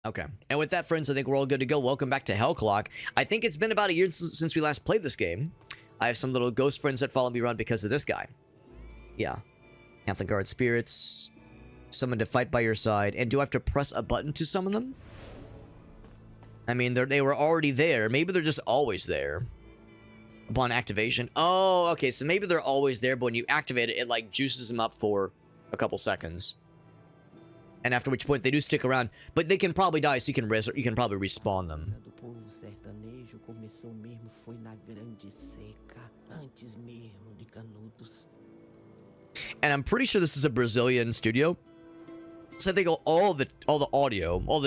Okay. And with that, friends, I think we're all good to go. Welcome back to Hellclock. I think it's been about a year since we last played this game. I have some little ghost friends that follow me around because of this guy. Yeah. Catholic Guard spirits. Someone to fight by your side. And do I have to press a button to summon them? I mean, they were already there. Maybe they're just always there. Upon activation. Oh, okay. So maybe they're always there, but when you activate it, it like juices them up for a couple seconds. And after which point they do stick around, but they can probably die, so you can probably respawn them. And I'm pretty sure this is a Brazilian studio, so I think all the audio, all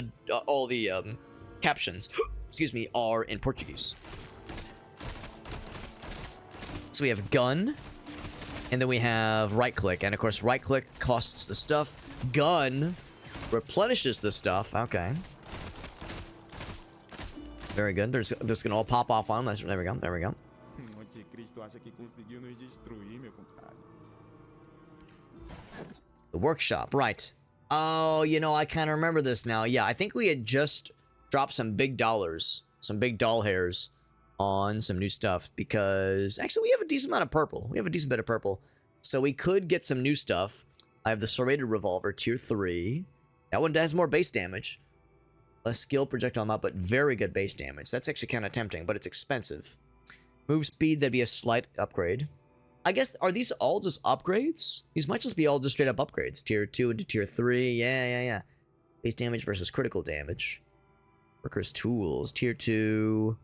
the captions, excuse me, are in Portuguese. So we have gun, and then we have right click, and of course right click costs the stuff. Gun replenishes the stuff. Okay. Very good. There's gonna all pop off on them. There we go. There we go. The workshop, right. Oh, you know, I kind of remember this now. Yeah, I think we had just dropped some big dollars, some big doll hairs on some new stuff because actually we have a decent amount of purple. We have a decent bit of purple. So we could get some new stuff. I have the serrated revolver, tier 3. That one has more base damage. Less skill projectile amount, but very good base damage. That's actually kind of tempting, but it's expensive. Move speed, that'd be a slight upgrade. I guess, are these all just upgrades? These might just be all just straight up upgrades. Tier 2 into tier 3. Yeah. Base damage versus critical damage. Workers' tools. Tier 2.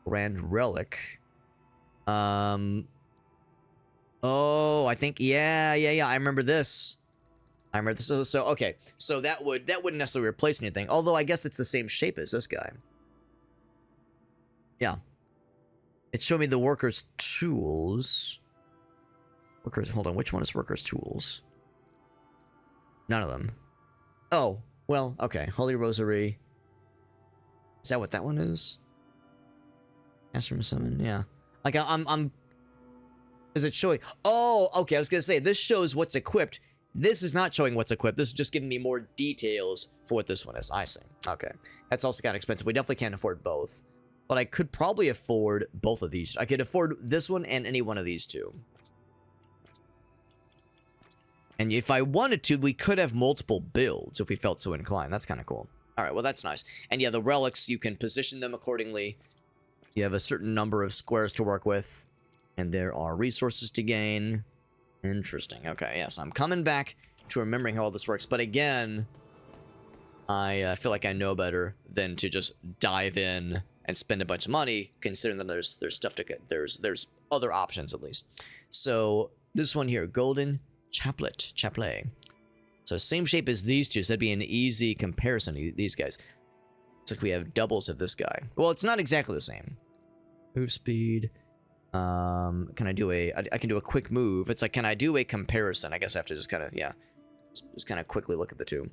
Grand relic. Oh, I think, yeah. I remember this. So okay. So that wouldn't necessarily replace anything. Although I guess it's the same shape as this guy. Yeah. It showed me the workers' tools. Hold on, which one is workers' tools? None of them. Oh, well, okay. Holy Rosary. Is that what that one is? Cast from summon, yeah. Like I'm is it showing? Oh, okay, I was gonna say this shows what's equipped. This is not showing what's equipped. This is just giving me more details for what this one is. I see. Okay. That's also kind of expensive. We definitely can't afford both. But I could probably afford both of these. I could afford this one and any one of these two. And if I wanted to, we could have multiple builds if we felt so inclined. That's kind of cool. Alright, well that's nice. And yeah, the relics, you can position them accordingly. You have a certain number of squares to work with. And there are resources to gain. Interesting. Okay, yes, I'm coming back to remembering how all this works. But again, I feel like I know better than to just dive in and spend a bunch of money, considering that there's stuff to get. There's other options at least. So this one here, golden chaplet. So same shape as these two, so that'd be an easy comparison to these guys. Looks like we have doubles of this guy. Well, it's not exactly the same. Move speed. Can I do I can do a quick move. It's like, can I do a comparison? I guess I have to just kind of, yeah, just kind of quickly look at the two.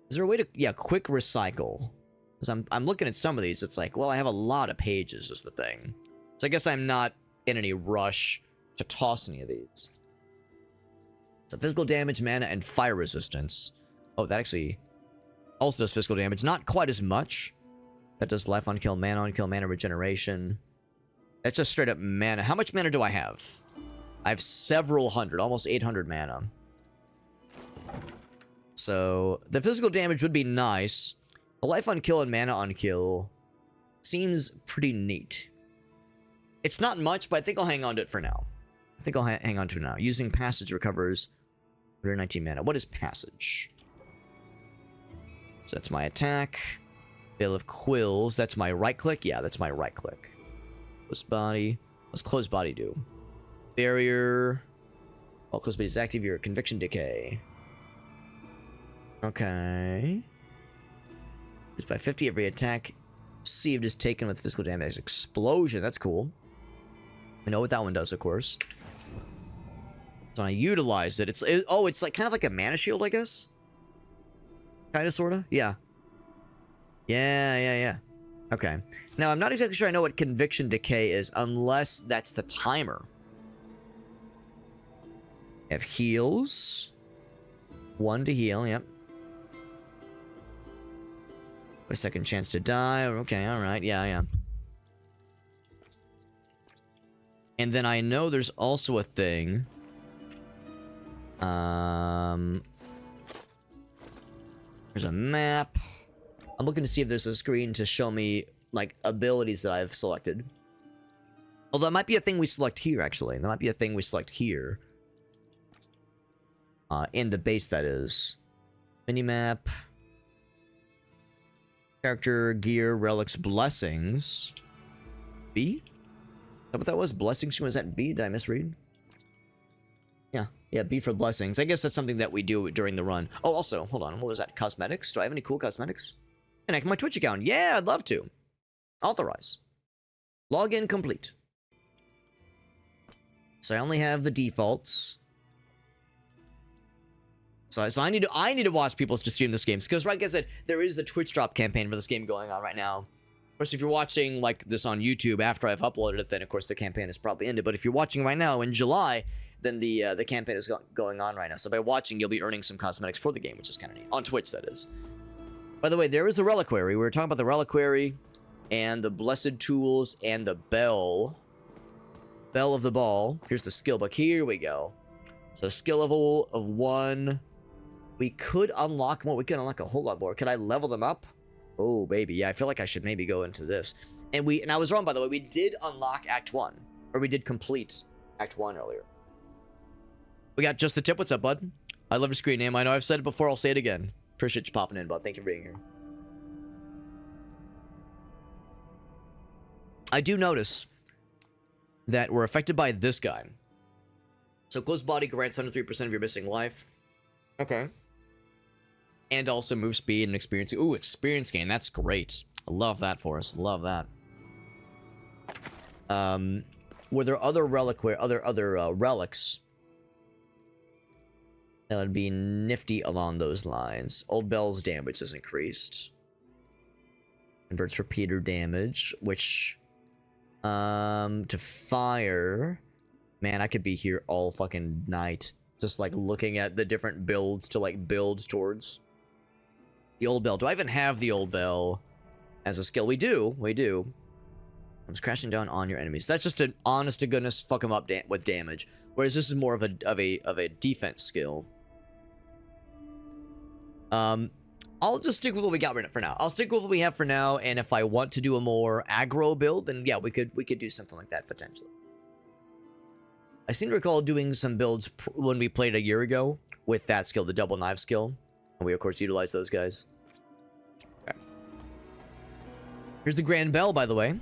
Is there a way to, yeah, quick recycle? Because I'm looking at some of these. It's like, well, I have a lot of pages is the thing. So I guess I'm not in any rush to toss any of these. So physical damage, mana, and fire resistance. Oh, that actually also does physical damage. Not quite as much. That does life on kill, mana regeneration. That's just straight up mana. How much mana do I have? I have several hundred, almost 800 mana. So the physical damage would be nice. The life on kill and mana on kill seems pretty neat. It's not much, but I think I'll hang on to it for now. I think I'll hang on to it now. Using passage recovers 119 mana. What is passage? So that's my attack. Veil of Quills. That's my right click. Yeah, that's my right click. Close body. What's close body do? Barrier. While close body is active, your conviction decay. Okay. Just by 50 every attack received is taken with physical damage. Explosion. That's cool. I know what that one does, of course. So I utilized it. It's like kind of like a mana shield, I guess. Kind of, sorta. Yeah. Yeah. Okay. Now, I'm not exactly sure I know what Conviction Decay is, unless that's the timer. We have heals. 1 to heal, yep. A second chance to die. Okay, alright. Yeah, yeah. And then I know there's also a thing. There's a map. I'm looking to see if there's a screen to show me, like, abilities that I've selected. Although that might be a thing we select here, actually. That might be a thing we select here. In the base, that is. Minimap. Character, gear, relics, blessings. B? Is that what that was? Blessings? Was that B? Did I misread? Yeah, B for blessings. I guess that's something that we do during the run. Oh, also, hold on. What was that? Cosmetics? Do I have any cool cosmetics? Connect my Twitch account. Yeah, I'd love to. Authorize. Login complete. So I only have the defaults. So I need to watch people to stream this game, because like I said, there is the Twitch drop campaign for this game going on right now. Of course, if you're watching like this on YouTube after I've uploaded it, then of course the campaign is probably ended. But if you're watching right now in July, then the campaign is going on right now. So by watching, you'll be earning some cosmetics for the game, which is kind of neat. On Twitch, that is. By the way, there is the Reliquary. We were talking about the Reliquary and the Blessed Tools and the Bell. Bell of the Ball. Here's the skill book. Here we go. So skill level of 1. We could unlock more. We could unlock a whole lot more. Could I level them up? Oh, baby. Yeah, I feel like I should maybe go into this. And I was wrong, by the way. We did unlock Act 1. Or we did complete Act 1 earlier. We got Just the Tip. What's up, bud? I love your screen name. I know I've said it before. I'll say it again. Appreciate you popping in, bud. Thank you for being here. I do notice that we're affected by this guy. So close body grants 103% of your missing life. Okay. And also move speed and experience. Ooh, experience gain. That's great. I love that for us. Love that. Were there other relics that would be nifty along those lines? Old Bell's damage is increased. Converts repeater damage, which to fire. Man, I could be here all fucking night. Just like looking at the different builds to like build towards. The Old Bell. Do I even have the Old Bell as a skill? We do. We do. Comes crashing down on your enemies. That's just an honest to goodness fuck them up with damage. Whereas this is more of a defense skill. I'll just stick with what we got for now. I'll stick with what we have for now, and if I want to do a more aggro build, then yeah, we could do something like that potentially. I seem to recall doing some builds when we played a year ago with that skill, the double knife skill, and we of course utilize those guys. Okay. Here's the Grand Bell, by the way.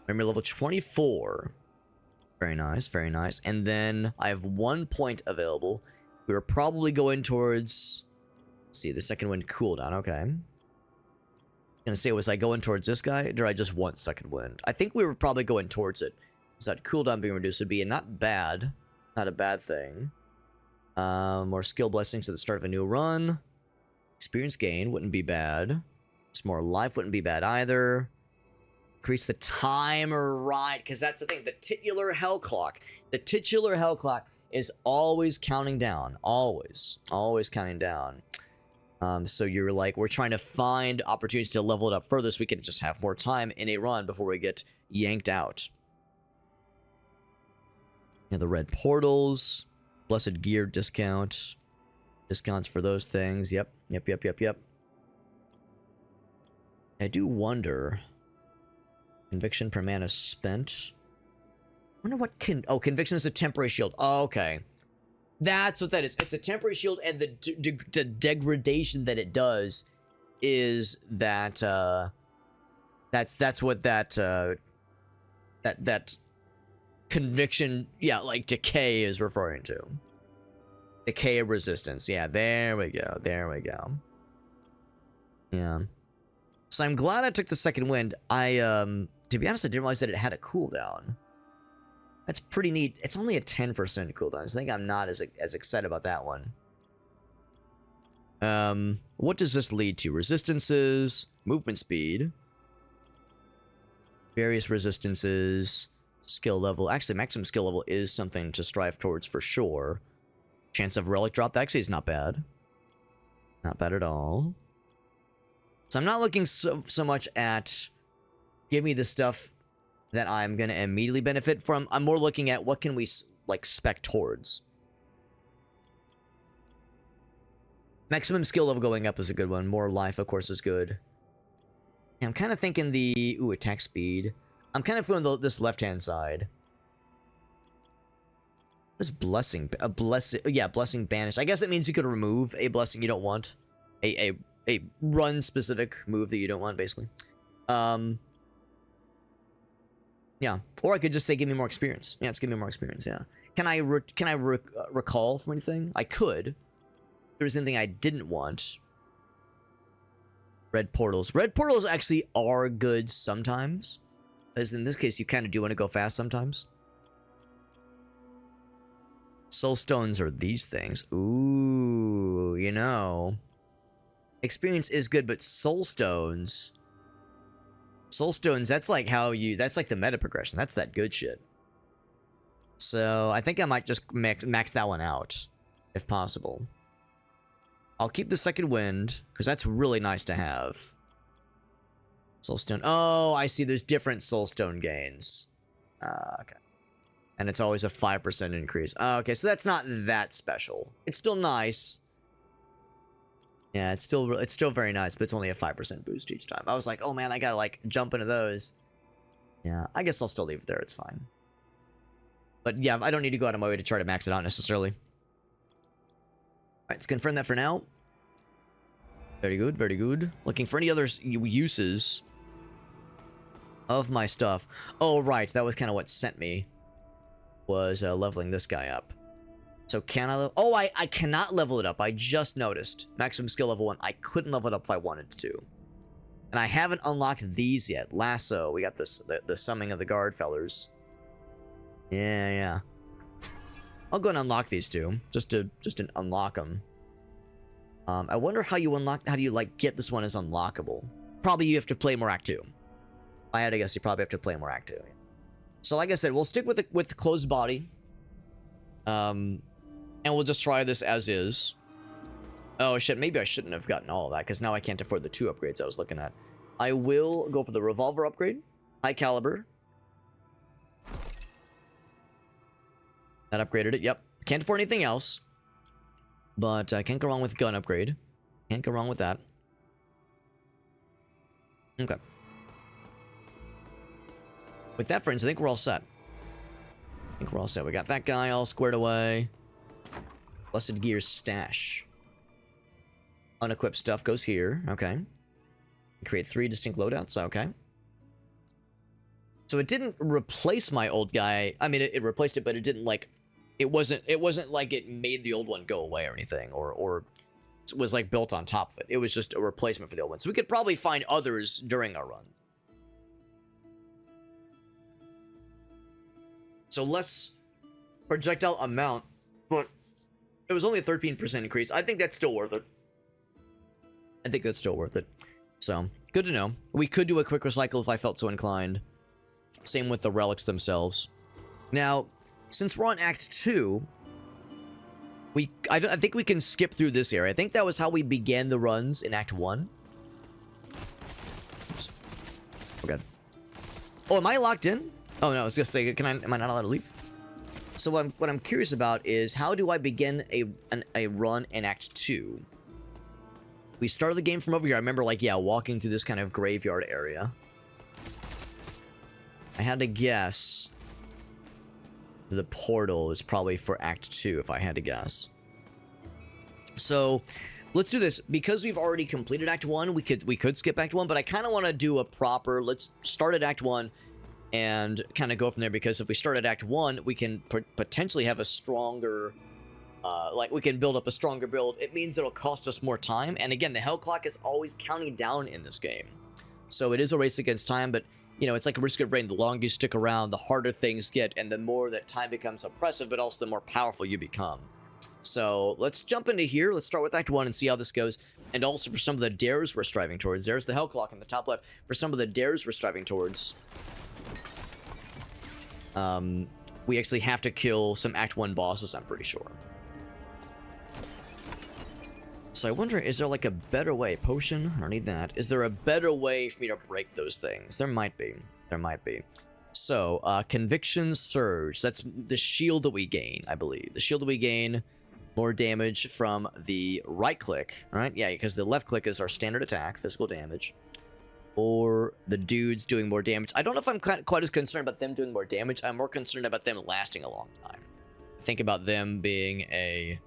Memory level 24. Very nice, very nice. And then I have 1 point available. We were probably going towards... Let's see, the second wind cooldown. Okay. I'm gonna say, was I going towards this guy? Or did I just want second wind? I think we were probably going towards it. So that cooldown being reduced would be not bad. Not a bad thing. More skill blessings at the start of a new run. Experience gain wouldn't be bad. Just more life wouldn't be bad either. Increase the timer, right? Because that's the thing. The titular hell clock. The titular hell clock is always counting down. Always. Always counting down. So you're like, we're trying to find opportunities to level it up further so we can just have more time in a run before we get yanked out. Yeah, the red portals. Blessed gear discount. Discounts for those things. Yep. I do wonder... Conviction per mana spent. I wonder what conviction is a temporary shield. Oh, okay. That's what that is. It's a temporary shield, and the degradation that it does is that that's what that conviction, yeah, like decay is referring to. Decay of resistance. Yeah, there we go. There we go. Yeah. So I'm glad I took the second wind. To be honest, I didn't realize that it had a cooldown. That's pretty neat. It's only a 10% cooldown. So I think I'm not as excited about that one. What does this lead to? Resistances, movement speed, various resistances, skill level. Actually, maximum skill level is something to strive towards for sure. Chance of relic drop actually is not bad. Not bad at all. So I'm not looking so much at give me the stuff that I'm going to immediately benefit from. I'm more looking at what can we, like, spec towards. Maximum skill level going up is a good one. More life, of course, is good. And I'm kind of thinking the... Ooh, attack speed. I'm kind of feeling this left-hand side. What is blessing? A blessing... Yeah, blessing banished. I guess it means you could remove a blessing you don't want. A run-specific move that you don't want, basically. Yeah. Or I could just say, give me more experience. Yeah, it's give me more experience, yeah. Can I recall from anything? I could. If there was anything I didn't want. Red portals. Red portals actually are good sometimes. As in this case, you kind of do want to go fast sometimes. Soul stones are these things. Ooh, you know. Experience is good, but soul stones... Soul stones, that's like how you... That's like the meta progression. That's that good shit. So, I think I might just max that one out. If possible. I'll keep the second wind, because that's really nice to have. Soulstone. Oh, I see. There's different soulstone gains. Okay. And it's always a 5% increase. Okay, so that's not that special. It's still nice. Yeah, it's still very nice, but it's only a 5% boost each time. I was like, oh man, I gotta like jump into those. Yeah, I guess I'll still leave it there. It's fine. But yeah, I don't need to go out of my way to try to max it out necessarily. Alright, let's confirm that for now. Very good, very good. Looking for any other uses of my stuff. Oh, right, that was kind of what sent me. Was leveling this guy up. So can I... Oh, I cannot level it up. I just noticed. Maximum skill level 1. I couldn't level it up if I wanted to. And I haven't unlocked these yet. Lasso. We got this, the summoning of the guard fellers. Yeah. I'll go and unlock these two, just to unlock them. I wonder how you unlock. How do you like get this one as unlockable? Probably you have to play more Act 2. If I had to guess, you probably have to play more Act 2. So like I said, we'll stick with the closed body. And we'll just try this as is. Oh shit, maybe I shouldn't have gotten all of that because now I can't afford the 2 upgrades I was looking at. I will go for the revolver upgrade, high caliber. That upgraded it, yep. Can't afford anything else. But I can't go wrong with gun upgrade. Can't go wrong with that. Okay. With that, friends, I think we're all set. We got that guy all squared away. Blessed Gears stash. Unequipped stuff goes here. Okay. Create 3 distinct loadouts. Okay. So it didn't replace my old guy. I mean, it replaced it, but it didn't like... It wasn't like it made the old one go away or anything, or was like built on top of it. It was just a replacement for the old one. So we could probably find others during our run. So less projectile amount, but it was only a 13% increase. I think that's still worth it. So, good to know. We could do a quick recycle if I felt so inclined. Same with the relics themselves. Now, since we're on Act 2, I think we can skip through this area. I think that was how we began the runs in Act 1. Oops. Oh, God. Oh, am I locked in? Oh, no, I was going to say, am I not allowed to leave? So what I'm curious about is, how do I begin a run in Act 2? We started the game from over here. I remember, like, yeah, walking through this kind of graveyard area. I had to guess... The portal is probably for Act 2, if I had to guess. So, let's do this. Because we've already completed Act 1, we could skip Act 1, but I kind of want to do a proper... Let's start at Act 1 and kind of go from there, because if we start at Act 1, we can potentially have a stronger... like, we can build up a stronger build. It means it'll cost us more time, and again, the Hell Clock is always counting down in this game. So it is a race against time, but... You know, it's like a Risk of Rain. The longer you stick around, the harder things get, and the more that time becomes oppressive, but also the more powerful you become. So, let's jump into here. Let's start with Act 1 and see how this goes. And also, for some of the dares we're striving towards, there's the Hell Clock in the top left. For some of the dares we're striving towards, we actually have to kill some Act 1 bosses, I'm pretty sure. So I wonder, is there like a better way? Potion? I don't need that. Is there a better way for me to break those things? There might be. There might be. So, Conviction Surge. That's the shield that we gain, I believe. The shield that we gain, more damage from the right click, right? Yeah, because the left click is our standard attack, physical damage. Or the dudes doing more damage. I don't know if I'm quite as concerned about them doing more damage. I'm more concerned about them lasting a long time. Think about them being a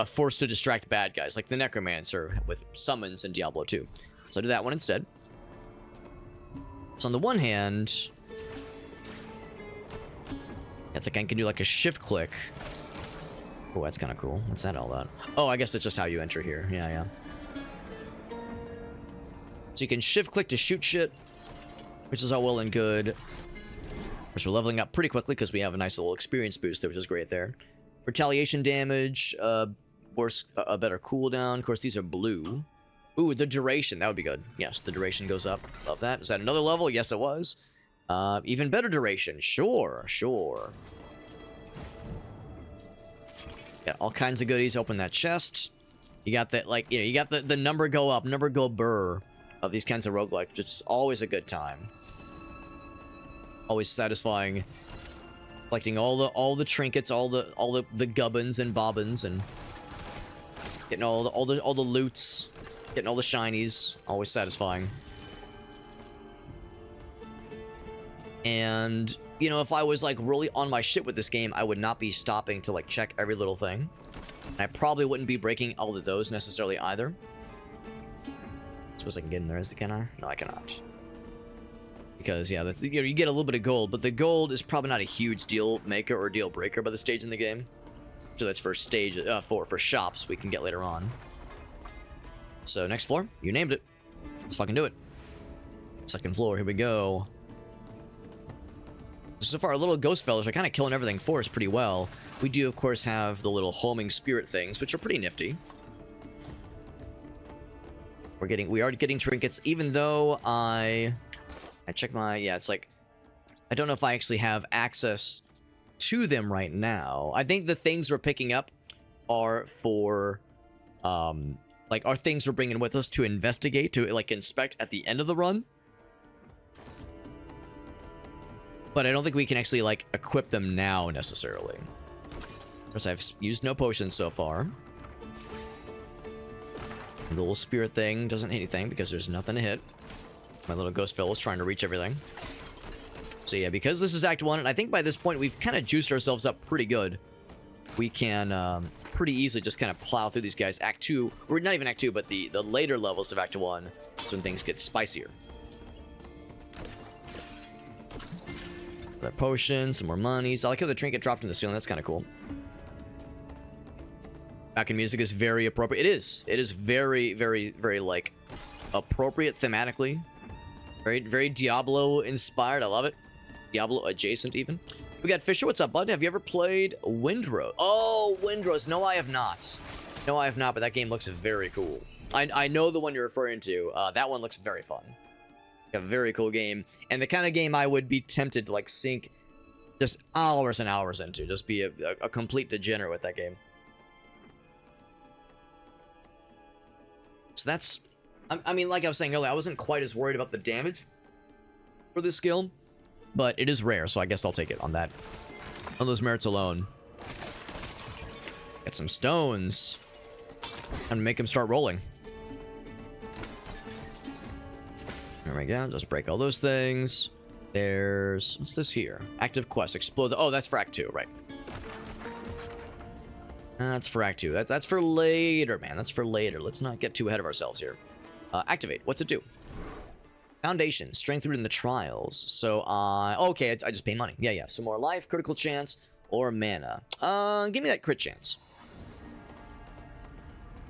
force to distract bad guys, like the Necromancer with summons in Diablo 2. So I'll do that one instead. So on the one hand, it's like I can do like a shift click. Oh, that's kind of cool. What's that all about? Oh, I guess it's just how you enter here. Yeah, yeah. So you can shift click to shoot shit, which is all well and good. Of course, we're leveling up pretty quickly because we have a nice little experience boost there, which is great there. Retaliation damage, of course, a better cooldown. Of course, these are blue. Ooh, the duration, that would be good. Yes, the duration goes up. Love that. Is that another level? Yes, it was. Even better duration. Sure, sure. Got all kinds of goodies. Open that chest. You got that, like, you know, you got the number go up, number go burr of these kinds of roguelikes, which is always a good time. Always satisfying. Collecting all the trinkets, all the gubbins and bobbins, and getting all the loots, getting all the shinies. Always satisfying. And you know, if I was like really on my shit with this game, I would not be stopping to like check every little thing. And I probably wouldn't be breaking all of those necessarily either. I suppose I can get in there, can I? No, I cannot. Because, yeah, that's, you know, you get a little bit of gold, but the gold is probably not a huge deal maker or deal breaker by the stage in the game. So that's for stage, for shops we can get later on. So, next floor. You named it. Let's fucking do it. Second floor, here we go. So far, our little ghost fellas are kind of killing everything for us pretty well. We do, of course, have the little homing spirit things, which are pretty nifty. We are getting trinkets, even though I check my, yeah, it's like, I don't know if I actually have access to them right now. I think the things we're picking up are for, like, are things we're bringing with us to investigate, to, like, inspect at the end of the run. But I don't think we can actually, like, equip them now, necessarily. Of course, I've used no potions so far. The little spirit thing doesn't hit anything because there's nothing to hit. My little ghost fellow is trying to reach everything. So yeah, because this is Act 1, and I think by this point we've kind of juiced ourselves up pretty good. We can pretty easily just kind of plow through these guys. Act 2, or not even Act 2, but the later levels of Act 1, that's when things get spicier. Another potion, some more monies. I like how the trinket dropped in the ceiling. That's kind of cool. Background music is very appropriate. It is. It is very, very, very, like, appropriate thematically. Very, very Diablo inspired. I love it. Diablo adjacent, even. We got Fisher. What's up, bud? Have you ever played Windrose? Oh, Windrose. No, I have not. No, I have not, but that game looks very cool. I know the one you're referring to. That one looks very fun. A very cool game. And the kind of game I would be tempted to, like, sink just hours and hours into. Just be a complete degenerate with that game. So that's... I mean, like I was saying earlier, I wasn't quite as worried about the damage for this skill, but it is rare, so I guess I'll take it on that. On those merits alone. Get some stones. And make them start rolling. There we go. Just break all those things. There's... What's this here? Active quest. Explode the... Oh, that's for Act 2, right. That's for Act 2. That's for later, man. That's for later. Let's not get too ahead of ourselves here. Activate. What's it do? Foundation. Strength rooted in the trials. So, okay, I just pay money. Yeah, yeah. Some more life, critical chance, or mana. Give me that crit chance.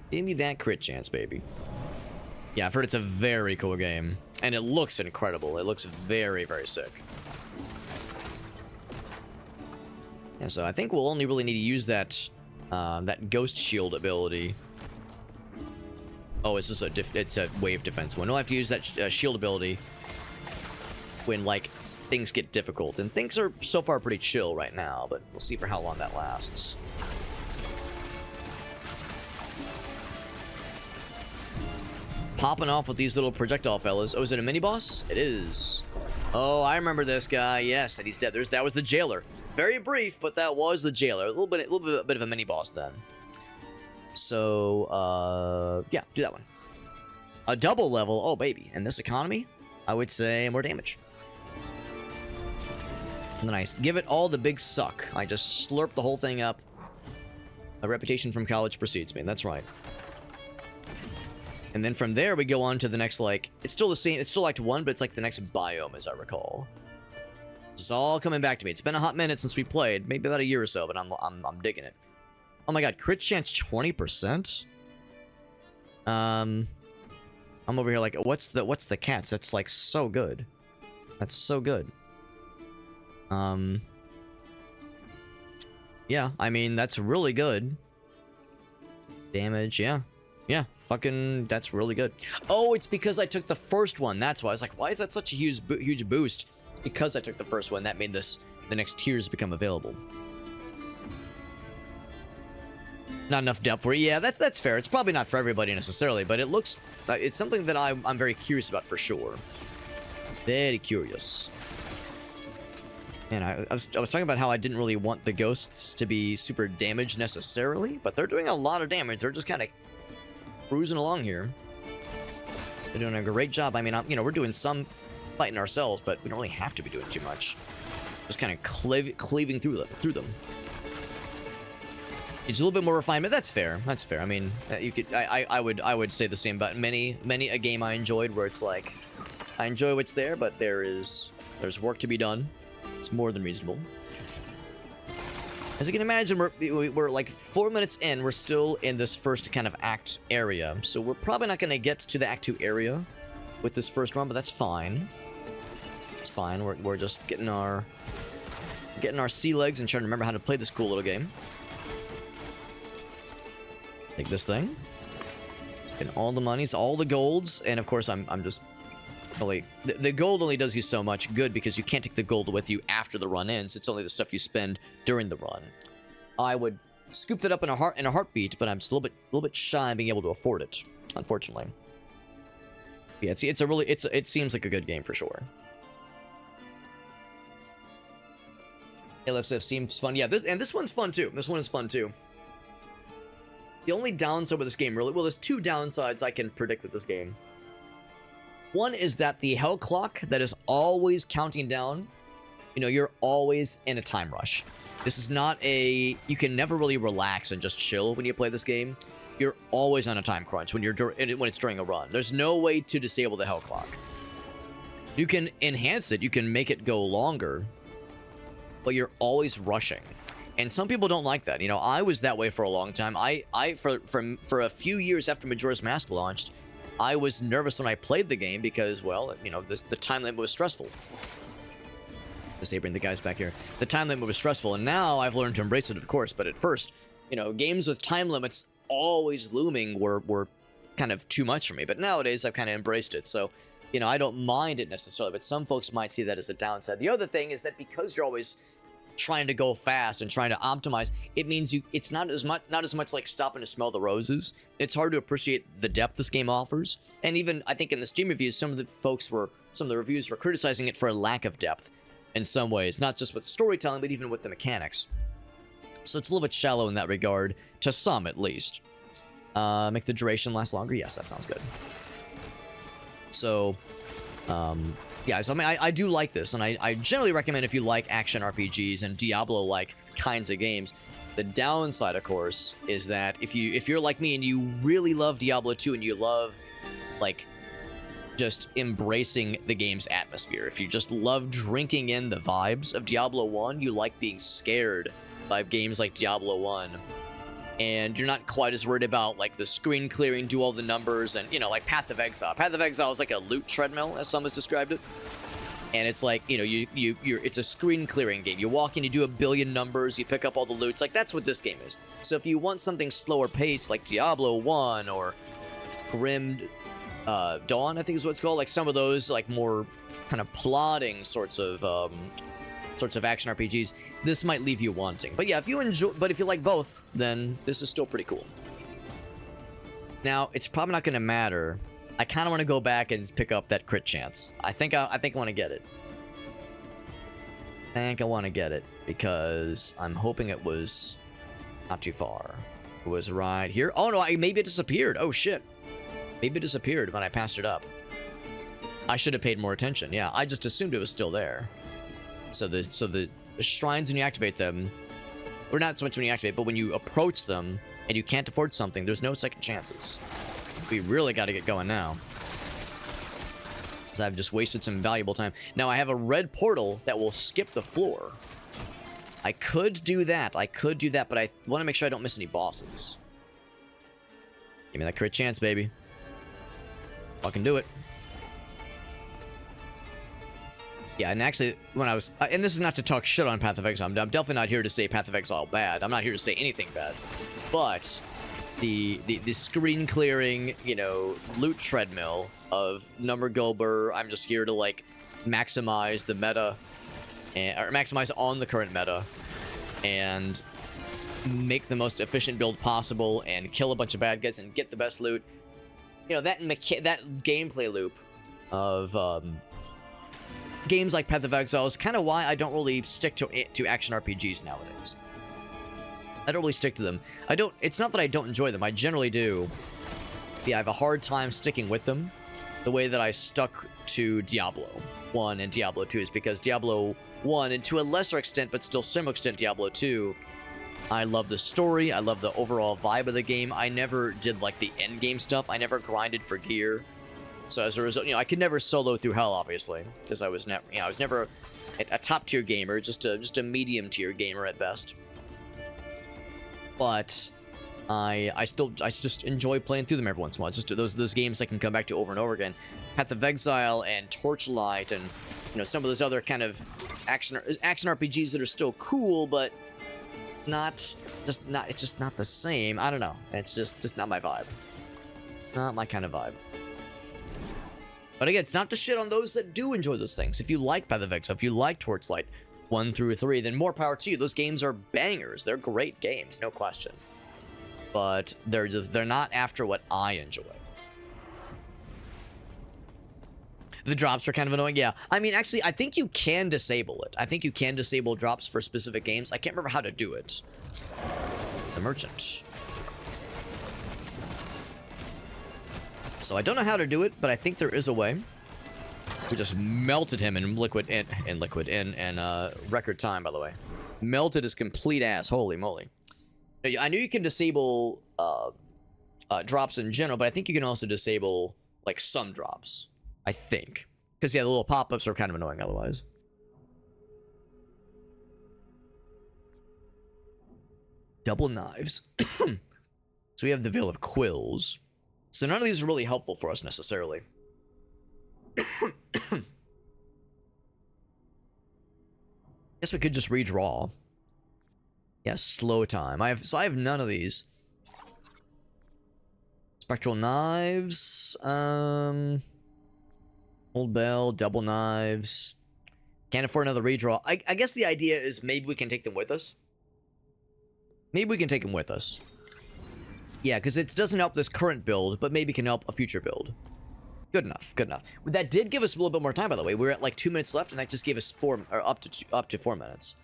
Give me that crit chance, baby. Yeah, I've heard it's a very cool game. And it looks incredible. It looks very, very sick. Yeah, so I think we'll only really need to use that, that ghost shield ability. Oh, it's just it's a wave defense one. We'll have to use that shield ability when, like, things get difficult. And things are so far pretty chill right now, but we'll see for how long that lasts. popping off with these little projectile fellas. Oh, is it a mini boss? It is. Oh, I remember this guy. Yes, and he's dead. That was the jailer. Very brief, but that was the jailer. A little bit of a mini boss then. So, yeah, do that one. A double level. Oh, baby. In this economy, I would say more damage. Nice. Give it all the big suck. I just slurp the whole thing up. A reputation from college precedes me. That's right. And then from there, we go on to the next, like... It's still the same. It's still Act 1, but it's like the next biome, as I recall. It's all coming back to me. It's been a hot minute since we played. Maybe about a year or so, but I'm digging it. Oh my god. Crit chance 20%? I'm over here like, what's the cats? That's, like, so good. That's so good. Yeah, I mean, that's really good. Damage, yeah. Yeah, fucking, that's really good. Oh, it's because I took the first one. That's why. I was like, why is that such a huge boost? It's because I took the first one. That made the next tiers become available. Not enough depth for it. Yeah, that's fair. It's probably not for everybody necessarily, but it looks... it's something that I'm very curious about for sure. Very curious. And I was talking about how I didn't really want the ghosts to be super damaged necessarily, but they're doing a lot of damage. They're just kind of cruising along here. They're doing a great job. I mean, you know, we're doing some fighting ourselves, but we don't really have to be doing too much. Just kind of cleaving through them. It's a little bit more refinement. That's fair. That's fair. I mean, you could. I would say the same about many a game I enjoyed, where it's like, I enjoy what's there, but there's work to be done. It's more than reasonable. As you can imagine, we're like 4 minutes in. We're still in this first kind of act area, so we're probably not going to get to the Act 2 area with this first run, but that's fine. It's fine. We're just getting our sea legs and trying to remember how to play this cool little game. Take this thing. Get all the monies, all the golds, and of course I'm just... Really, the gold only does you so much good because you can't take the gold with you after the run ends. It's only the stuff you spend during the run. I would scoop that up in a heartbeat, but I'm just a little bit shy of being able to afford it, unfortunately. Yeah, it seems like a good game for sure. LFSF seems fun. Yeah, this one's fun too. This one is fun too. The only downside with this game, really, well, there's two downsides I can predict with this game. One is that the hell clock that is always counting down, you know, you're always in a time rush. This is not you can never really relax and just chill when you play this game. You're always on a time crunch when it's during a run. There's no way to disable the hell clock. You can enhance it, you can make it go longer, but you're always rushing. And some people don't like that. You know, I was that way for a long time. For a few years after Majora's Mask launched, I was nervous when I played the game because, well, you know, the time limit was stressful. Disabling the guys back here. The time limit was stressful, and now I've learned to embrace it, of course. But at first, you know, games with time limits always looming were kind of too much for me. But nowadays, I've kind of embraced it. So, you know, I don't mind it necessarily, but some folks might see that as a downside. The other thing is that because you're always trying to go fast and trying to optimize, it means it's not as much like stopping to smell the roses. It's hard to appreciate the depth this game offers. And even I think in the Steam reviews, some of the reviews were criticizing it for a lack of depth in some ways, not just with storytelling, but even with the mechanics. So it's a little bit shallow in that regard, to some at least. Make the duration last longer. Yes, that sounds good. So, yeah, so I mean, I do like this, and I generally recommend if you like action RPGs and Diablo-like kinds of games. The downside, of course, is that if you're like me and you really love Diablo 2 and you love, like, just embracing the game's atmosphere, if you just love drinking in the vibes of Diablo 1, you like being scared by games like Diablo 1, and you're not quite as worried about, like, the screen clearing, do all the numbers, and, you know, like Path of Exile. Path of Exile is like a loot treadmill, as some has described it. And it's like, you know, it's a screen clearing game. You walk in, you do a billion numbers, you pick up all the loots. Like, that's what this game is. So if you want something slower paced, like Diablo 1 or Grim Dawn, I think is what it's called, like some of those, like, more kind of plodding sorts of action RPGs, this might leave you wanting. But yeah, if you like both, then this is still pretty cool. Now, it's probably not going to matter. I kind of want to go back and pick up that crit chance. I think I want to get it. I think I want to get it because I'm hoping it was not too far. It was right here. Oh no, maybe it disappeared. Oh shit. Maybe it disappeared when I passed it up. I should have paid more attention. Yeah, I just assumed it was still there. So the shrines, when you activate them, or not so much when you activate, but when you approach them and you can't afford something, there's no second chances. We really got to get going now, because I've just wasted some valuable time. Now I have a red portal that will skip the floor. I could do that. But I want to make sure I don't miss any bosses. Give me that crit chance, baby. Fucking do it. Yeah, and actually, when I was... and this is not to talk shit on Path of Exile. I'm definitely not here to say Path of Exile bad. I'm not here to say anything bad. But the screen clearing, you know, loot treadmill of Numbergulber, I'm just here to, like, maximize the meta, or maximize on the current meta, and make the most efficient build possible, and kill a bunch of bad guys and get the best loot. You know, that gameplay loop of... games like Path of Exile is kind of why I don't really stick to action RPGs nowadays. I don't really stick to them. It's not that I don't enjoy them. I generally do. Yeah, I have a hard time sticking with them the way that I stuck to Diablo 1 and Diablo 2 is because Diablo 1, and to a lesser extent, but still some extent Diablo 2, I love the story. I love the overall vibe of the game. I never did, like, the end game stuff. I never grinded for gear. So as a result, you know, I could never solo through hell, obviously, because I was never, you know, I was never a top tier gamer, just a medium tier gamer at best. But I just enjoy playing through them every once in a while. Just those games I can come back to over and over again. Path of Exile and Torchlight, and you know, some of those other kind of action RPGs that are still cool, but it's just not the same. I don't know. It's just not my vibe. Not my kind of vibe. But again, it's not to shit on those that do enjoy those things. If you like Path of Exile, if you like Torchlight 1 through 3, then more power to you. Those games are bangers. They're great games, no question. But they're not after what I enjoy. The drops are kind of annoying. Yeah, I mean, actually, I think you can disable it. I think you can disable drops for specific games. I can't remember how to do it. The merchant. So I don't know how to do it, but I think there is a way. We just melted him in record time, by the way. Melted his complete ass. Holy moly. I knew you can disable drops in general, but I think you can also disable, like, some drops. I think. Because, yeah, the little pop-ups are kind of annoying otherwise. Double knives. So we have the Veil of Quills. So none of these are really helpful for us necessarily. Guess we could just redraw. Yeah, slow time. I have none of these. Spectral knives. Old bell, double knives. Can't afford another redraw. I guess the idea is maybe we can take them with us. Maybe we can take them with us. Yeah, because it doesn't help this current build, but maybe can help a future build. Good enough, good enough. That did give us a little bit more time, by the way. We were at like 2 minutes left, and that just gave us up to 4 minutes.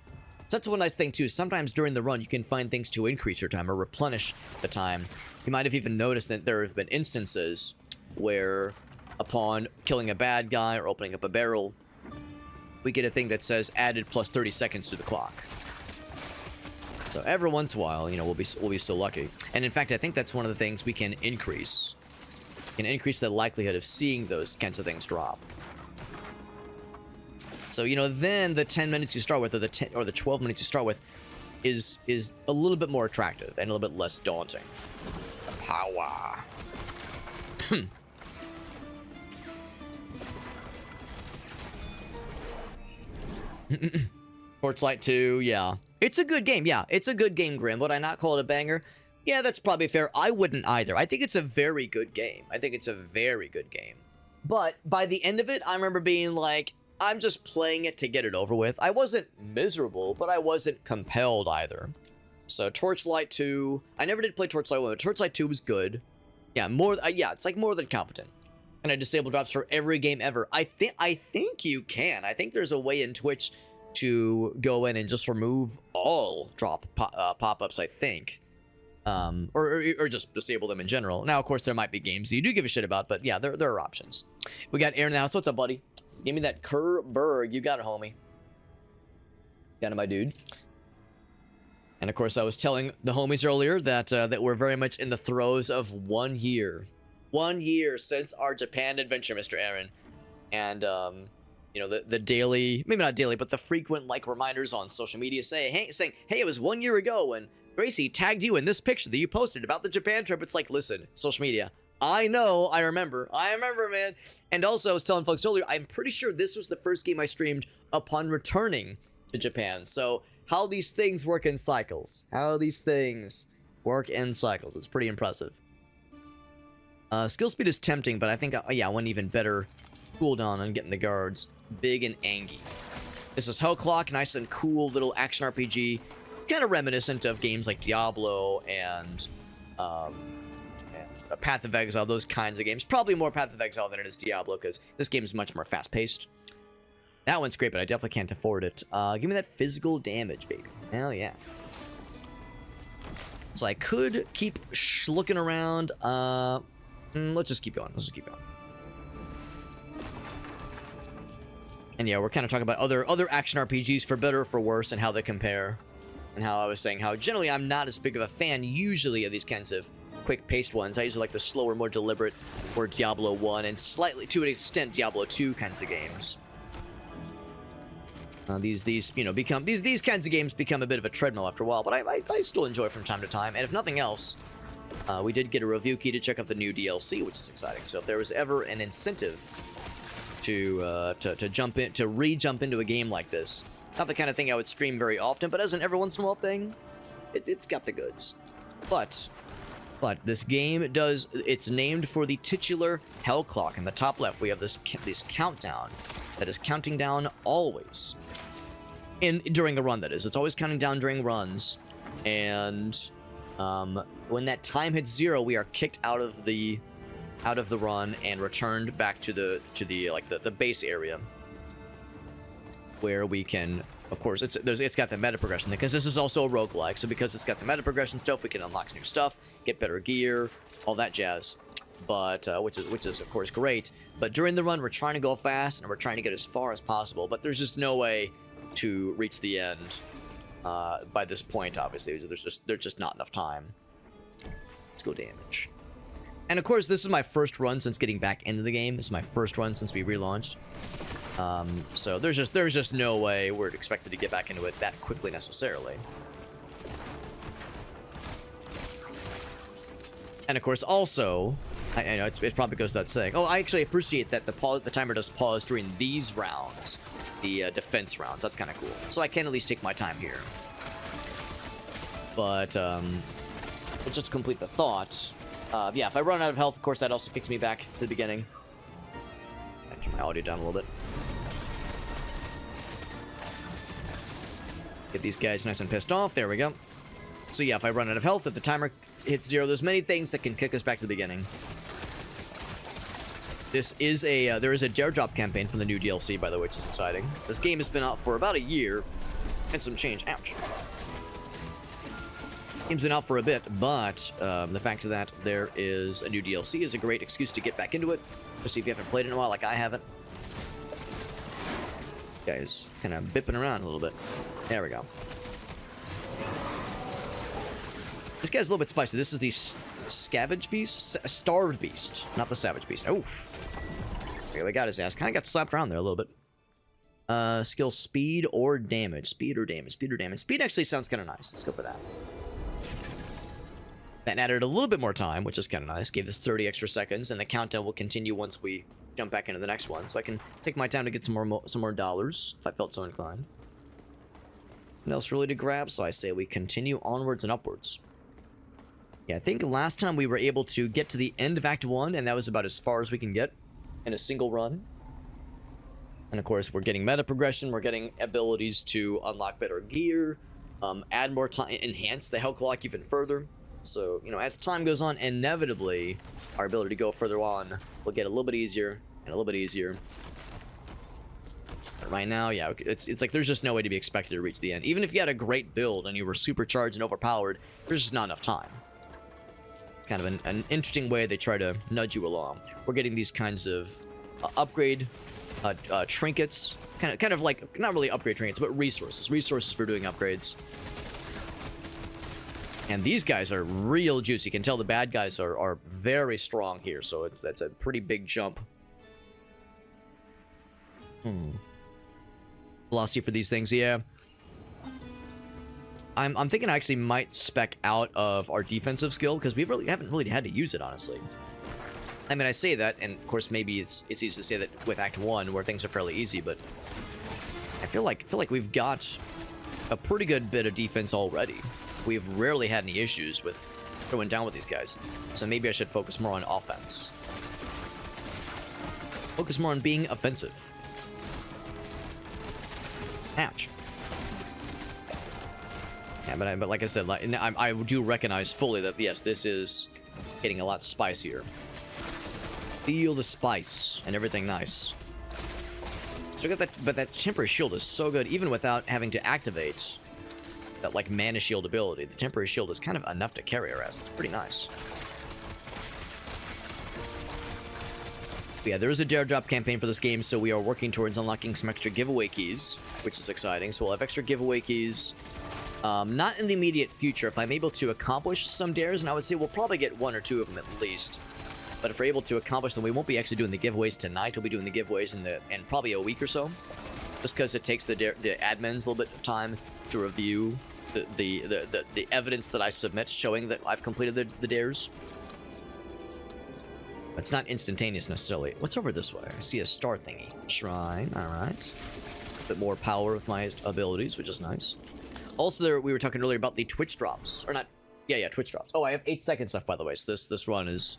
So that's one nice thing too. Sometimes during the run, you can find things to increase your time or replenish the time. You might have even noticed that there have been instances where, upon killing a bad guy or opening up a barrel, we get a thing that says added plus 30 seconds to the clock. So every once in a while, you know, we'll be so lucky. And in fact, I think that's one of the things we can increase. We can increase the likelihood of seeing those kinds of things drop. So, you know, then the 10 minutes you start with, or the 12 minutes you start with, is a little bit more attractive and a little bit less daunting. Power. Torchlight 2, yeah. It's a good game, yeah. It's a good game, Grim. Would I not call it a banger? Yeah, that's probably fair. I wouldn't either. I think it's a very good game. But by the end of it, I remember being like, I'm just playing it to get it over with. I wasn't miserable, but I wasn't compelled either. So Torchlight 2, I never did play Torchlight 1, but Torchlight 2 was good. Yeah, it's like more than competent. Can I disable drops for every game ever? I think you can. I think there's a way in Twitch to go in and just remove all drop pop-ups, I think. Or just disable them in general. Now, of course, there might be games that you do give a shit about, but yeah, there are options. We got Aaron in the house. What's up, buddy? Give me that Kerberg. You got it, homie. Got it, my dude. And of course, I was telling the homies earlier that that we're very much in the throes of 1 year. 1 year since our Japan adventure, Mr. Aaron. And, you know, the daily, maybe not daily, but the frequent, like, reminders on social media saying, hey, it was 1 year ago when Gracie tagged you in this picture that you posted about the Japan trip. It's like, listen, social media. I know, I remember, man. And also, I was telling folks earlier, I'm pretty sure this was the first game I streamed upon returning to Japan. So, how these things work in cycles. It's pretty impressive. Skill speed is tempting, but I think, yeah, I want even better cooldown on getting the guards. Big and Angie. This is Hellclock, nice and cool little action RPG. Kind of reminiscent of games like Diablo and Path of Exile, those kinds of games. Probably more Path of Exile than it is Diablo, because this game is much more fast-paced. That one's great, but I definitely can't afford it. Give me that physical damage, baby. Hell yeah. So I could keep looking around. Let's just keep going. And yeah, we're kind of talking about other action RPGs for better or for worse and how they compare. And how I was saying how generally I'm not as big of a fan usually of these kinds of quick-paced ones. I usually like the slower, more deliberate, or Diablo 1 and slightly, to an extent, Diablo 2 kinds of games. These kinds of games become a bit of a treadmill after a while, but I still enjoy from time to time. And if nothing else, we did get a review key to check out the new DLC, which is exciting. So if there was ever an incentive to re-jump into a game like this, not the kind of thing I would stream very often, but as an every once in a while thing, it's got the goods. But this game it's named for the titular Hellclock. In the top left, we have this countdown that is counting down always. During the run, that is. It's always counting down during runs. And when that time hits 0, we are kicked out of the run and returned back to the base area, where we can, of course, it's got the meta progression because this is also a roguelike. So because it's got the meta progression stuff, we can unlock new stuff, get better gear, all that jazz. But which is of course great. But during the run, we're trying to go fast and we're trying to get as far as possible. But there's just no way to reach the end by this point. Obviously, there's just not enough time. Let's go damage. And of course, this is my first run since getting back into the game. This is my first run since we relaunched. So there's just no way we're expected to get back into it that quickly necessarily. And of course, also, I know it probably goes without saying. Oh, I actually appreciate that the timer does pause during these rounds, the defense rounds. That's kind of cool. So I can at least take my time here. But just to complete the thought, yeah, if I run out of health, of course, that also kicks me back to the beginning. Turn my audio down a little bit. Get these guys nice and pissed off. There we go. So yeah, if I run out of health, if the timer hits 0, there's many things that can kick us back to the beginning. This is there is a Dare Drop campaign from the new DLC, by the way, which is exciting. This game has been out for about a year and some change. Ouch. Game's been out for a bit, but the fact that there is a new DLC is a great excuse to get back into it, especially if you haven't played it in a while like I haven't. Guys, kind of bipping around a little bit. There we go. This guy's a little bit spicy. This is the Scavenge Beast? Starved Beast, not the Savage Beast. Oh. Okay, we got his ass. Kind of got slapped around there a little bit. Skill speed or damage. Speed or damage. Speed or damage. Speed actually sounds kind of nice. Let's go for that. That added a little bit more time, which is kind of nice. Gave us 30 extra seconds, and the countdown will continue once we jump back into the next one. So I can take my time to get some more dollars, if I felt so inclined. Nothing else really to grab, so I say we continue onwards and upwards. Yeah, I think last time we were able to get to the end of Act 1, and that was about as far as we can get in a single run. And of course, we're getting meta progression, we're getting abilities to unlock better gear, add more time, enhance the Hellclock even further. So, you know, as time goes on, inevitably, our ability to go further on will get a little bit easier and a little bit easier. But right now, yeah, it's like there's just no way to be expected to reach the end. Even if you had a great build and you were supercharged and overpowered, there's just not enough time. It's kind of an interesting way they try to nudge you along. We're getting these kinds of upgrade trinkets, kind of like, not really upgrade trinkets, but resources for doing upgrades. And these guys are real juicy. You can tell the bad guys are very strong here, so that's a pretty big jump. Velocity for these things, yeah. I'm thinking I actually might spec out of our defensive skill, because we haven't really had to use it, honestly. I mean, I say that, and of course maybe it's easy to say that with Act 1, where things are fairly easy, but I feel like we've got a pretty good bit of defense already. We've rarely had any issues with throwing down with these guys. So maybe I should focus more on offense. Focus more on being offensive. Ouch. Yeah, but like I said, I do recognize fully that, yes, this is getting a lot spicier. Feel the spice and everything nice. So look at that, but that temporary shield is so good, even without having to activate that, like, mana shield ability. The temporary shield is kind of enough to carry our ass. It's pretty nice. But yeah, there is a Dare Drop campaign for this game, so we are working towards unlocking some extra giveaway keys, which is exciting. So we'll have extra giveaway keys. Not in the immediate future. If I'm able to accomplish some dares, and I would say we'll probably get 1 or 2 of them at least. But if we're able to accomplish them, we won't be actually doing the giveaways tonight. We'll be doing the giveaways in probably a week or so. Just because it takes the admins a little bit of time to review the evidence that I submit showing that I've completed the dares. It's not instantaneous necessarily. What's over this way? I see a star thingy. Shrine, alright. A bit more power with my abilities, which is nice. Also, we were talking earlier about the Twitch drops. Or not, yeah, Twitch drops. Oh, I have 8 seconds left, by the way, so this run is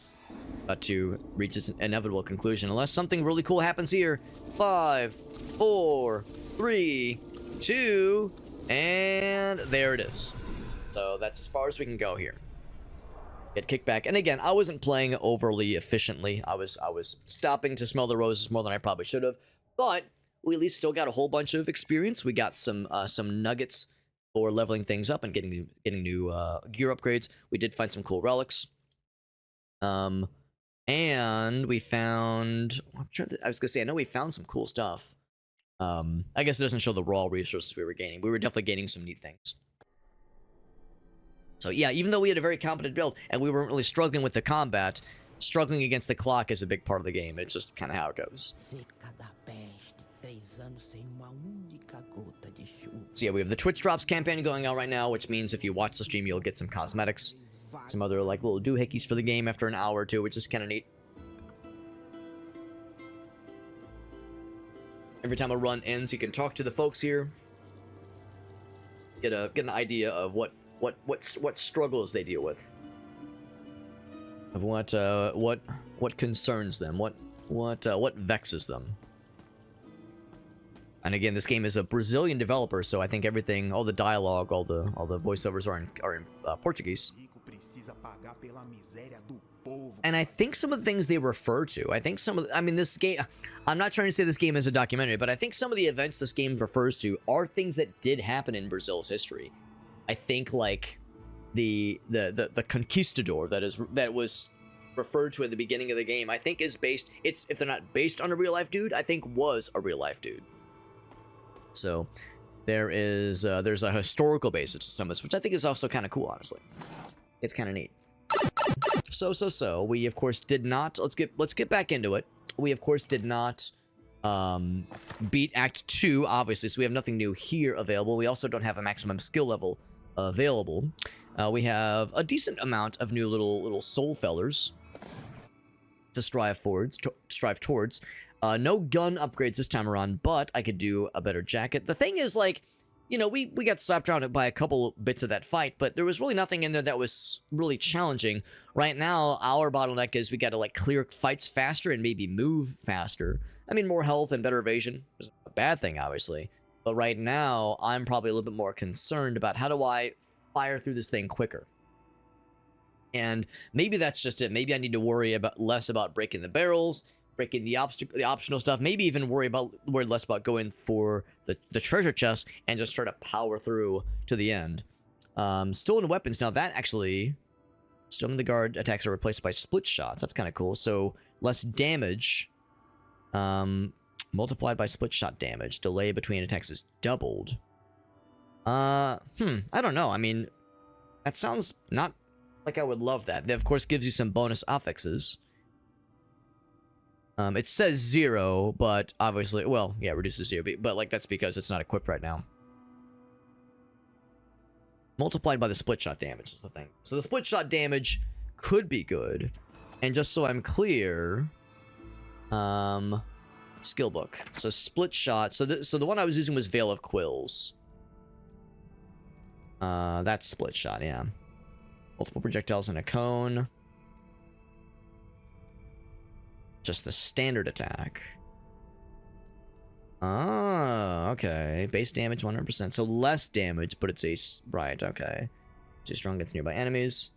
about to reach its inevitable conclusion. Unless something really cool happens here. 5, 4, 3, 2, and there it is. So that's as far as we can go here. Get kicked back. And again, I wasn't playing overly efficiently. I was stopping to smell the roses more than I probably should have. But we at least still got a whole bunch of experience. We got some nuggets for leveling things up and getting new gear upgrades. We did find some cool relics. And we found, I was gonna say, I know we found some cool stuff. I guess it doesn't show the raw resources we were gaining. We were definitely gaining some neat things. So yeah, even though we had a very competent build and we weren't really struggling with the combat, struggling against the clock is a big part of the game. It's just kind of how it goes. So yeah, we have the Twitch Drops campaign going on right now, which means if you watch the stream, you'll get some cosmetics. Some other, like, little doohickeys for the game after an hour or two, which is kind of neat. Every time a run ends, you can talk to the folks here. Get an idea of what struggles they deal with. Of what concerns them, what vexes them. And again, this game is a Brazilian developer, so I think everything, all the dialogue, all the voiceovers are in Portuguese. And I think some of the things they refer to, this game, I'm not trying to say this game is a documentary, but I think some of the events this game refers to are things that did happen in Brazil's history. I think, like, the conquistador that was referred to at the beginning of the game, I think is based, if they're not based on a real life dude, I think was a real life dude. So there's a historical basis to some of this, which I think is also kind of cool, honestly. It's kind of neat. So we of course did not, let's get back into it. We of course did not beat Act 2, obviously, so we have nothing new here available. We also don't have a maximum skill level available. We have a decent amount of new little soul fellers to strive towards. No gun upgrades this time around, but I could do a better jacket. The thing is, like, you know, we got slapped around by a couple bits of that fight, but there was really nothing in there that was really challenging. Right now, our bottleneck is we got to, like, clear fights faster and maybe move faster. I mean, more health and better evasion is a bad thing, obviously. But right now, I'm probably a little bit more concerned about how do I fire through this thing quicker. And maybe that's just it. Maybe I need to worry about less about breaking the barrels, breaking the optional stuff. Maybe even worry less about going for the treasure chest and just try to power through to the end. Stolen weapons. Now that actually, stolen the guard attacks are replaced by split shots. That's kind of cool. So less damage, multiplied by split shot damage. Delay between attacks is doubled. I don't know. I mean, that sounds not like I would love that. That of course gives you some bonus affixes. It says 0, but obviously, well, yeah, reduces 0, but like that's because it's not equipped right now. Multiplied by the split shot damage is the thing. So the split shot damage could be good. And just so I'm clear, skill book. So split shot. So the one I was using was Veil of Quills. That's split shot, yeah. Multiple projectiles in a cone. Just the standard attack. Oh, okay. Base damage 100%. So less damage, but it's a... Right, okay. Too strong against nearby enemies.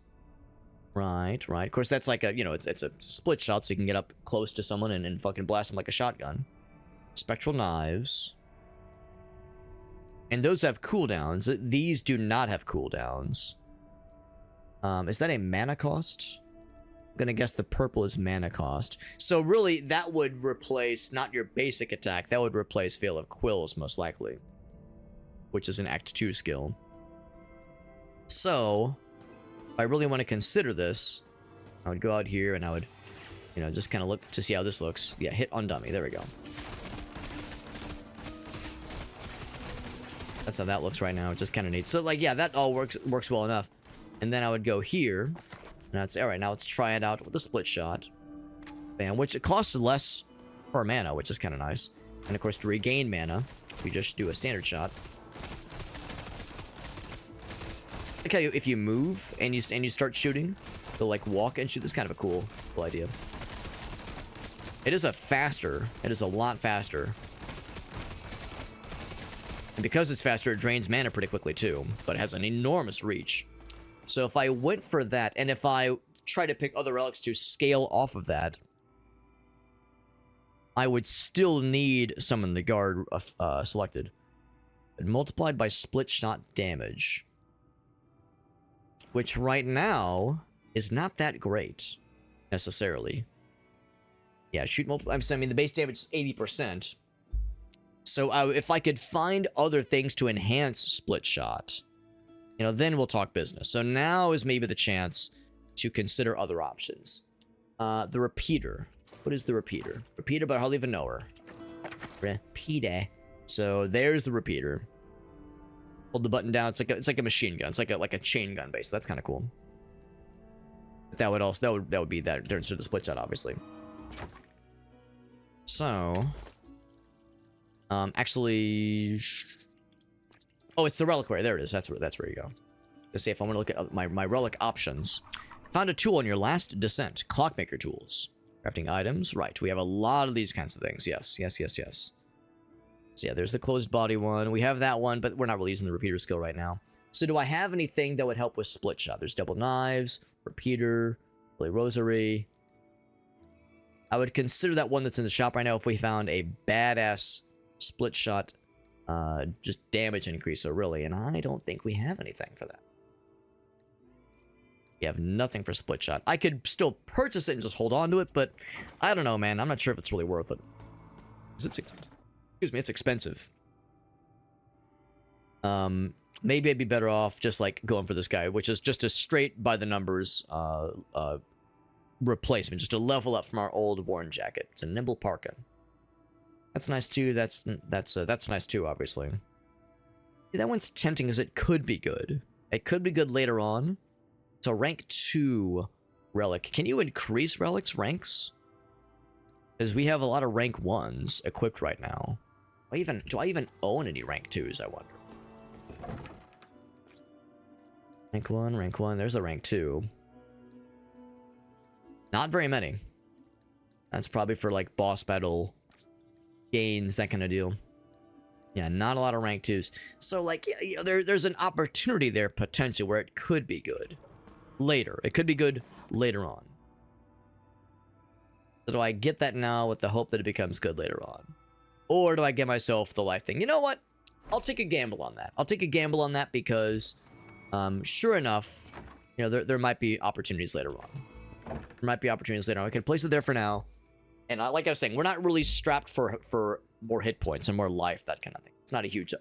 Right. Of course, that's like a... You know, it's a split shot, so you can get up close to someone and fucking blast them like a shotgun. Spectral knives. And those have cooldowns. These do not have cooldowns. Is that a mana cost? I'm gonna guess the purple is mana cost. So really, that would replace not your basic attack. That would replace Veil of Quills, most likely. Which is an Act 2 skill. So, if I really want to consider this, I would go out here and I would, you know, just kind of look to see how this looks. Yeah, hit on dummy. There we go. That's how that looks right now. It's just kind of neat. So, like, yeah, that all works well enough. And then I would go here. And I'd say, alright, now let's try it out with a split shot. Bam, which it costs less per mana, which is kind of nice. And of course, to regain mana, we just do a standard shot. Like how if you move and you start shooting, they'll like walk and shoot. That's kind of a cool idea. It is a lot faster. And because it's faster, it drains mana pretty quickly too, but it has an enormous reach. So if I went for that, and if I try to pick other relics to scale off of that, I would still need Summon the Guard selected. And multiplied by split shot damage. Which right now is not that great, necessarily. Yeah, shoot multiple. I mean, the base damage is 80%. So if I could find other things to enhance split shot, you know, then we'll talk business. So now is maybe the chance to consider other options. The repeater. What is the repeater? Repeater, but I hardly even know her. Repeater. So there's the repeater. Hold the button down. It's like a machine gun. It's like a chain gun base. That's kind of cool. But that would also that would be that during the split shot, obviously. So, actually. Oh, it's the reliquary. There it is. That's where you go. Let's see if I want to look at my relic options. Found a tool on your last descent. Clockmaker tools. Crafting items. Right. We have a lot of these kinds of things. Yes. So yeah, there's the closed body one. We have that one, but we're not really using the repeater skill right now. So do I have anything that would help with split shot? There's double knives, repeater, holy rosary. I would consider that one that's in the shop right now if we found a badass split shot just damage increaser, really, and I don't think we have anything for that. We have nothing for split shot. I could still purchase it and just hold on to it, but I don't know, man. I'm not sure if it's really worth it. Excuse me, it's expensive. Maybe I'd be better off just like going for this guy, which is just a straight by the numbers replacement, just to level up from our old worn jacket. It's a nimble parka. That's nice too. That's nice too, obviously. That one's tempting because it could be good. It could be good later on. It's a rank 2 relic. Can you increase relics ranks? Because we have a lot of rank 1s equipped right now. Do I even own any rank 2s, I wonder? Rank 1, there's a rank 2. Not very many. That's probably for like boss battle gains, that kind of deal. Yeah, not a lot of rank 2s. So like, you know, there's an opportunity there potentially where it could be good. later. It could be good later on. So do I get that now with the hope that it becomes good later on? Or do I get myself the life thing? You know what? I'll take a gamble on that. I'll take a gamble on that because, sure enough, you know, there might be opportunities later on. There might be opportunities later on. I can place it there for now. And like I was saying, we're not really strapped for more hit points and more life, that kind of thing. It's not a huge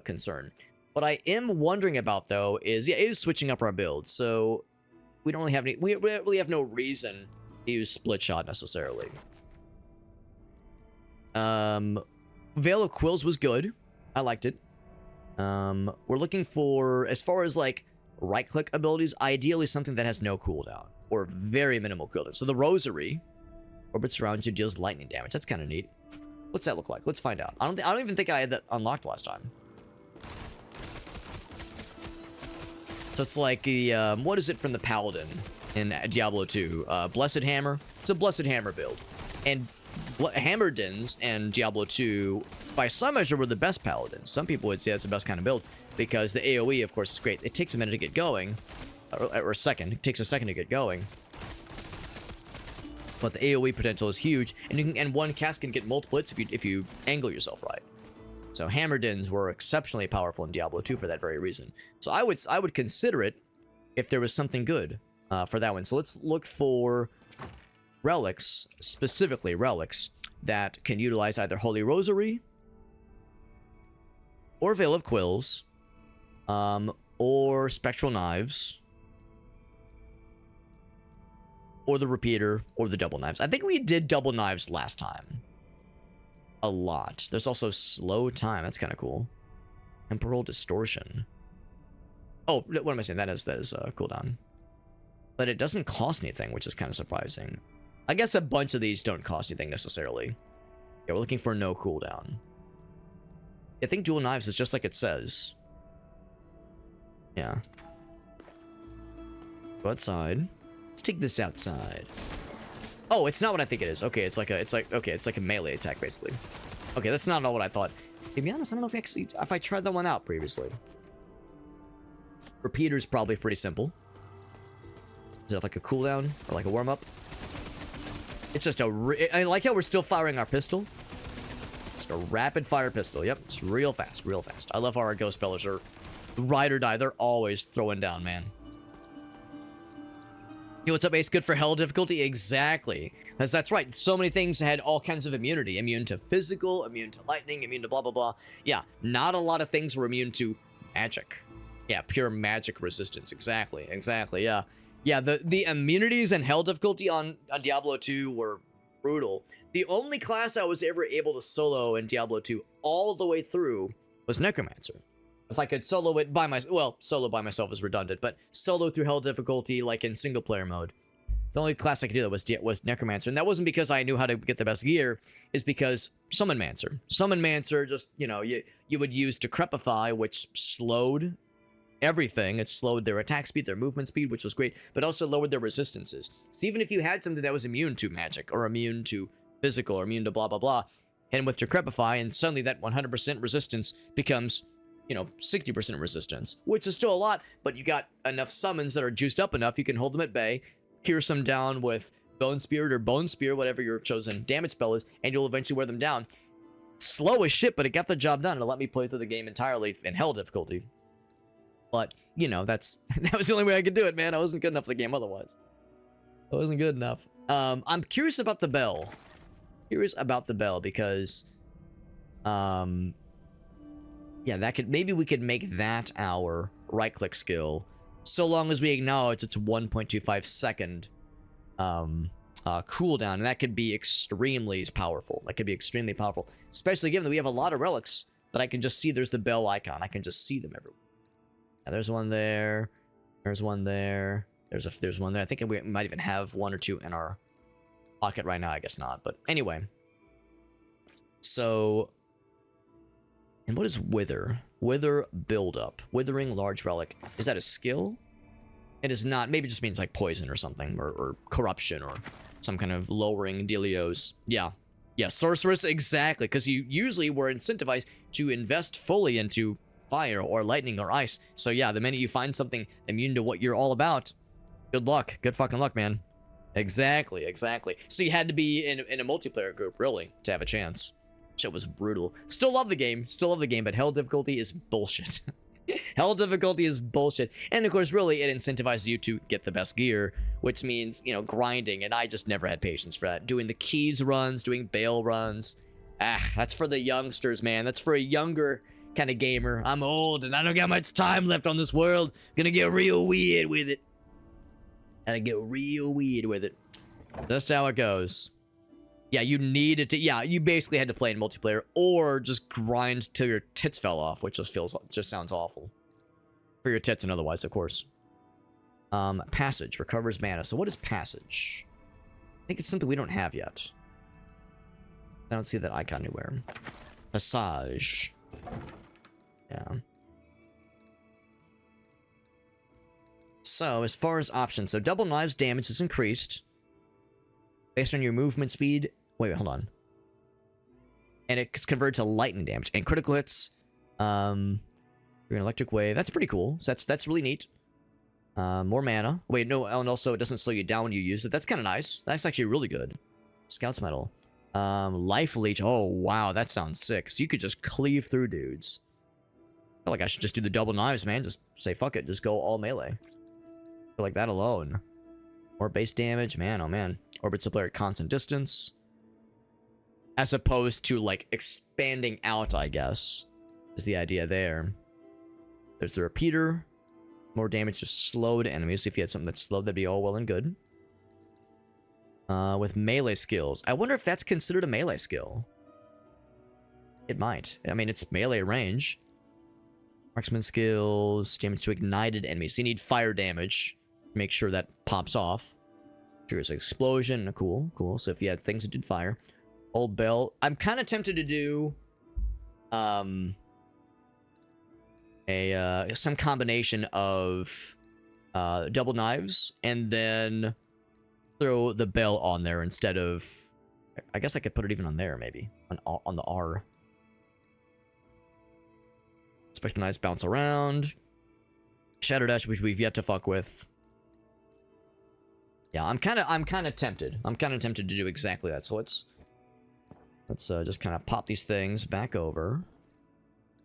concern. What I am wondering about, though, is switching up our build. So we don't really have any... We really have no reason to use Split Shot, necessarily. Veil of Quills was good. I liked it. We're looking for, as far as, like, right-click abilities, ideally something that has no cooldown. Or very minimal cooldown. So the Rosary orbits around you, deals lightning damage. That's kind of neat. What's that look like? Let's find out. I don't even think I had that unlocked last time. So it's like the, what is it from the Paladin in Diablo 2? Blessed Hammer? It's a Blessed Hammer build. And Hammerdins and Diablo 2, by some measure, were the best Paladins. Some people would say that's the best kind of build, because the AoE, of course, is great. It takes a minute to get going, or a second. It takes a second to get going. But the AoE potential is huge, and one cast can get multiple hits if you angle yourself right. So Hammerdins were exceptionally powerful in Diablo 2 for that very reason. So I would consider it if there was something good for that one. So let's look for relics, specifically relics, that can utilize either Holy Rosary or Veil of Quills, or Spectral Knives, or the Repeater, or the Double Knives. I think we did Double Knives last time. A lot. There's also Slow Time. That's kind of cool. Temporal Distortion. Oh, what am I saying? That is cooldown. But it doesn't cost anything, which is kind of surprising. I guess a bunch of these don't cost anything necessarily. Yeah, we're looking for no cooldown. I think Dual Knives is just like it says. Yeah. Go outside. Let's take this outside. Oh, it's not what I think it is. Okay, it's like a melee attack basically. Okay, that's not all what I thought. To be honest, I don't know if I tried that one out previously. Repeater's probably pretty simple. Is it like a cooldown or like a warm up? It's just I like how we're still firing our pistol. Just a rapid fire pistol. Yep, it's real fast, real fast. I love how our ghost fellas are ride or die. They're always throwing down, man. Yo, what's up, Ace? Good for hell difficulty? Exactly. That's right. So many things had all kinds of immunity. Immune to physical, immune to lightning, immune to blah, blah, blah. Yeah, not a lot of things were immune to magic. Yeah, pure magic resistance. Exactly, exactly, yeah. Yeah, the immunities and hell difficulty on Diablo 2 were brutal. The only class I was ever able to solo in Diablo 2 all the way through was Necromancer. If I could solo it by myself, well, solo by myself is redundant, but solo through hell difficulty, like in single player mode. The only class I could do that was Necromancer, and that wasn't because I knew how to get the best gear, it's because Summonmancer. Summonmancer just, you know, you would use Decrepify, which slowed everything. It slowed their attack speed, their movement speed, which was great, but also lowered their resistances. So even if you had something that was immune to magic, or immune to physical, or immune to blah, blah, blah, and with Decrepify, and suddenly that 100% resistance becomes, you know, 60% resistance, which is still a lot, but you got enough summons that are juiced up enough, you can hold them at bay, pierce them down with Bone Spirit or Bone Spear, whatever your chosen damage spell is, and you'll eventually wear them down. Slow as shit, but it got the job done. It'll let me play through the game entirely in hell difficulty. But, you know, that was the only way I could do it, man. I wasn't good enough for the game otherwise. I wasn't good enough. I'm curious about the bell. Because, yeah, maybe we could make that our right-click skill, so long as we acknowledge it's a 1.25 second cooldown, and that could be extremely powerful. Especially given that we have a lot of relics that I can just see. There's the bell icon. I can just see them everywhere. Yeah, there's one there. There's one there. There's one there. I think we might even have one or two in our pocket right now. I guess not. But anyway. So, and what is Wither? Wither buildup. Withering large relic. Is that a skill? It is not. Maybe it just means like poison or something, or corruption, or some kind of lowering dealios. Yeah. Yeah, sorceress, exactly. Because you usually were incentivized to invest fully into fire or lightning or ice. So yeah, the minute you find something immune to what you're all about, Good luck. Good fucking luck, man. Exactly, exactly. So you had to be in a multiplayer group, really, to have a chance. Shit was brutal. Still love the game. Still love the game, but hell difficulty is bullshit. Hell difficulty is bullshit. And of course, really, it incentivizes you to get the best gear, which means, you know, grinding. And I just never had patience for that. Doing the keys runs, doing bail runs. That's for the youngsters, man. That's for a younger kind of gamer. I'm old and I don't got much time left on this world. Gonna get real weird with it. Gotta get real weird with it. That's how it goes. Yeah, you needed to. Yeah, you basically had to play in multiplayer or just grind till your tits fell off, which just sounds awful. For your tits and otherwise, of course. Passage recovers mana. So what is passage? I think it's something we don't have yet. I don't see that icon anywhere. Passage. Yeah. So, as far as options, so double knives damage is increased based on your movement speed. Wait, hold on. And it's converted to lightning damage and critical hits. You're an electric wave. That's pretty cool. So that's really neat. More mana. Wait, no, and also it doesn't slow you down when you use it. That's kind of nice. That's actually really good. Scout's medal. Life leech. Oh wow, that sounds sick. So you could just cleave through dudes. I feel like I should just do the double knives, man. Just say fuck it. Just go all melee. I feel like that alone. More base damage, man. Oh man. Orbits the player at constant distance. As opposed to like expanding out, I guess, is the idea there. There's the repeater. More damage to slowed enemies. If you had something that's slowed, that'd be all well and good. With melee skills. I wonder if that's considered a melee skill. It might. I mean, it's melee range. Marksman skills. Damage to ignited enemies. So you need fire damage. Make sure that pops off. Triggers explosion. Cool, cool. So if you had things that did fire. Old bell. I'm kind of tempted to do some combination of double knives and then throw the bell on there instead of. I guess I could put it even on there, maybe on the R. Spectre knives bounce around. Shatter dash, which we've yet to fuck with. Yeah, I'm kind of tempted. I'm kind of tempted to do exactly that. So let's just kind of pop these things back over,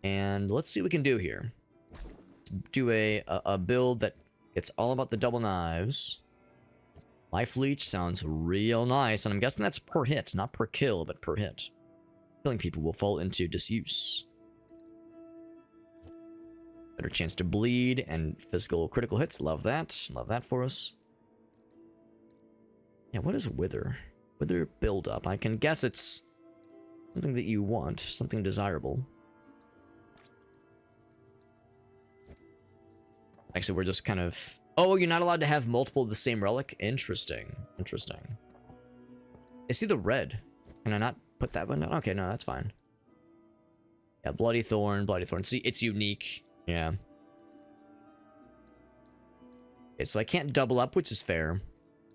and let's see what we can do here. Do a build that gets all about the double knives. Life leech sounds real nice, and I'm guessing that's per hit, not per kill, but per hit. Killing people will fall into disuse. Better chance to bleed and physical critical hits. Love that. Love that for us. Yeah, what is wither? Wither build up. I can guess it's something that you want, something desirable. Actually, we're just kind of. Oh, you're not allowed to have multiple of the same relic? Interesting. Interesting. I see the red. Can I not put that one down? Okay, no, that's fine. Yeah, Bloody Thorn, Bloody Thorn. See, it's unique. Yeah. Okay, so I can't double up, which is fair.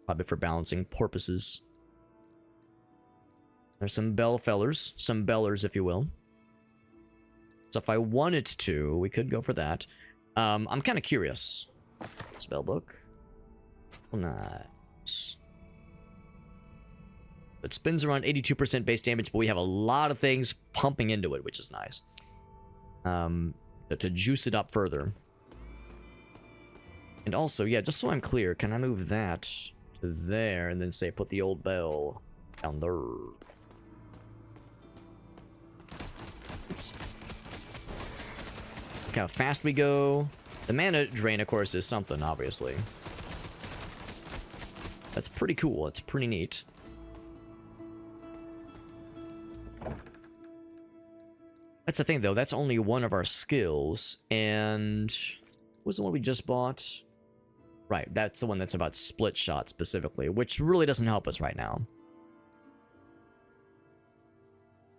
Probably for balancing purposes. There's some bellfellers. Some bellers, if you will. So if I wanted to, we could go for that. I'm kind of curious. Spellbook. Nice. It spins around 82% base damage, but we have a lot of things pumping into it, which is nice. To juice it up further. And also, yeah, just so I'm clear, can I move that to there and then say put the old bell down there? Oops. Look how fast we go. The mana drain, of course, is something, obviously. That's pretty cool. It's pretty neat. That's the thing, though. That's only one of our skills. And what was the one we just bought? Right, that's the one that's about split shot specifically, which really doesn't help us right now.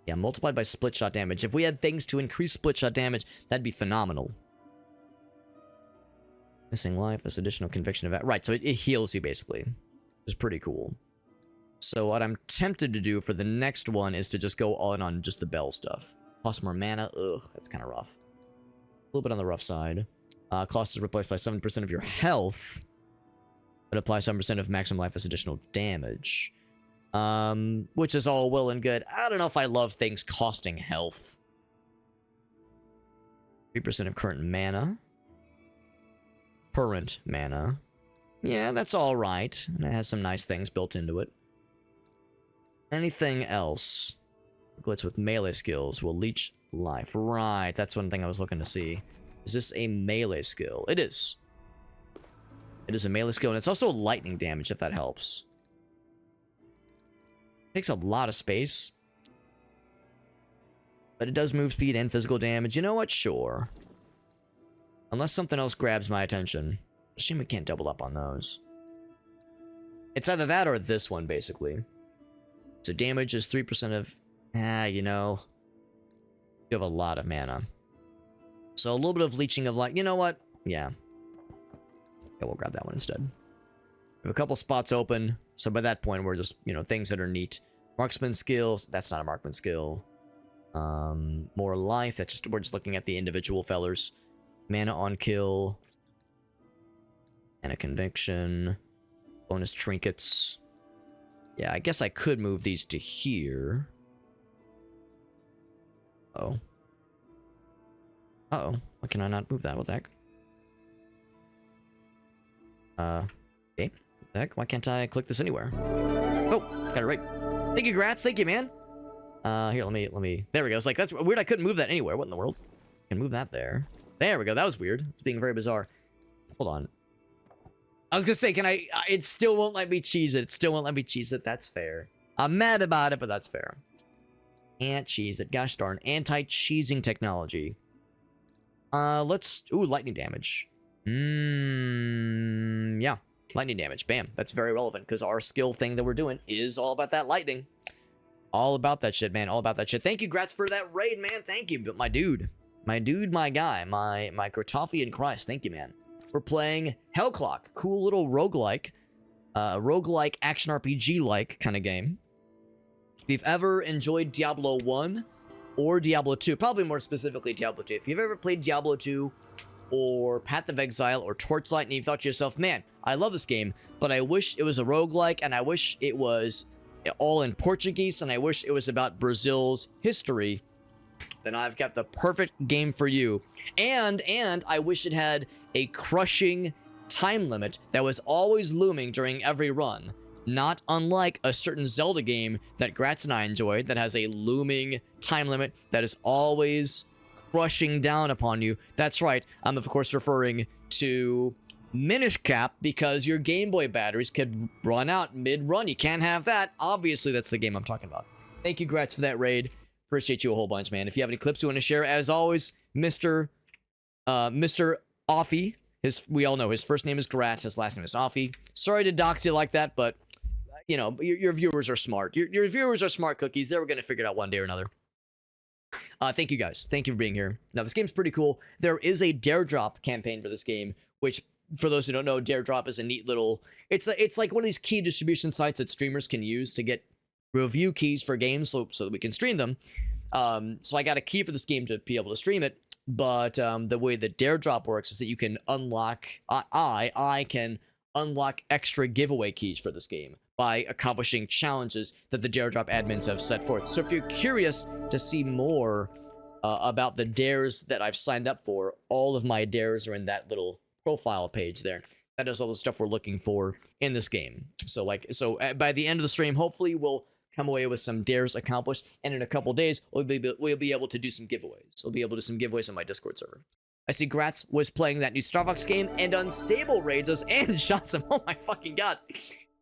Yeah, multiplied by split shot damage. If we had things to increase split shot damage, that'd be phenomenal. Missing life, this additional conviction of... Right, so it heals you, basically. Which is pretty cool. So what I'm tempted to do for the next one is to just go all in on just the bell stuff. Plus more mana. Ugh, that's kind of rough. A little bit on the rough side. Cost is replaced by 7% of your health. but apply some percent of maximum life as additional damage. Which is all well and good. I don't know if I love things costing health. 3% of current mana. Current mana. Yeah, that's alright. And it has some nice things built into it. Anything else? Glitz with melee skills will leech life. Right, that's one thing I was looking to see. Is this a melee skill? It is. It is a melee skill, and it's also lightning damage, if that helps. Takes a lot of space. But it does move speed and physical damage. You know what? Sure. Unless something else grabs my attention. Assume we can't double up on those. It's either that or this one, basically. So damage is 3% of... you know... You have a lot of mana. So a little bit of leeching of life. You know what? Yeah. Yeah, we'll grab that one instead. We have a couple spots open. So by that point, we're just, you know, things that are neat. Marksman skills. That's not a marksman skill. More life. That's just, we're just looking at the individual fellers. Mana on kill. And a conviction. Bonus trinkets. Yeah, I guess I could move these to here. Oh. Uh-oh. Why can I not move that? What the heck? Okay. What the heck? Why can't I click this anywhere? Oh, got it right. Thank you, Gratz. Thank you, man. Here, let me... There we go. It's like, that's weird. I couldn't move that anywhere. What in the world? I can move that there. There we go. That was weird. It's being very bizarre. Hold on. I was gonna say, can I... it still won't let me cheese it. It still won't let me cheese it. That's fair. I'm mad about it, but that's fair. Can't cheese it. Gosh darn. Anti-cheesing technology. Let's... Ooh, lightning damage. Yeah. Lightning damage. Bam. That's very relevant, because our skill thing that we're doing is all about that lightning. All about that shit, man. All about that shit. Thank you, Gratz, for that raid, man. Thank you. But my dude. My dude, my guy. My Gratofi in Christ. Thank you, man. We're playing Hellclock. Cool little roguelike. Roguelike action RPG-like kind of game. If you've ever enjoyed Diablo 1 or Diablo 2, probably more specifically Diablo 2. If you've ever played Diablo 2 or Path of Exile or Torchlight and you thought to yourself, man, I love this game, but I wish it was a roguelike and I wish it was all in Portuguese and I wish it was about Brazil's history, then I've got the perfect game for you. And I wish it had a crushing time limit that was always looming during every run. Not unlike a certain Zelda game that Gratz and I enjoyed that has a looming time limit that is always crushing down upon you. That's right, I'm of course referring to Minish Cap, because your Game Boy batteries could run out mid-run. You can't have that. Obviously, that's the game I'm talking about. Thank you, Gratz, for that raid. Appreciate you a whole bunch, man. If you have any clips you want to share, as always, Mr. Offie. We all know his first name is Gratz, his last name is Offie. Sorry to dox you like that, but you know, your viewers are smart. Your viewers are smart cookies. They were going to figure it out one day or another. Thank you, guys. Thank you for being here. Now, this game's pretty cool. There is a Dare Drop campaign for this game, which, for those who don't know, Dare Drop is a neat little... It's like one of these key distribution sites that streamers can use to get review keys for games so that we can stream them. So I got a key for this game to be able to stream it, but the way that Dare Drop works is that you can unlock... I can unlock extra giveaway keys for this game by accomplishing challenges that the Dare Drop admins have set forth. So if you're curious to see more about the dares that I've signed up for, all of my dares are in that little profile page there. That is all the stuff we're looking for in this game. So by the end of the stream, hopefully we'll come away with some dares accomplished, and in a couple days we'll be able to do some giveaways. We'll be able to do some giveaways on my Discord server. I see Gratz was playing that new Star Fox game, and Unstable raids us, and Johnson. Oh my fucking god.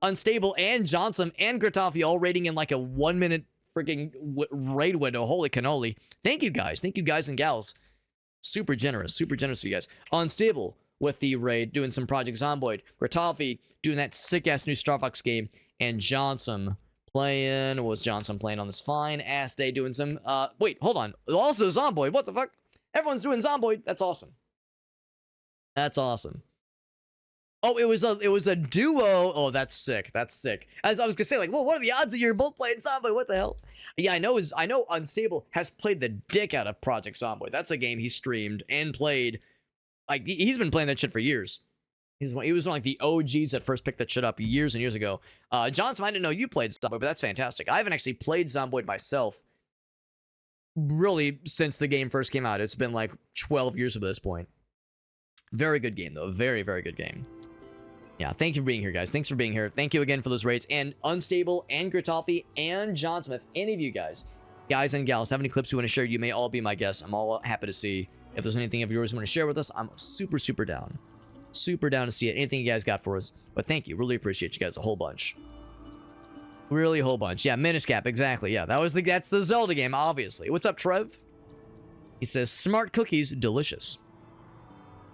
Unstable and Johnson and Gratofi all raiding in like a 1 minute freaking raid window. Holy cannoli. Thank you guys and gals. Super generous of you guys. Unstable with the raid, doing some Project Zomboid. Gratofi doing that sick-ass new Star Fox game. And Johnson playing... What was Johnson playing on this fine-ass day? Doing some... Wait, hold on. Also Zomboid. What the fuck? Everyone's doing Zomboid. That's awesome. That's awesome. Oh, it was a duo. Oh, that's sick. That's sick. As I was gonna say, like, well, what are the odds that you're both playing Zomboid? What the hell? Yeah, I know Unstable has played the dick out of Project Zomboid. That's a game he streamed and played. Like, he's been playing that shit for years. He was one of like the OGs that first picked that shit up years and years ago. Johnson, I didn't know you played Zomboid, but that's fantastic. I haven't actually played Zomboid myself really since the game first came out. It's been like 12 years at this point. Very good game, though. Very, very good game. Yeah, thank you for being here, guys. Thanks for being here. Thank you again for those raids. And Unstable and Gritolfi and John Smith, any of you guys and gals, have any clips you want to share, you may all be my guests. I'm all happy to see. If there's anything of yours you want to share with us, I'm super, super down. Super down to see it. Anything you guys got for us. But thank you. Really appreciate you guys a whole bunch. Really a whole bunch. Yeah, Minish Cap, exactly. Yeah, that's the Zelda game, obviously. What's up, Trev? He says, smart cookies, delicious.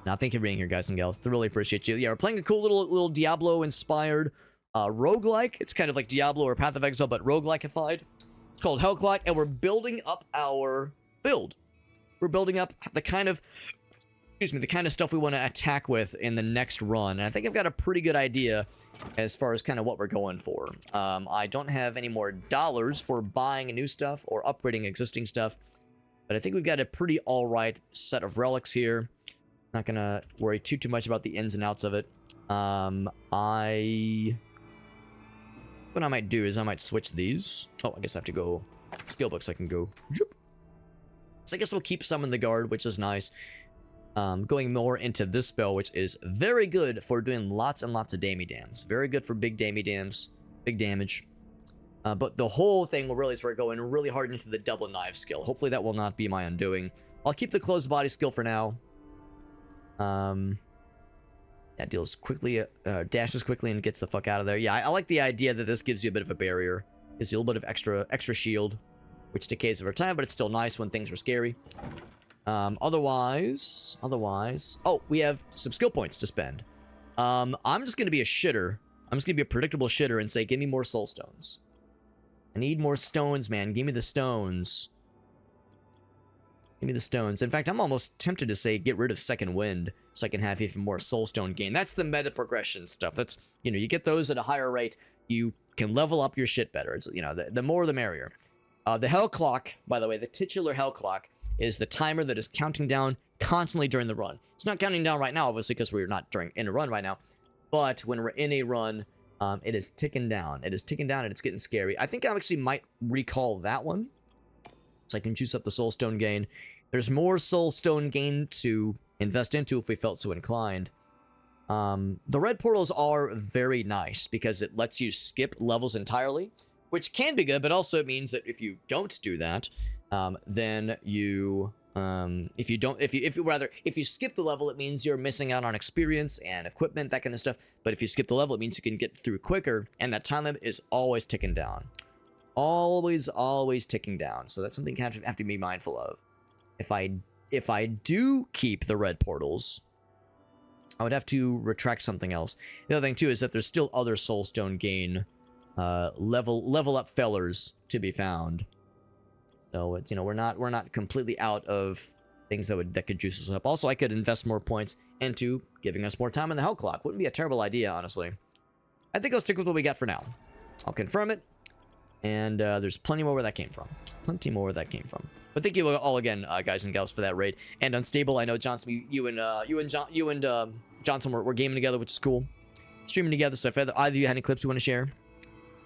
Now, thank you for being here, guys and gals. I really appreciate you. Yeah, we're playing a cool little Diablo-inspired roguelike. It's kind of like Diablo or Path of Exile, but roguelike-ified. It's called Hellclock, and we're building up our build. We're building up the kind of stuff we want to attack with in the next run. And I think I've got a pretty good idea as far as kind of what we're going for. I don't have any more dollars for buying new stuff or upgrading existing stuff, but I think we've got a pretty alright set of relics here. Not gonna worry too much about the ins and outs of it. What I might do is I might switch these. Oh, I guess I have to go skill books. I can go. So I guess we'll keep some in the guard, which is nice. Going more into this spell, which is very good for doing lots and lots of dams. Very good for big dams, big damage. But the whole thing will really start going really hard into the double knife skill. Hopefully that will not be my undoing. I'll keep the closed body skill for now. That deals quickly, dashes quickly and gets the fuck out of there. Yeah, I like the idea that this gives you a bit of a barrier. Gives you a little bit of extra shield, which decays over time, but it's still nice when things are scary. Otherwise, oh, we have some skill points to spend. I'm just gonna be a shitter. I'm just gonna be a predictable shitter and say, give me more soul stones. I need more stones, man. Give me the stones. Give me the stones. In fact, I'm almost tempted to say get rid of Second Wind so I can have even more soulstone gain. That's the meta progression stuff. That's, you know, you get those at a higher rate, you can level up your shit better. It's, you know, the more the merrier. The Hell Clock, by the way, the titular Hell Clock is the timer that is counting down constantly during the run. It's not counting down right now, obviously, because we're not in a run right now. But when we're in a run, it is ticking down. It is ticking down and it's getting scary. I think I actually might recall that one. So I can juice up the soulstone gain. There's more soulstone gain to invest into if we felt so inclined. The red portals are very nice because it lets you skip levels entirely, which can be good, but also it means that if you don't do that, then you if you skip the level, it means you're missing out on experience and equipment, that kind of stuff. But if you skip the level, it means you can get through quicker, and that time limit is always ticking down. Always ticking down. So that's something you have to be mindful of. If I do keep the red portals, I would have to retract something else. The other thing too is that there's still other soulstone gain level up fellers to be found. So it's, you know, we're not completely out of things that could juice us up. Also, I could invest more points into giving us more time in the Hell Clock. Wouldn't be a terrible idea, honestly. I think I'll stick with what we got for now. I'll confirm it. And there's plenty more where that came from. But thank you all again, guys and gals, for that raid. And Unstable, I know Johnson, you and Johnson were gaming together, which is cool. Streaming together. So if either of you had any clips you want to share,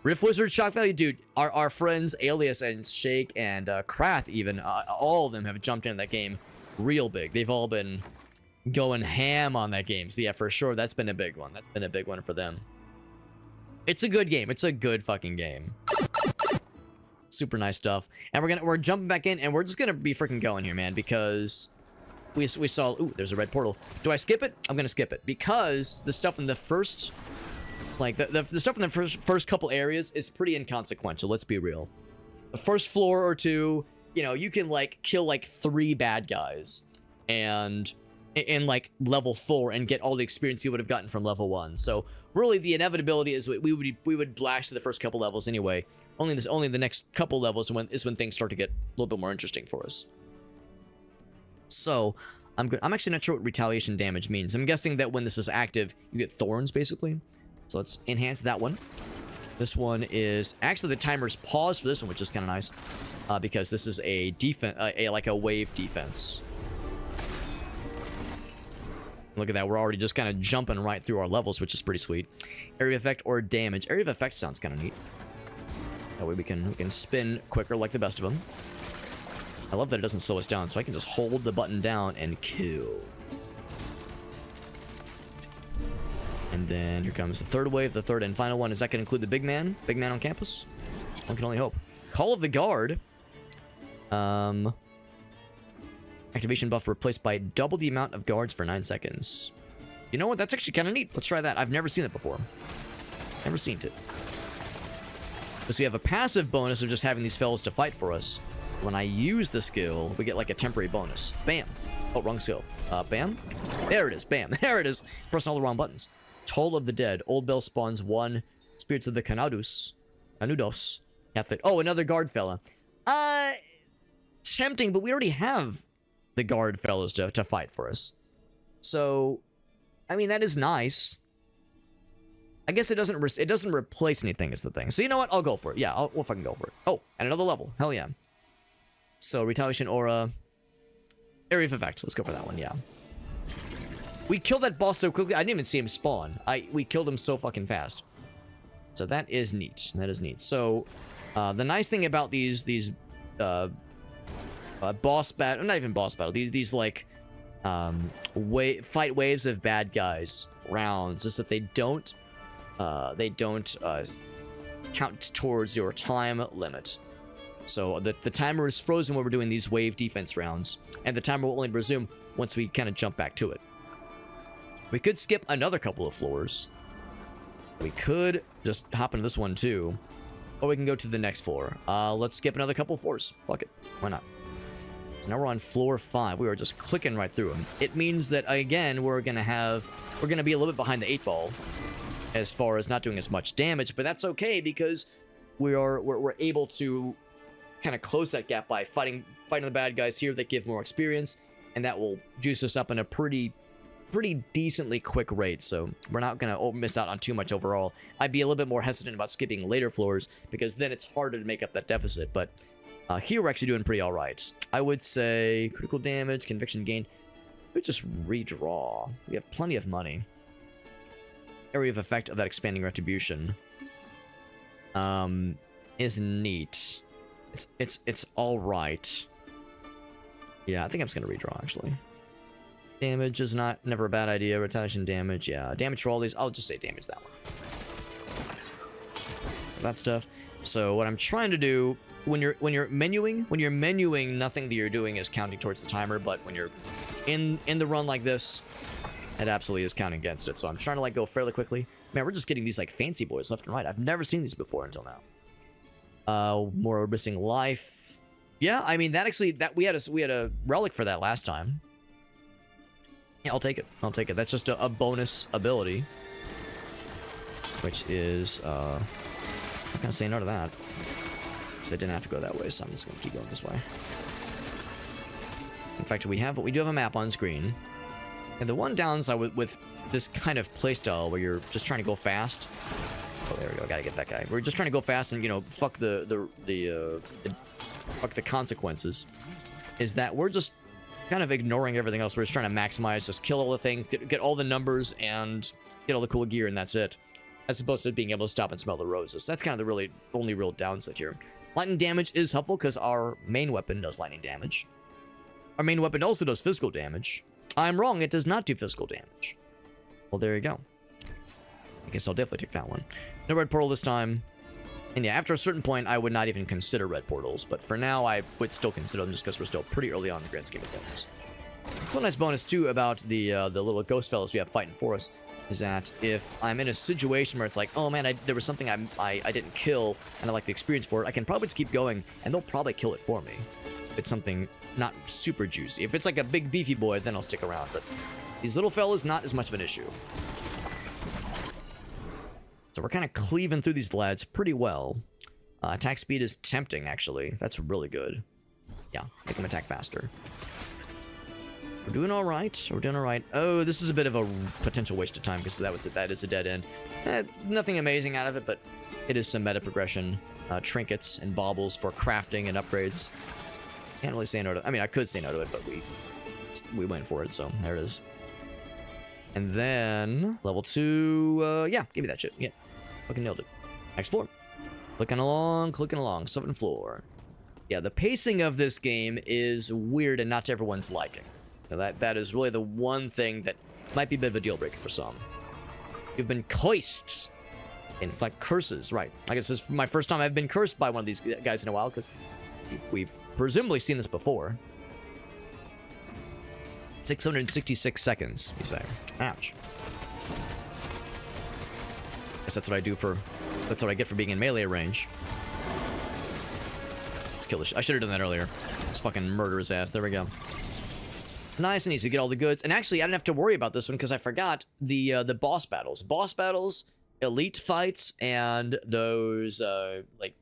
Rift Wizard, Shock Value, dude, our friends Alias and Shake and Krath, even all of them have jumped into that game real big. They've all been going ham on that game. So yeah, for sure, that's been a big one. That's been a big one for them. It's a good game. It's a good fucking game. Super nice stuff. And we're jumping back in, and we're just gonna be freaking going here, man, because we saw, ooh, there's a red portal. Do I skip it? I'm gonna skip it because the stuff in the first, like the stuff in the first couple areas is pretty inconsequential. Let's be real. The first floor or two, you know, you can like kill like 3 bad guys, and in like level 4 and get all the experience you would have gotten from level 1. So really, the inevitability is we would blast to the first couple levels anyway. Only the next couple levels is when things start to get a little bit more interesting for us. So I'm actually not sure what retaliation damage means. I'm guessing that when this is active, you get thorns basically. So let's enhance that one. This one is actually the timer's paused for this one, which is kind of nice, because this is a defense, like a wave defense. Look at that. We're already just kind of jumping right through our levels, which is pretty sweet. Area of effect or damage. Area of effect sounds kind of neat. That way we can spin quicker like the best of them. I love that it doesn't slow us down, so I can just hold the button down and kill. And then here comes the third wave, the third and final one. Is that going to include the big man? Big man on campus? One can only hope. Call of the Guard. Activation buff replaced by double the amount of guards for 9 seconds. You know what? That's actually kind of neat. Let's try that. I've never seen it before. Never seen it. So we have a passive bonus of just having these fellas to fight for us. When I use the skill, we get like a temporary bonus. Bam. Oh, wrong skill. Bam. There it is. Bam. There it is. Pressing all the wrong buttons. Toll of the Dead. Old Bell spawns 1. Spirits of the Canudos. Oh, another guard fella. Tempting, but we already have the guard fellas to fight for us. So, I mean, that is nice. I guess it doesn't replace anything is the thing. So you know what? I'll go for it. Yeah, we'll fucking go for it. Oh, and another level. Hell yeah. So, Retaliation Aura. Area of Effect. Let's go for that one, yeah. We killed that boss so quickly, I didn't even see him spawn. We killed him so fucking fast. So that is neat. That is neat. So, the nice thing about these boss battle, not even boss battle, these like, fight waves of bad guys rounds is that they don't count towards your time limit. So the timer is frozen when we're doing these wave defense rounds, and the timer will only resume once we kind of jump back to it. We could skip another couple of floors. We could just hop into this one too, or we can go to the next floor. Let's skip another couple of floors. Fuck it, why not? So now we're on floor 5. We are just clicking right through them. It means that again we're gonna be a little bit behind the 8 ball as far as not doing as much damage, but that's okay because we're able to kind of close that gap by fighting the bad guys here that give more experience, and that will juice us up in a pretty decently quick rate. So we're not gonna miss out on too much overall. I'd be a little bit more hesitant about skipping later floors because then it's harder to make up that deficit. But here we're actually doing pretty all right. I would say critical damage, conviction gain. We just redraw. We have plenty of money. Area of effect of that expanding retribution is neat. It's all right. Yeah, I think I'm just gonna redraw actually. Damage is never a bad idea. Retaliation damage, yeah. Damage for all these. I'll just say damage that one. That stuff. So what I'm trying to do when you're menuing, nothing that you're doing is counting towards the timer. But when you're in the run like this, it absolutely is counting against it. So I'm trying to like go fairly quickly. Man, we're just getting these like fancy boys left and right. I've never seen these before until now. More missing life. Yeah, I mean that we had a relic for that last time. Yeah, I'll take it. I'll take it. That's just a bonus ability, which is I'm not gonna say no to that because I didn't have to go that way, so I'm just gonna keep going this way. In fact, we do have a map on screen, and the one downside with this kind of playstyle where you're just trying to go fast. Oh, there we go. I gotta get that guy. We're just trying to go fast and fuck the consequences. Is that we're just kind of ignoring everything else. We're just trying to maximize, just kill all the things, get all the numbers, and get all the cool gear, and that's it. As opposed to being able to stop and smell the roses. That's kind of the only real downside here. Lightning damage is helpful because our main weapon does lightning damage. Our main weapon also does physical damage. I'm wrong, it does not do physical damage. Well, there you go. I guess I'll definitely take that one. No red portal this time. And yeah, after a certain point, I would not even consider red portals. But for now, I would still consider them just because we're still pretty early on in the grand scheme of things. So a nice bonus, too, about the little ghost fellows we have fighting for us is that if I'm in a situation where it's like, oh man, there was something I didn't kill and I like the experience for it, I can probably just keep going and they'll probably kill it for me. If it's something not super juicy. If it's like a big beefy boy, then I'll stick around. But these little fellas, not as much of an issue. So we're kind of cleaving through these lads pretty well. Attack speed is tempting, actually. That's really good. Yeah, make them attack faster. We're doing all right. We're doing all right. Oh, this is a bit of a potential waste of time because that is a dead end. Nothing amazing out of it, but it is some meta progression. Trinkets and baubles for crafting and upgrades. Can't really say no to. I mean, I could say no to it, but we went for it, so there it is. And then level 2, yeah, give me that shit. Yeah, fucking nailed it. Next floor. Clicking along, 7th floor. Yeah, the pacing of this game is weird and not to everyone's liking. Now that is really the one thing that might be a bit of a deal breaker for some. You've been cursed. Inflict curses, right. I guess this is my first time I've been cursed by one of these guys in a while, because we've presumably seen this before. 666 seconds, you say. Ouch. Guess that's what I do for... That's what I get for being in melee range. Let's kill this. I should have done that earlier. Let's fucking murder his ass. There we go. Nice and easy. Get all the goods. And actually, I didn't have to worry about this one because I forgot the boss battles. Boss battles, elite fights, and those like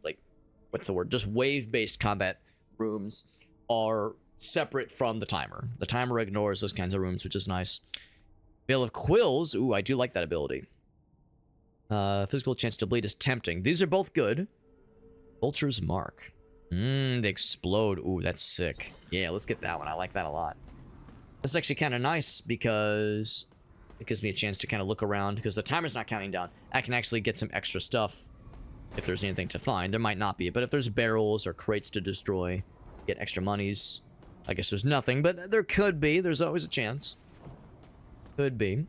what's the word? Just wave-based combat rooms are separate from the timer. The timer ignores those kinds of rooms, which is nice. Veil of Quills. Ooh, I do like that ability. Physical chance to bleed is tempting. These are both good. Vulture's Mark. They explode. Ooh, that's sick. Yeah, let's get that one. I like that a lot. This is actually kind of nice because it gives me a chance to kind of look around because the timer's not counting down. I can actually get some extra stuff if there's anything to find. There might not be, but if there's barrels or crates to destroy, get extra monies. I guess there's nothing, but there could be. There's always a chance. Could be.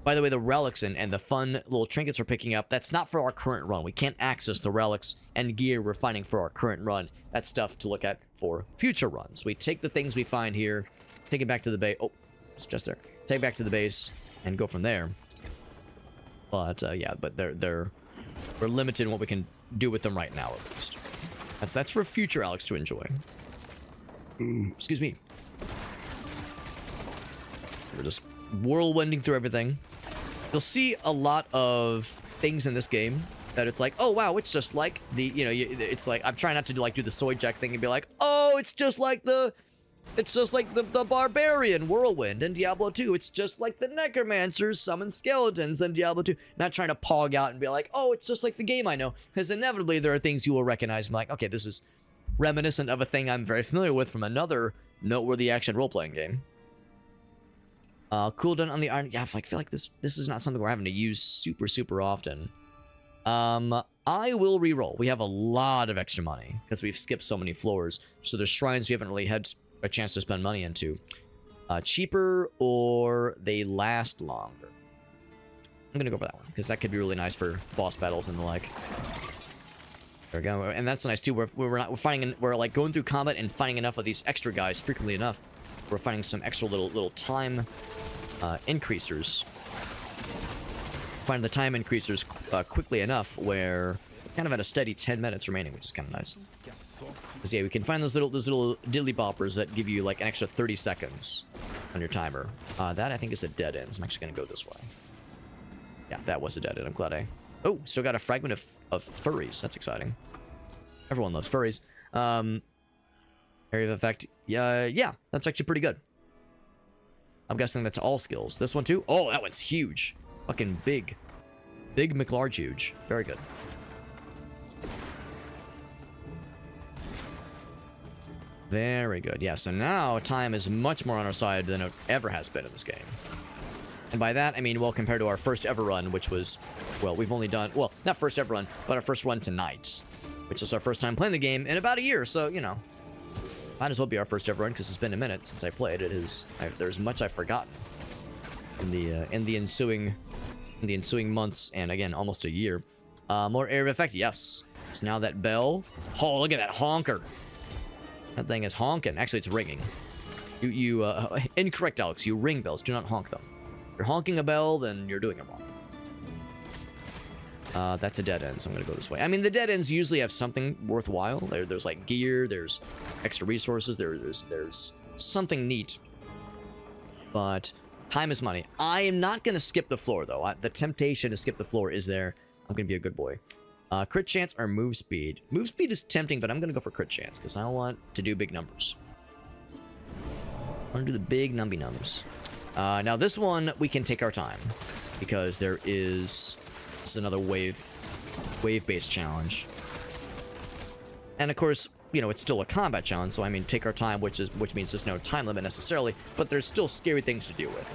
By the way, the relics and the fun little trinkets we're picking up, that's not for our current run. We can't access the relics and gear we're finding for our current run. That's stuff to look at for future runs. We take the things we find here, take it back to the base. Oh, it's just there. Take it back to the base and go from there. But, yeah, but we're limited in what we can do with them right now, at least. That's for future Alex to enjoy. Excuse me. We're just whirlwinding through everything. You'll see a lot of things in this game that it's like, oh wow, it's just like the, you know, it's like, I'm trying not to do the soy jack thing and be like, oh, it's just like the barbarian whirlwind in Diablo 2. It's just like the necromancers summon skeletons in Diablo 2. Not trying to pog out and be like, oh, it's just like the game I know. Because inevitably there are things you will recognize and be like, okay, this is reminiscent of a thing I'm very familiar with from another noteworthy action role-playing game. Cooldown on the iron. Yeah, I feel like this is not something we're having to use super often. I will re-roll. We have a lot of extra money because we've skipped so many floors. So there's shrines we haven't really had a chance to spend money into. Cheaper or they last longer. I'm gonna go for that one because that could be really nice for boss battles and the like. There we go, and that's nice too. We're like going through combat and finding enough of these extra guys frequently enough. We're finding some extra little time increasers. Find the time increasers quickly enough where we're kind of at a steady 10 minutes remaining, which is kind of nice. Because yeah, we can find those little diddly boppers that give you like an extra 30 seconds on your timer. That I think is a dead end. So I'm actually gonna go this way. Yeah, that was a dead end. I'm glad I. Oh, still got a fragment of furries. That's exciting. Everyone loves furries. Area of effect. Yeah, that's actually pretty good. I'm guessing that's all skills. This one too? Oh, that one's huge. Fucking big. Big McLarge huge. Very good. Very good. Yeah, so now time is much more on our side than it ever has been in this game. And by that, I mean, well, compared to our first ever run, which was, well, we've only done, well, not first ever run, but our first run tonight, which is our first time playing the game in about a year, so, you know. Might as well be our first ever run because it's been a minute since I played. There's much I've forgotten in the ensuing months and again almost a year. More area of effect, yes. It's now that bell. Oh, look at that honker. That thing is honking. Actually, it's ringing. You incorrect, Alex. You ring bells. Do not honk them. If you're honking a bell, then you're doing it wrong. That's a dead end, so I'm gonna go this way. I mean, the dead ends usually have something worthwhile. There's like gear, there's extra resources, there's something neat. But time is money. I am not gonna skip the floor though. The temptation to skip the floor is there. I'm gonna be a good boy. Crit chance or move speed. Move speed is tempting, but I'm gonna go for crit chance because I want to do big numbers. I want to do the big numby nums. Now this one we can take our time because this is another wave-based challenge. And of course, you know, it's still a combat challenge, so I mean, take our time, which means there's no time limit necessarily, but there's still scary things to deal with.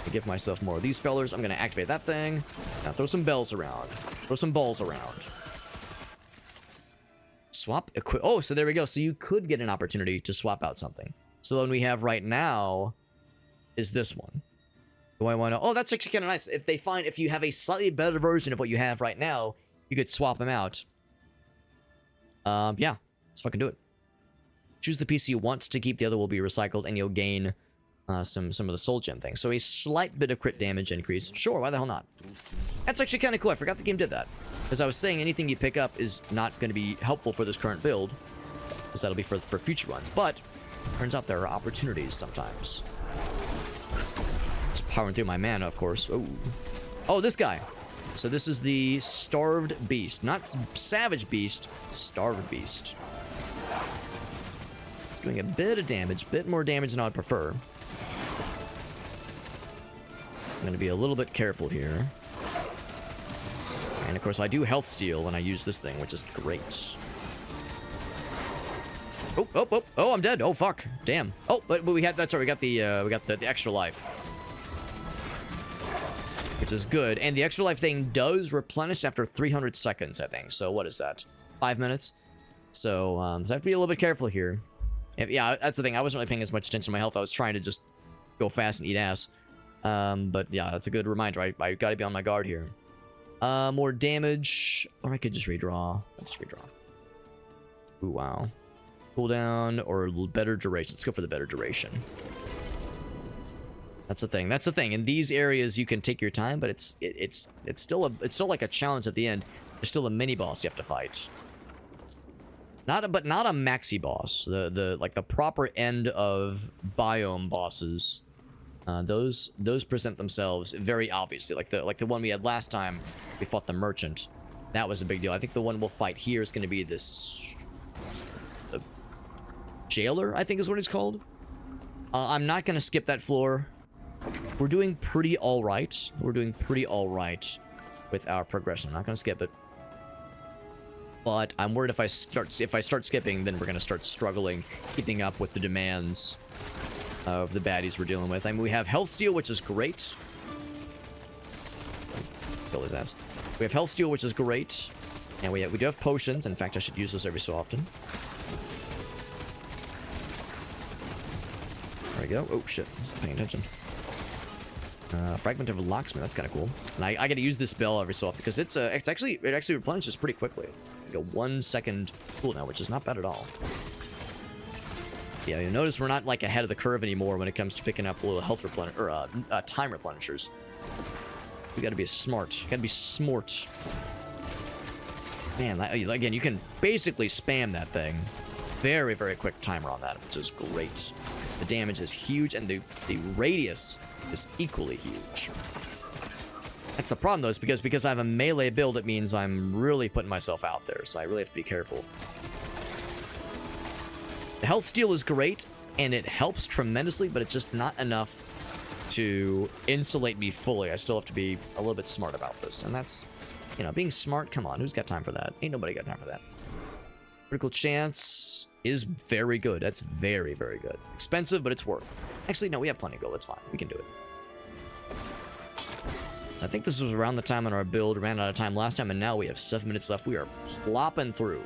To give myself more of these fellers, I'm gonna activate that thing. Now throw some bells around. Throw some balls around. Swap equip. Oh, so there we go. So you could get an opportunity to swap out something. So the one we have right now is this one. Do I want to? Oh, that's actually kind of nice. If you have a slightly better version of what you have right now, you could swap them out. Yeah, let's fucking do it. Choose the piece you want to keep. The other will be recycled, and you'll gain some of the soul gem things. So a slight bit of crit damage increase. Sure, why the hell not? That's actually kind of cool. I forgot the game did that. As I was saying, anything you pick up is not going to be helpful for this current build, because that'll be for future ones. But turns out there are opportunities sometimes. Just powering through my mana, of course. Oh, this guy. So this is the Starved Beast. Not Savage Beast, Starved Beast. Doing a bit of damage, bit more damage than I'd prefer. I'm going to be a little bit careful here. And of course I do health steal when I use this thing, which is great. Oh, I'm dead. Oh, fuck. Damn. Oh, but we had, that's right, we got the extra life. Which is good. And the extra life thing does replenish after 300 seconds, I think. So what is that? 5 minutes? So, so I have to be a little bit careful here. Yeah, that's the thing. I wasn't really paying as much attention to my health. I was trying to just go fast and eat ass. But yeah, that's a good reminder. I gotta be on my guard here. More damage. Or I could just redraw. I'll just redraw. Ooh, wow. Cooldown or better duration. Let's go for the better duration. That's the thing. That's the thing. In these areas, you can take your time, but it's still like a challenge at the end. There's still a mini boss you have to fight. Not a maxi boss. The proper end of biome bosses. Those present themselves very obviously. Like the one we had last time we fought the merchant. That was a big deal. I think the one we'll fight here is going to be this the jailer, I think is what it's called. I'm not going to skip that floor. We're doing pretty all right. We're doing pretty all right with our progression. I'm not going to skip it. But I'm worried if I start skipping, then we're going to start struggling keeping up with the demands of the baddies we're dealing with. I mean, we have health steal, which is great. Kill his ass. We have health steal, which is great. And we do have potions. In fact, I should use this every so often. There we go. Oh, shit. I wasn't paying attention. Fragment of Locksmith. That's kind of cool. And I got to use this spell every so often because it actually replenishes pretty quickly. Like a 1 second cooldown, which is not bad at all. Yeah, you'll notice we're not like ahead of the curve anymore when it comes to picking up little health time replenishers. We got to be smart. Got to be smart. Man, again, you can basically spam that thing. Very, very quick timer on that, which is great. The damage is huge, and the radius is equally huge. That's the problem, though, is because I have a melee build, it means I'm really putting myself out there, so I really have to be careful. The health steal is great, and it helps tremendously, but it's just not enough to insulate me fully. I still have to be a little bit smart about this, and that's, you know, being smart, come on, who's got time for that? Ain't nobody got time for that. Critical chance is very good. That's very, very good. Expensive, but it's worth. Actually, no, we have plenty of gold. It's fine. We can do it. I think this was around the time on our build. Ran out of time last time, and now we have 7 minutes left. We are plopping through.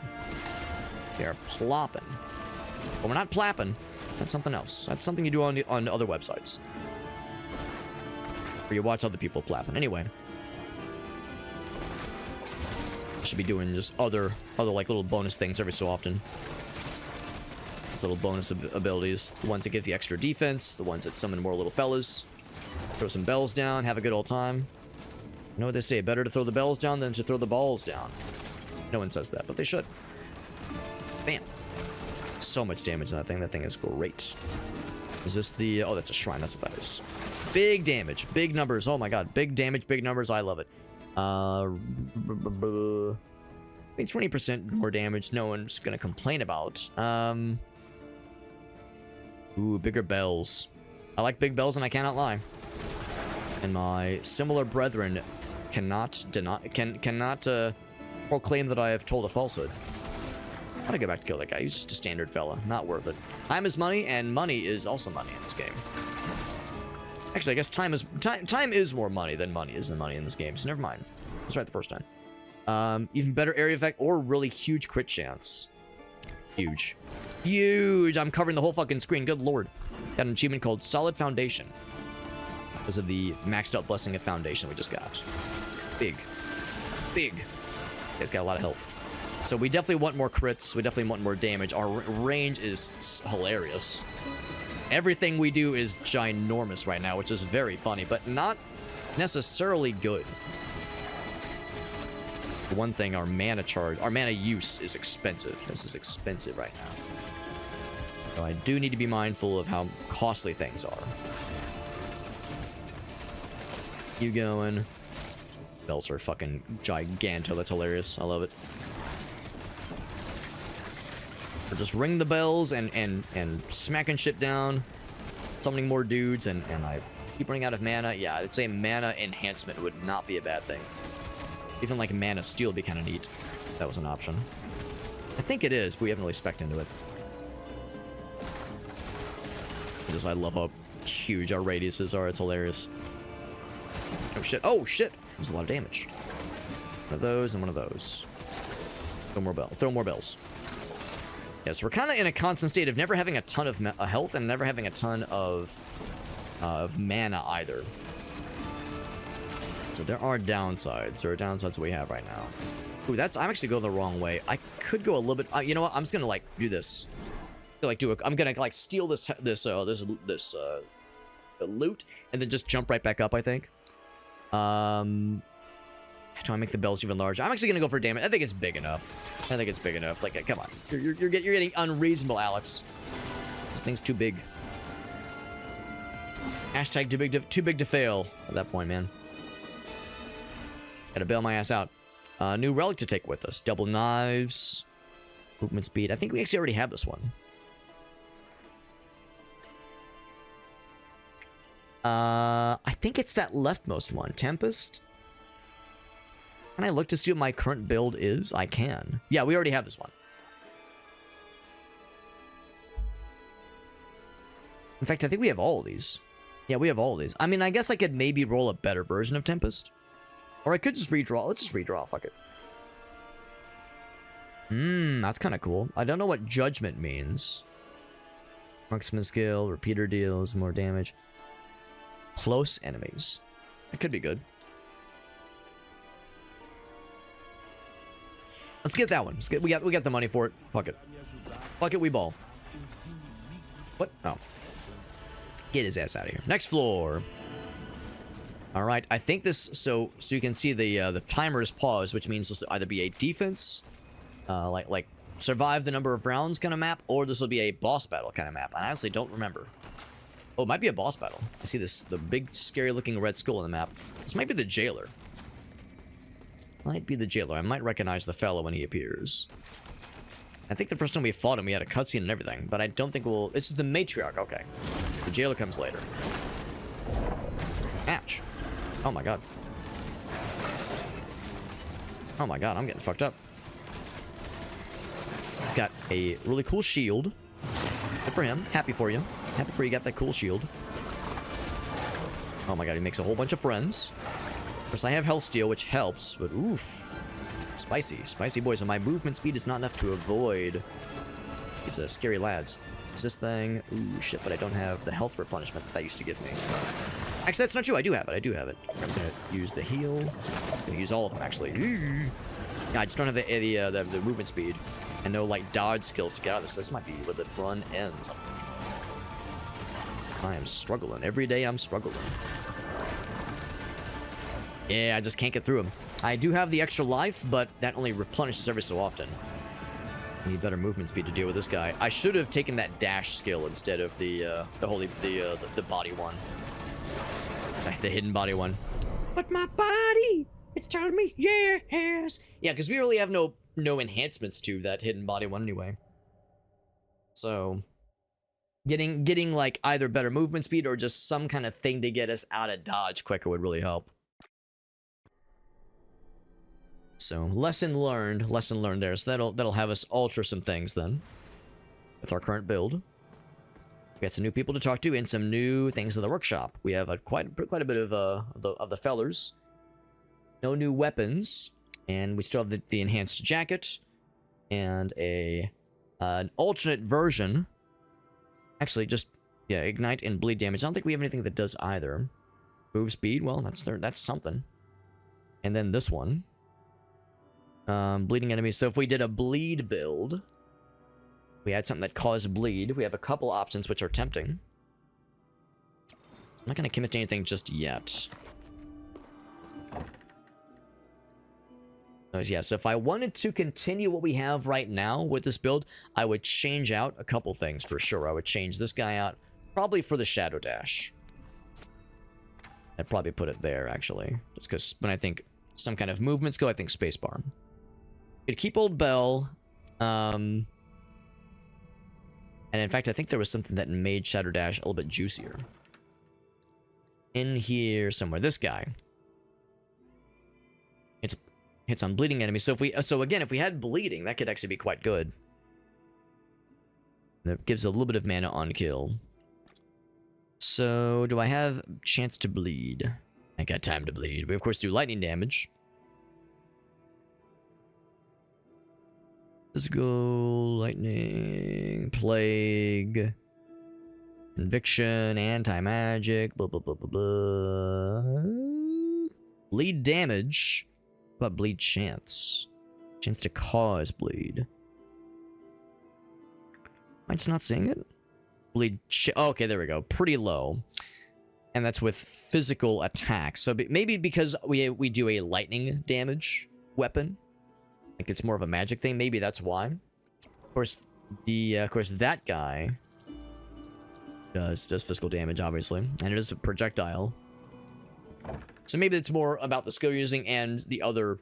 We are plopping. But we're not plapping. That's something else. That's something you do on other websites. Where you watch other people plapping. Anyway. I should be doing just other like little bonus things every so often. These little bonus abilities. The ones that give you extra defense. The ones that summon more little fellas. Throw some bells down. Have a good old time. You know what they say? Better to throw the bells down than to throw the balls down. No one says that, but they should. Bam. So much damage on that thing. That thing is great. Is this the... Oh, that's a shrine. That's what that is. Big damage. Big numbers. Oh my god. Big damage, big numbers. I love it. I mean, 20% more damage. No one's gonna complain about. Ooh, bigger bells. I like big bells, and I cannot lie. And my similar brethren cannot proclaim that I have told a falsehood. I'm gonna go back to kill that guy. He's just a standard fella. Not worth it. Time is money, and money is also money in this game. Actually, I guess time is more money than money is money in this game, so never mind. Let's try it the first time. Even better area effect or really huge crit chance. Huge. Huge! I'm covering the whole fucking screen, good lord. Got an achievement called Solid Foundation. Because of the maxed out Blessing of Foundation we just got. Big. Big. It's got a lot of health. So we definitely want more crits. We definitely want more damage. Our range is hilarious. Everything we do is ginormous right now, which is very funny, but not necessarily good. For one thing, our mana use is expensive. This is expensive right now. So I do need to be mindful of how costly things are. You going? Bells are fucking giganto. That's hilarious. I love it. Or just ring the bells and smacking shit down, summoning more dudes, and I keep running out of mana. Yeah, I'd say mana enhancement would not be a bad thing. Even like mana steal would be kind of neat. That was an option. I think it is, but we haven't really spec'd into it. Because I love how huge our radiuses are. It's hilarious. Oh shit! Oh shit! There's a lot of damage. One of those and one of those. Throw more bells. Yes, we're kind of in a constant state of never having a ton of health and never having a ton of mana either. So there are downsides. There are downsides we have right now. Ooh, I'm actually going the wrong way. I could go a little bit. You know what? I'm just gonna like do this. I'm gonna like steal this loot and then just jump right back up. I think. Do I make the bells even larger? I'm actually gonna go for damage. I think it's big enough. I think it's big enough. Like, come on, you're getting unreasonable, Alex. This thing's too big. Hashtag too big to fail at that point, man. Gotta bail my ass out. New relic to take with us. Double knives. Movement speed. I think we actually already have this one. I think it's that leftmost one. Tempest. Can I look to see what my current build is? I can. Yeah, we already have this one. In fact, I think we have all of these. Yeah, we have all of these. I mean, I guess I could maybe roll a better version of Tempest. Or I could just redraw. Let's just redraw. Fuck it. That's kind of cool. I don't know what Judgment means. Marksman skill, repeater deals, more damage. Close enemies. That could be good. Let's get that one. We got the money for it. Fuck it. Fuck it, we ball. What? Oh. Get his ass out of here. Next floor. All right. I think this. So you can see the timer is paused, which means this will either be a defense, like survive the number of rounds kind of map, or this will be a boss battle kind of map. I honestly don't remember. Oh, it might be a boss battle. I see the big scary looking red skull on the map. This might be the jailer. Might be the jailer. I might recognize the fellow when he appears. I think the first time we fought him, we had a cutscene and everything, but I don't think we'll... This is the matriarch. Okay. The jailer comes later. Ouch. Oh my god. Oh my god, I'm getting fucked up. He's got a really cool shield. Good for him. Happy for you. Happy for you got that cool shield. Oh my god, he makes a whole bunch of friends. Of course, I have health steal, which helps, but oof. Spicy. Spicy boys, and my movement speed is not enough to avoid these scary lads. Is this thing? Ooh, shit, but I don't have the health replenishment that used to give me. Actually, that's not true. I do have it. I do have it. I'm gonna use the heal. I'm gonna use all of them, actually. Yeah, I just don't have the movement speed. And no, like, dodge skills to get out of this. This might be where the run ends. I am struggling. Every day I'm struggling. Yeah, I just can't get through them. I do have the extra life, but that only replenishes every so often. I need better movement speed to deal with this guy. I should have taken that dash skill instead of the body one. The hidden body one. But my body, it's telling me yes. Yeah, because we really have no enhancements to that hidden body one anyway. So getting like either better movement speed or just some kind of thing to get us out of dodge quicker would really help. So lesson learned there. So that'll have us alter some things then with our current build. We got some new people to talk to and some new things in the workshop. We have quite a bit of the fellers. No new weapons, and we still have the enhanced jacket and an alternate version. Actually, just yeah, ignite and bleed damage. I don't think we have anything that does either. Move speed. Well, that's something. And then this one, bleeding enemies. So if we did a bleed build, we had something that caused bleed. We have a couple options which are tempting. I'm not going to commit to anything just yet. So yeah, so if I wanted to continue what we have right now with this build, I would change out a couple things for sure. I would change this guy out, probably for the Shadow Dash. I'd probably put it there, actually. Just because when I think some kind of movements go, I think spacebar. Could keep Old Bell. And in fact, I think there was something that made Shadow Dash a little bit juicier. In here somewhere. This guy. It's hits on bleeding enemies. So again, if we had bleeding, that could actually be quite good. That gives a little bit of mana on kill. So, do I have chance to bleed? I got time to bleed. We of course do lightning damage. Let's go lightning, plague, conviction, anti-magic, blah blah blah blah blah. Bleed damage. What about bleed chance? Chance to cause bleed. Mine's not seeing it. Bleed. Oh, okay, there we go. Pretty low, and that's with physical attacks. So maybe because we do a lightning damage weapon, like it's more of a magic thing. Maybe that's why. Of course, that guy does physical damage, obviously, and it is a projectile. So maybe it's more about the skill you're using and the other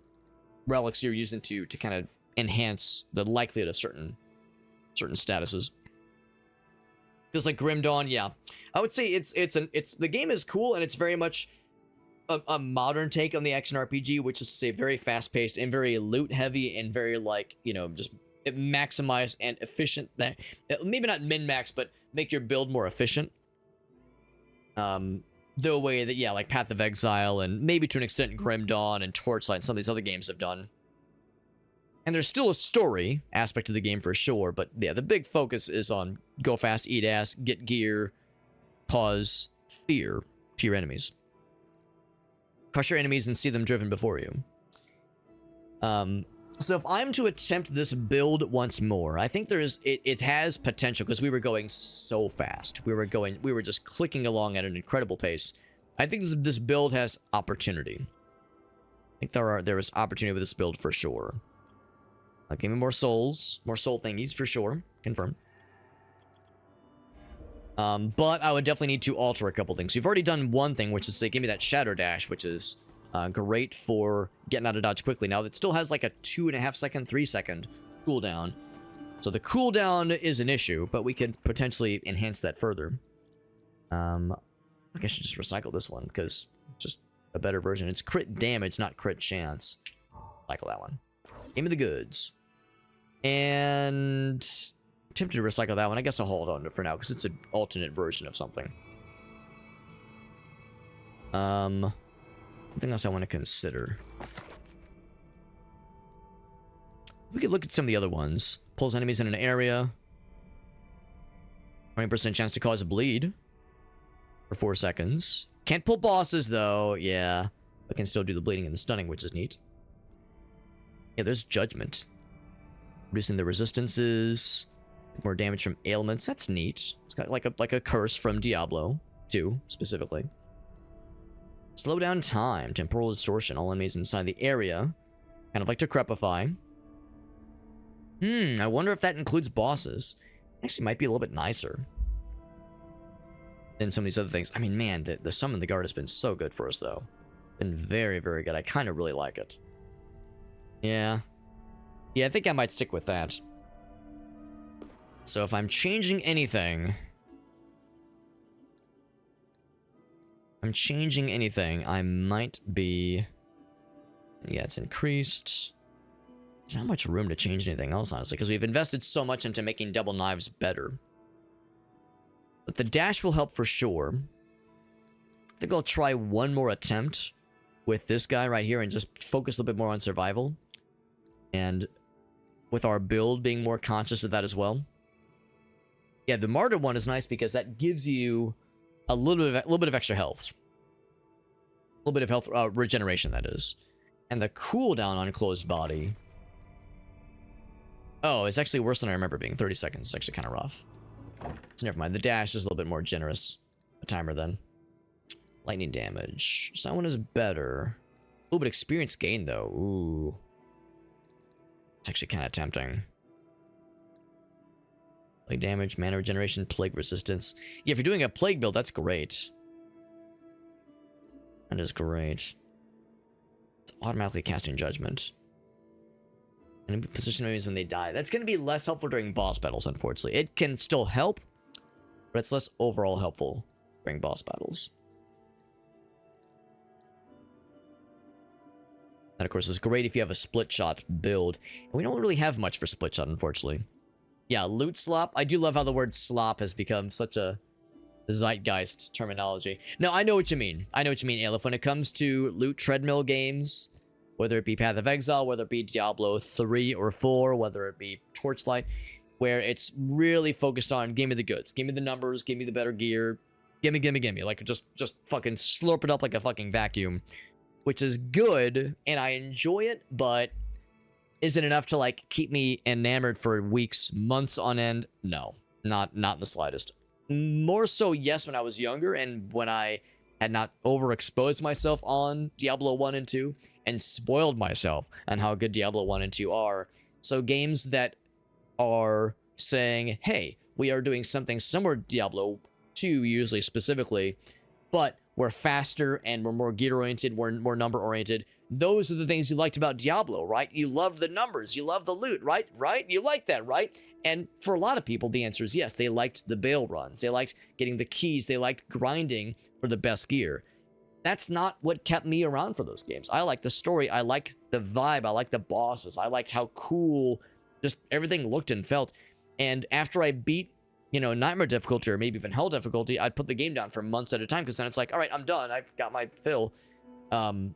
relics you're using to kind of enhance the likelihood of certain statuses. Feels like Grim Dawn, yeah. I would say it's the game is cool and it's very much a modern take on the action RPG, which is to say very fast paced and very loot heavy and very like, you know, just maximize and efficient. That maybe not min max, but make your build more efficient. The way that, yeah, like Path of Exile and maybe to an extent Grim Dawn and Torchlight and some of these other games have done. And there's still a story aspect of the game for sure, but yeah, the big focus is on go fast, eat ass, get gear, cause fear to your enemies. Crush your enemies and see them driven before you. So if I'm to attempt this build once more, I think it has potential because we were going so fast. We were just clicking along at an incredible pace. I think this build has opportunity. I think there is opportunity with this build for sure. Give me more souls, more soul thingies for sure. Confirm. But I would definitely need to alter a couple things. You've already done one thing, which is say, give me that Shadow Dash, which is great for getting out of dodge quickly. Now, it still has like a 2.5 second, 3 second cooldown. So the cooldown is an issue, but we could potentially enhance that further. I think I should just recycle this one, because it's just a better version. It's crit damage, not crit chance. Cycle that one. Give me the goods. And I'm tempted to recycle that one. I guess I'll hold on to it for now, because it's an alternate version of something. Something else I want to consider. We could look at some of the other ones. Pulls enemies in an area. 20% chance to cause a bleed. For 4 seconds. Can't pull bosses, though. Yeah. But can still do the bleeding and the stunning, which is neat. Yeah, there's Judgment. Reducing the resistances. More damage from ailments. That's neat. It's got like a curse from Diablo 2, specifically. Slow down time. Temporal distortion. All enemies inside the area. Kind of like Decrepify. I wonder if that includes bosses. Actually might be a little bit nicer than some of these other things. I mean, man, the Summon the Guard has been so good for us, though. Been very, very good. I kind of really like it. Yeah. Yeah, I think I might stick with that. So if I'm changing anything... I might be... Yeah, it's increased. There's not much room to change anything else, honestly, because we've invested so much into making double knives better. But the dash will help for sure. I think I'll try one more attempt with this guy right here and just focus a little bit more on survival. And with our build being more conscious of that as well. Yeah, the Martyr one is nice because that gives you a little bit of extra health. A little bit of health regeneration, that is. And the cooldown on Closed Body... Oh, it's actually worse than I remember being. 30 seconds. It's actually kind of rough. So never mind. The dash is a little bit more generous. A timer then. Lightning damage. So that one is better. Ooh, but experience gain, though. Ooh. It's actually kind of tempting. Plague damage, mana regeneration, plague resistance. Yeah, if you're doing a plague build, that's great. That is great. It's automatically casting judgment. And position enemies when they die. That's going to be less helpful during boss battles, unfortunately. It can still help, but it's less overall helpful during boss battles. That, of course, is great if you have a split shot build. And we don't really have much for split shot, unfortunately. Yeah, loot slop. I do love how the word slop has become such a zeitgeist terminology. No, I know what you mean. I know what you mean, Aleph. When it comes to loot treadmill games, whether it be Path of Exile, whether it be Diablo 3 or 4, whether it be Torchlight, where it's really focused on give me the goods, give me the numbers, give me the better gear, gimme, gimme, gimme. Like, just fucking slurp it up like a fucking vacuum. Which is good, and I enjoy it, but is it enough to, like, keep me enamored for weeks, months on end? No, not in the slightest. More so, yes, when I was younger, and when I had not overexposed myself on Diablo 1 and 2, and spoiled myself on how good Diablo 1 and 2 are. So games that are saying, hey, we are doing something similar to Diablo 2, usually specifically, but we're faster and we're more gear-oriented, we're more number-oriented. Those are the things you liked about Diablo, right? You love the numbers, you love the loot, right? Right? You like that, right? And for a lot of people, the answer is yes. They liked the bail runs. They liked getting the keys. They liked grinding for the best gear. That's not what kept me around for those games. I like the story. I like the vibe. I like the bosses. I liked how cool just everything looked and felt. And after I beat, you know, Nightmare difficulty or maybe even Hell difficulty, I'd put the game down for months at a time because then it's like, all right, I'm done. I've got my fill. I'm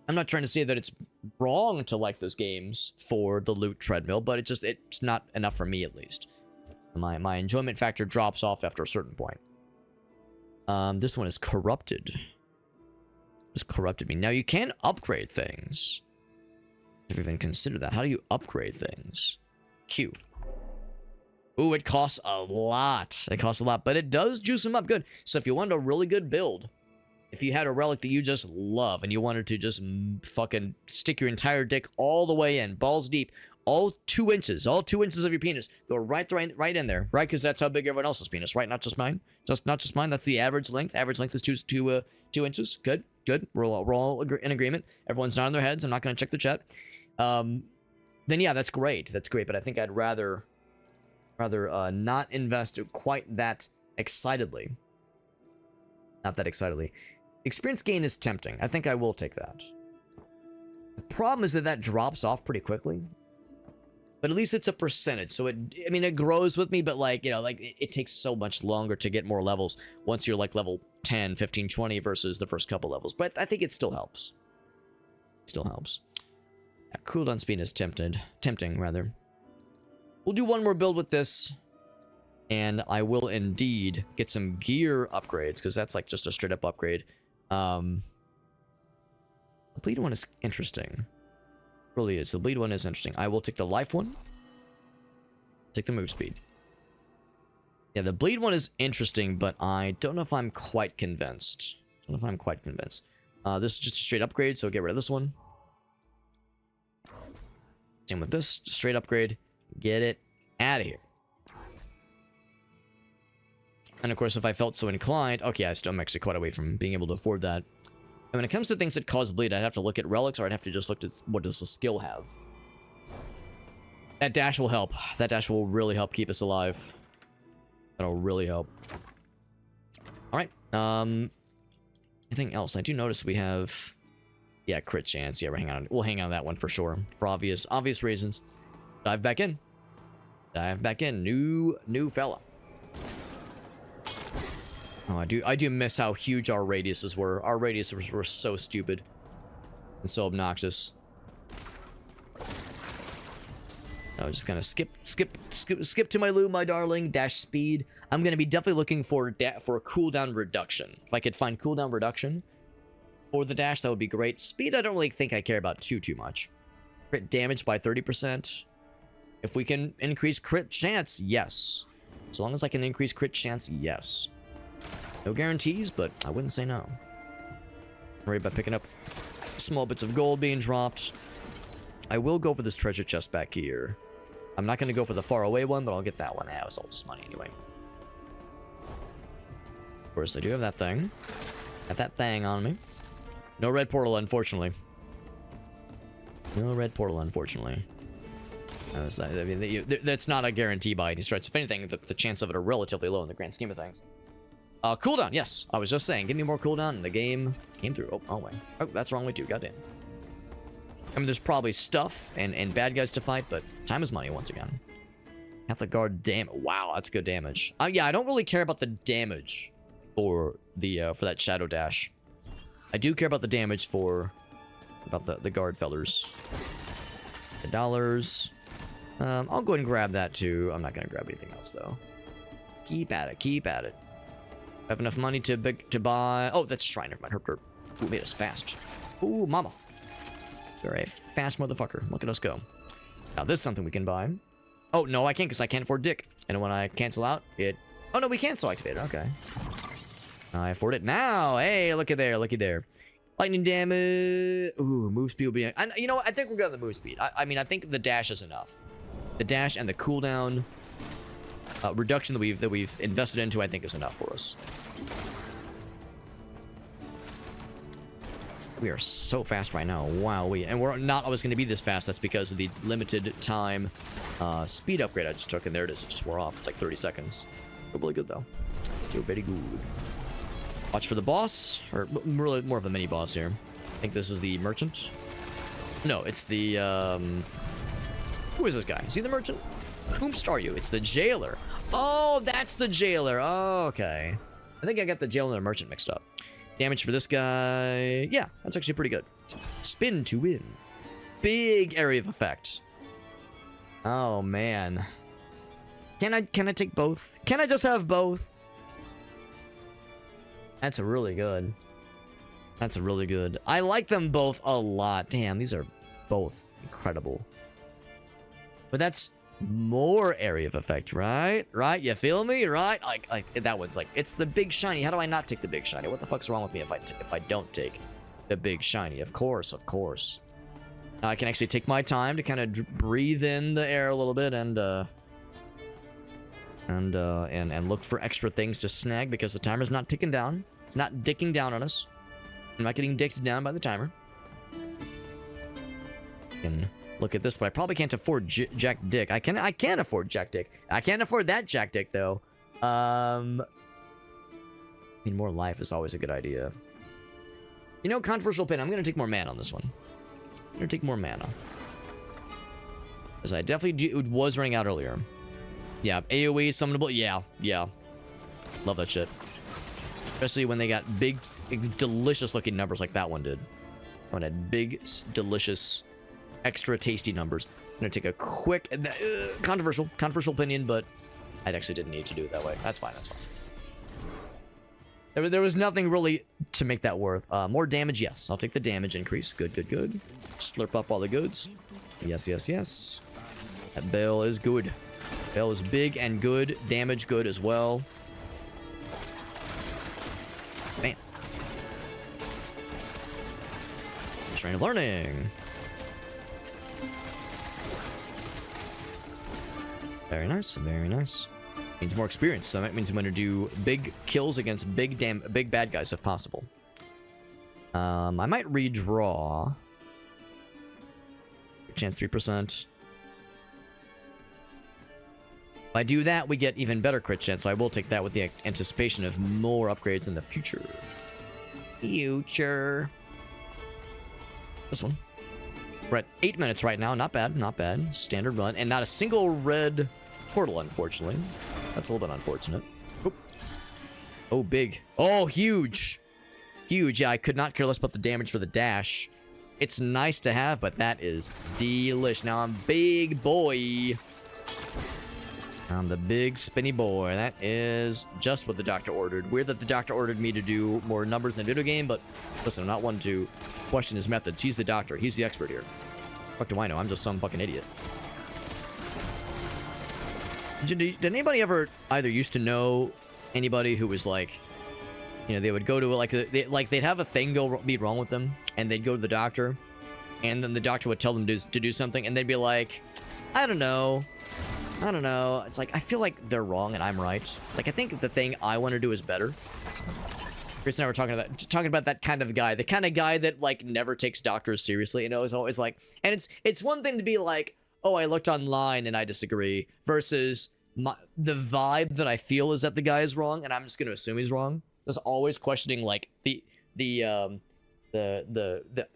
not trying to say that it's wrong to like those games for the loot treadmill, but it's not enough for me, at least. My enjoyment factor drops off after a certain point. This one is corrupted. Just corrupted me. Now you can upgrade things. If you even consider that. How do you upgrade things? Q. Ooh, it costs a lot. It costs a lot, but it does juice them up good. So if you wanted a really good build, if you had a relic that you just love and you wanted to just fucking stick your entire dick all the way in, balls deep, all 2 inches of your penis, go right in there, right? Because that's how big everyone else's penis, right? Not just mine. Not just mine. That's the average length. Average length is 2 inches. Good. We're all in agreement. Everyone's nodding their heads. I'm not going to check the chat. Then yeah, that's great. That's great. But I think I'd rather not invest quite that excitedly. Not that excitedly. Experience gain is tempting. I think I will take that. The problem is that drops off pretty quickly. But at least it's a percentage. So it grows with me, but like, you know, like it takes so much longer to get more levels once you're like level 10, 15, 20 versus the first couple levels. But I think it still helps. Still helps. Yeah, cooldown speed is tempting rather. We'll do one more build with this. And I will indeed get some gear upgrades, because that's like just a straight up upgrade. The bleed one is interesting. Really is. The bleed one is interesting. I will take the life one. Take the move speed. Yeah, the bleed one is interesting, but I don't know if I'm quite convinced. This is just a straight upgrade, so get rid of this one. Same with this. Just straight upgrade. Get it out of here. And of course, if I felt so inclined... Okay, I'm actually quite away from being able to afford that. And when it comes to things that cause bleed, I'd have to look at relics, or I'd have to just look at what does the skill have. That dash will help. That dash will really help keep us alive. That'll really help. Alright. Anything else? I do notice we have... Yeah, crit chance. Yeah, we'll hang on that one for sure. For obvious reasons. Dive back in. New fella. Oh, I do miss how huge our radiuses were. Our radiuses were so stupid and so obnoxious. I was just gonna skip to my loo, my darling. Dash speed. I'm gonna be definitely looking for a cooldown reduction. If I could find cooldown reduction for the dash, that would be great. Speed, I don't really think I care about too much. Crit damage by 30%. If we can increase crit chance, yes. As long as I can increase crit chance, yes. No guarantees, but I wouldn't say no. Worry about picking up small bits of gold being dropped. I will go for this treasure chest back here. I'm not going to go for the far away one, but I'll get that one. It was all just money anyway. Of course, I do have that thing. Got that thing on me. No red portal, unfortunately. No red portal, unfortunately. I mean, that's not a guarantee by any stretch. If anything, the chance of it are relatively low in the grand scheme of things. Cooldown, yes. I was just saying, give me more cooldown, and the game came through. Oh, wait. Oh, that's wrong way too. Goddamn. I mean, there's probably stuff and bad guys to fight, but time is money once again. Half the guard damage. Wow, that's good damage. Yeah, I don't really care about the damage for the for that shadow dash. I do care about the damage for the guard fellers. The dollars. I'll go ahead and grab that too. I'm not gonna grab anything else though. Keep at it. Keep at it. Have enough money to buy. Oh, that's Shrine. Never mind. Herp. Ooh, made us fast. Ooh, mama. You're a fast motherfucker. Look at us go. Now, this is something we can buy. Oh, no, I can't because I can't afford Dick. And when I cancel out, it... Oh, no, we can still activate it. Okay. I afford it now. Hey, looky there. Looky there. Lightning damage. Ooh, move speed will be... You know what? I think we're good on the move speed. I mean, I think the dash is enough. The dash and the cooldown reduction that we've invested into, I think, is enough for us. We are so fast right now. Wow, and we're not always going to be this fast. That's because of the limited time speed upgrade I just took, and there it is. It just wore off. It's like 30 seconds. Still really good, though. Still very good. Watch for the boss, or really more of a mini boss here. I think this is the merchant. No, it's the who is this guy? Is he the merchant? Whomst are you? It's the jailer. Oh, that's the jailer. Oh, okay. I think I got the jailer and the merchant mixed up. Damage for this guy. Yeah, that's actually pretty good. Spin to win. Big area of effect. Oh, man. Can I take both? Can I just have both? That's really good. That's really good. I like them both a lot. Damn, these are both incredible. But that's more area of effect, right? Right? You feel me? Right? Like that one's like, it's the big shiny. How do I not take the big shiny? What the fuck's wrong with me if I don't take the big shiny? Of course, of course. Now I can actually take my time to kind of breathe in the air a little bit and look for extra things to snag because the timer's not ticking down. It's not dicking down on us. I'm not getting dicked down by the timer. Can look at this, but I probably can't afford Jack Dick. I can afford Jack Dick. I can't afford that Jack Dick though. I mean, more life is always a good idea. You know, controversial opinion. I'm gonna take more mana on this one. I'm gonna take more mana. As I definitely was running out earlier. Yeah, AoE summonable. Yeah. Love that shit. Especially when they got big, delicious looking numbers like that one did. When it had big, delicious, extra tasty numbers. I'm gonna take a quick, controversial opinion, but I actually didn't need to do it that way. That's fine. That's fine. There was nothing really to make that worth. More damage, yes. I'll take the damage increase. Good. Slurp up all the goods. Yes. That bell is good. Bell is big and good. Damage good as well. Bam. Train of learning. Very nice. Means more experience, so that means I'm going to do big kills against big bad guys if possible. I might redraw. Chance 3%. If I do that, we get even better crit chance, so I will take that with the anticipation of more upgrades in the future. This one. We're at 8 minutes right now. Not bad. Standard run. And not a single red portal, unfortunately. That's a little bit unfortunate. Oop. Oh, big. Oh, huge. Huge. Yeah, I could not care less about the damage for the dash. It's nice to have, but that is delish. Now I'm big boy. I'm the big spinny boy. That is just what the doctor ordered. Weird that the doctor ordered me to do more numbers in a video game, but listen, I'm not one to question his methods. He's the doctor. He's the expert here. What do I know? I'm just some fucking idiot. Did anybody ever either used to know anybody who was like, you know, they would go to like they'd have a thing be wrong with them, and they'd go to the doctor, and then the doctor would tell them to do something, and they'd be like, I don't know. It's like, I feel like they're wrong and I'm right. It's like, I think the thing I want to do is better. Chris and I were talking about that kind of guy, the kind of guy that like never takes doctors seriously, you know, is always like, and it's one thing to be like, oh, I looked online and I disagree, versus the vibe that I feel is that the guy is wrong, and I'm just going to assume he's wrong. There's always questioning like the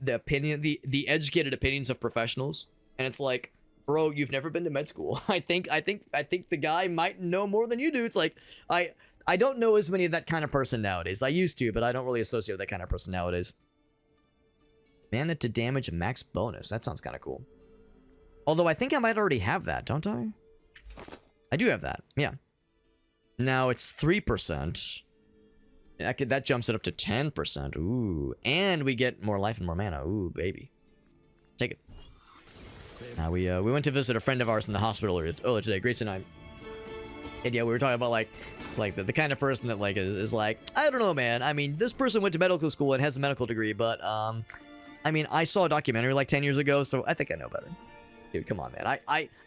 opinion, the educated opinions of professionals, and it's like, bro, you've never been to med school. I think the guy might know more than you do. It's like, I don't know as many of that kind of person nowadays. I used to, but I don't really associate with that kind of person nowadays. Mana to damage max bonus. That sounds kind of cool. Although I think I might already have that, don't I? I do have that, yeah. Now it's 3%. That jumps it up to 10%. Ooh, and we get more life and more mana. Ooh, baby. Take it. Now we went to visit a friend of ours in the hospital earlier today, Grace and I. And yeah, we were talking about like the kind of person that like is like, I don't know, man. I mean, this person went to medical school and has a medical degree, but I mean, I saw a documentary like 10 years ago, so I think I know better. Dude, come on, man.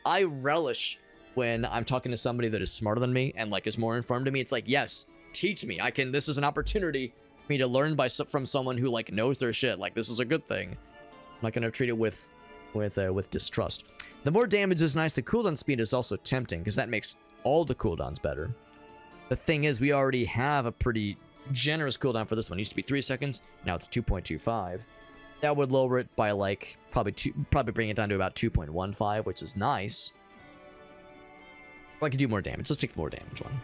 I relish when I'm talking to somebody that is smarter than me and like is more informed than me. It's like, yes, teach me. This is an opportunity for me to learn from someone who like knows their shit. Like, this is a good thing. I'm not gonna treat it with distrust. The more damage is nice. The cooldown speed is also tempting because that makes all the cooldowns better. The thing is, we already have a pretty generous cooldown for this one. It used to be 3 seconds. Now it's 2.25. That would lower it by like probably bring it down to about 2.15, which is nice. I can do more damage. Let's take the more damage one.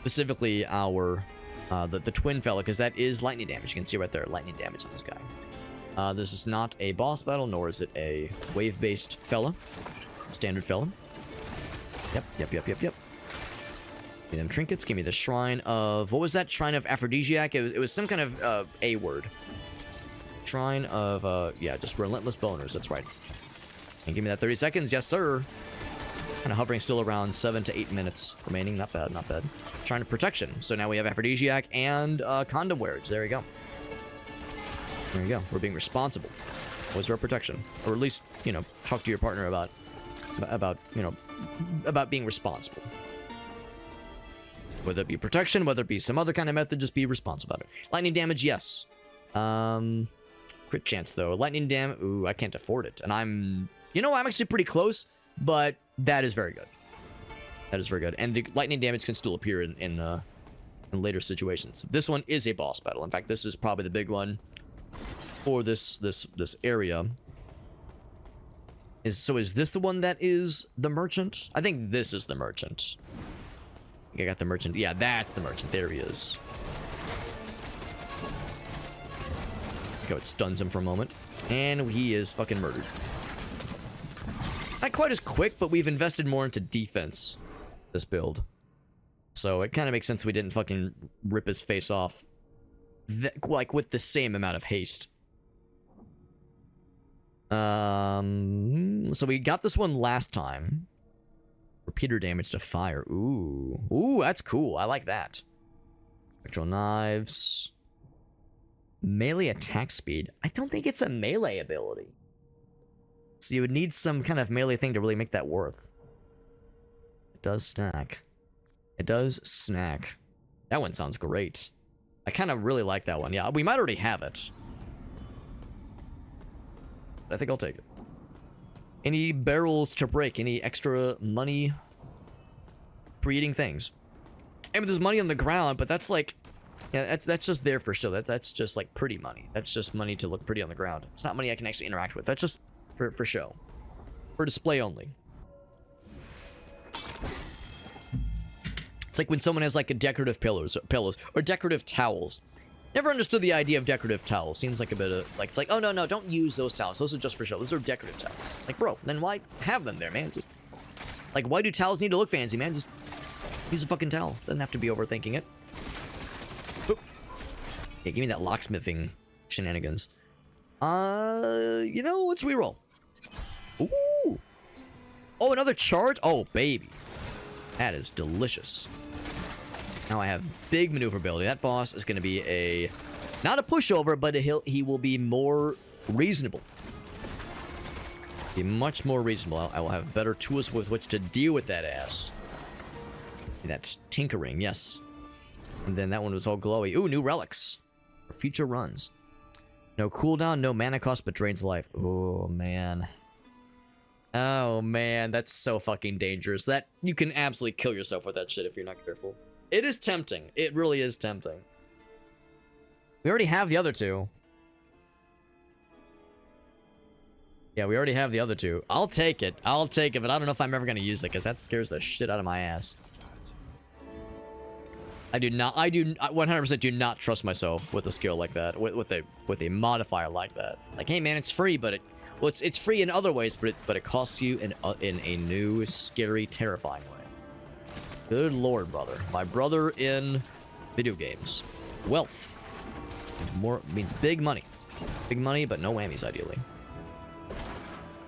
Specifically our the twin fella, because that is lightning damage. You can see right there, lightning damage on this guy. This is not a boss battle, nor is it a wave-based fella. Standard fella. Yep. Give me them trinkets. Give me the shrine of... What was that? Shrine of Aphrodisiac? It was some kind of A word. Shrine of, yeah, just relentless boners. That's right. And give me that 30 seconds. Yes, sir. Kind of hovering still around 7 to 8 minutes remaining. Not bad, not bad. Shrine of Protection. So now we have Aphrodisiac and condom wearage. There you go. There you go. We're being responsible. Always wear protection. Or at least, you know, talk to your partner about being responsible. Whether it be protection, whether it be some other kind of method, just be responsible about it. Lightning damage, yes. Crit chance, though. Lightning damage, ooh, I can't afford it. And I'm actually pretty close, but that is very good. That is very good. And the lightning damage can still appear in later situations. This one is a boss battle. In fact, this is probably the big one for this area. Is this the one that is the merchant? I think this is the merchant. I got the merchant. Yeah, that's the merchant. There he is. Look how it stuns him for a moment. And he is fucking murdered. Not quite as quick, but we've invested more into defense this build. So it kind of makes sense we didn't fucking rip his face off like with the same amount of haste. So we got this one last time. Repeater damage to fire. Ooh, that's cool. I like that. Spectral knives. Melee attack speed. I don't think it's a melee ability. So you would need some kind of melee thing to really make that worth. It does stack. It does snack. That one sounds great. I kind of really like that one. Yeah, we might already have it. I think I'll take it. Any barrels to break? Any extra money creating things? I mean, there's money on the ground, but that's like, yeah, that's just there for show. That's just like pretty money. That's just money to look pretty on the ground. It's not money I can actually interact with. That's just for show, for display only. It's like when someone has like a decorative pillows or decorative towels. Never understood the idea of decorative towels. Seems like a bit of like, it's like, oh no, don't use those towels. Those are just for show. Those are decorative towels. Like, bro, then why have them there, man? Just like, why do towels need to look fancy, man? Just use a fucking towel. Doesn't have to be overthinking it. Boop. Yeah, give me that locksmithing shenanigans. You know, let's reroll. Ooh. Oh, another charge? Oh, baby. That is delicious. Now I have big maneuverability. That boss is going to be not a pushover, but he will be more reasonable. Be much more reasonable. I will have better tools with which to deal with that ass. That's tinkering, yes. And then that one was all glowy. Ooh, new relics. For future runs. No cooldown, no mana cost, but drains life. Oh, man. Oh, man. That's so fucking dangerous. That you can absolutely kill yourself with that shit if you're not careful. It is tempting. It really is tempting. We already have the other two. Yeah, we already have the other two. I'll take it. I'll take it, but I don't know if I'm ever going to use it, because that scares the shit out of my ass. I do 100% do not trust myself with a skill like that, with a modifier like that. Like, hey man, it's free, but it's free in other ways, but it costs you in a new, scary, terrifying way. Good lord, brother. My brother in video games. Wealth. More means big money. Big money, but no whammies, ideally.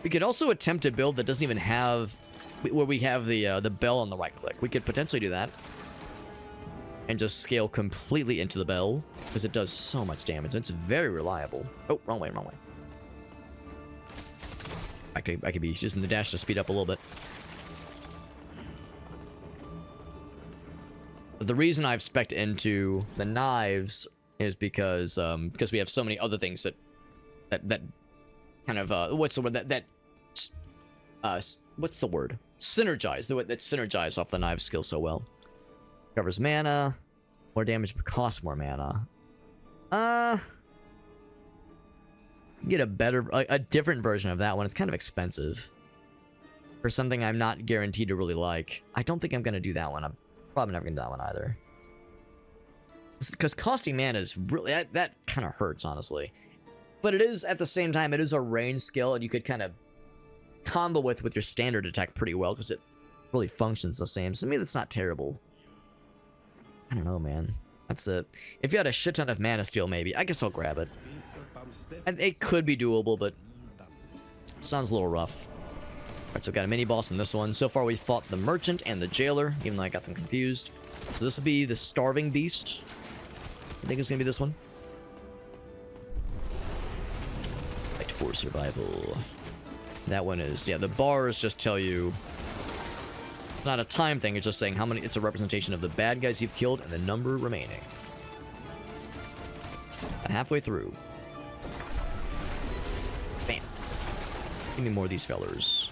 We could also attempt a build that doesn't even have, where we have the bell on the right click. We could potentially do that. And just scale completely into the bell, because it does so much damage. It's very reliable. Oh, wrong way, wrong way. I could be using the dash to speed up a little bit. But the reason I've spec'd into the knives is because we have so many other things that kind of what's the word what's the word? Synergize. That synergize off the knife skill so well. Covers mana. More damage but costs more mana. Get a different version of that one. It's kind of expensive. For something I'm not guaranteed to really like. I don't think I'm gonna do that one. I'm probably never gonna do that one either. Because costing mana is really that kind of hurts, honestly. But it is, at the same time, it is a range skill, and you could kind of combo with your standard attack pretty well, because it really functions the same. So to me, that's not terrible. I don't know, man. That's it. If you had a shit ton of mana steal, maybe. I guess I'll grab it. And it could be doable, but it sounds a little rough. Alright, so we've got a mini-boss in this one. So far, we fought the Merchant and the Jailer, even though I got them confused. So this will be the Starving Beast. I think it's going to be this one. Fight for survival. That one is... Yeah, the bars just tell you... It's not a time thing, it's just saying how many... It's a representation of the bad guys you've killed and the number remaining. And halfway through. Bam. Give me more of these fellers.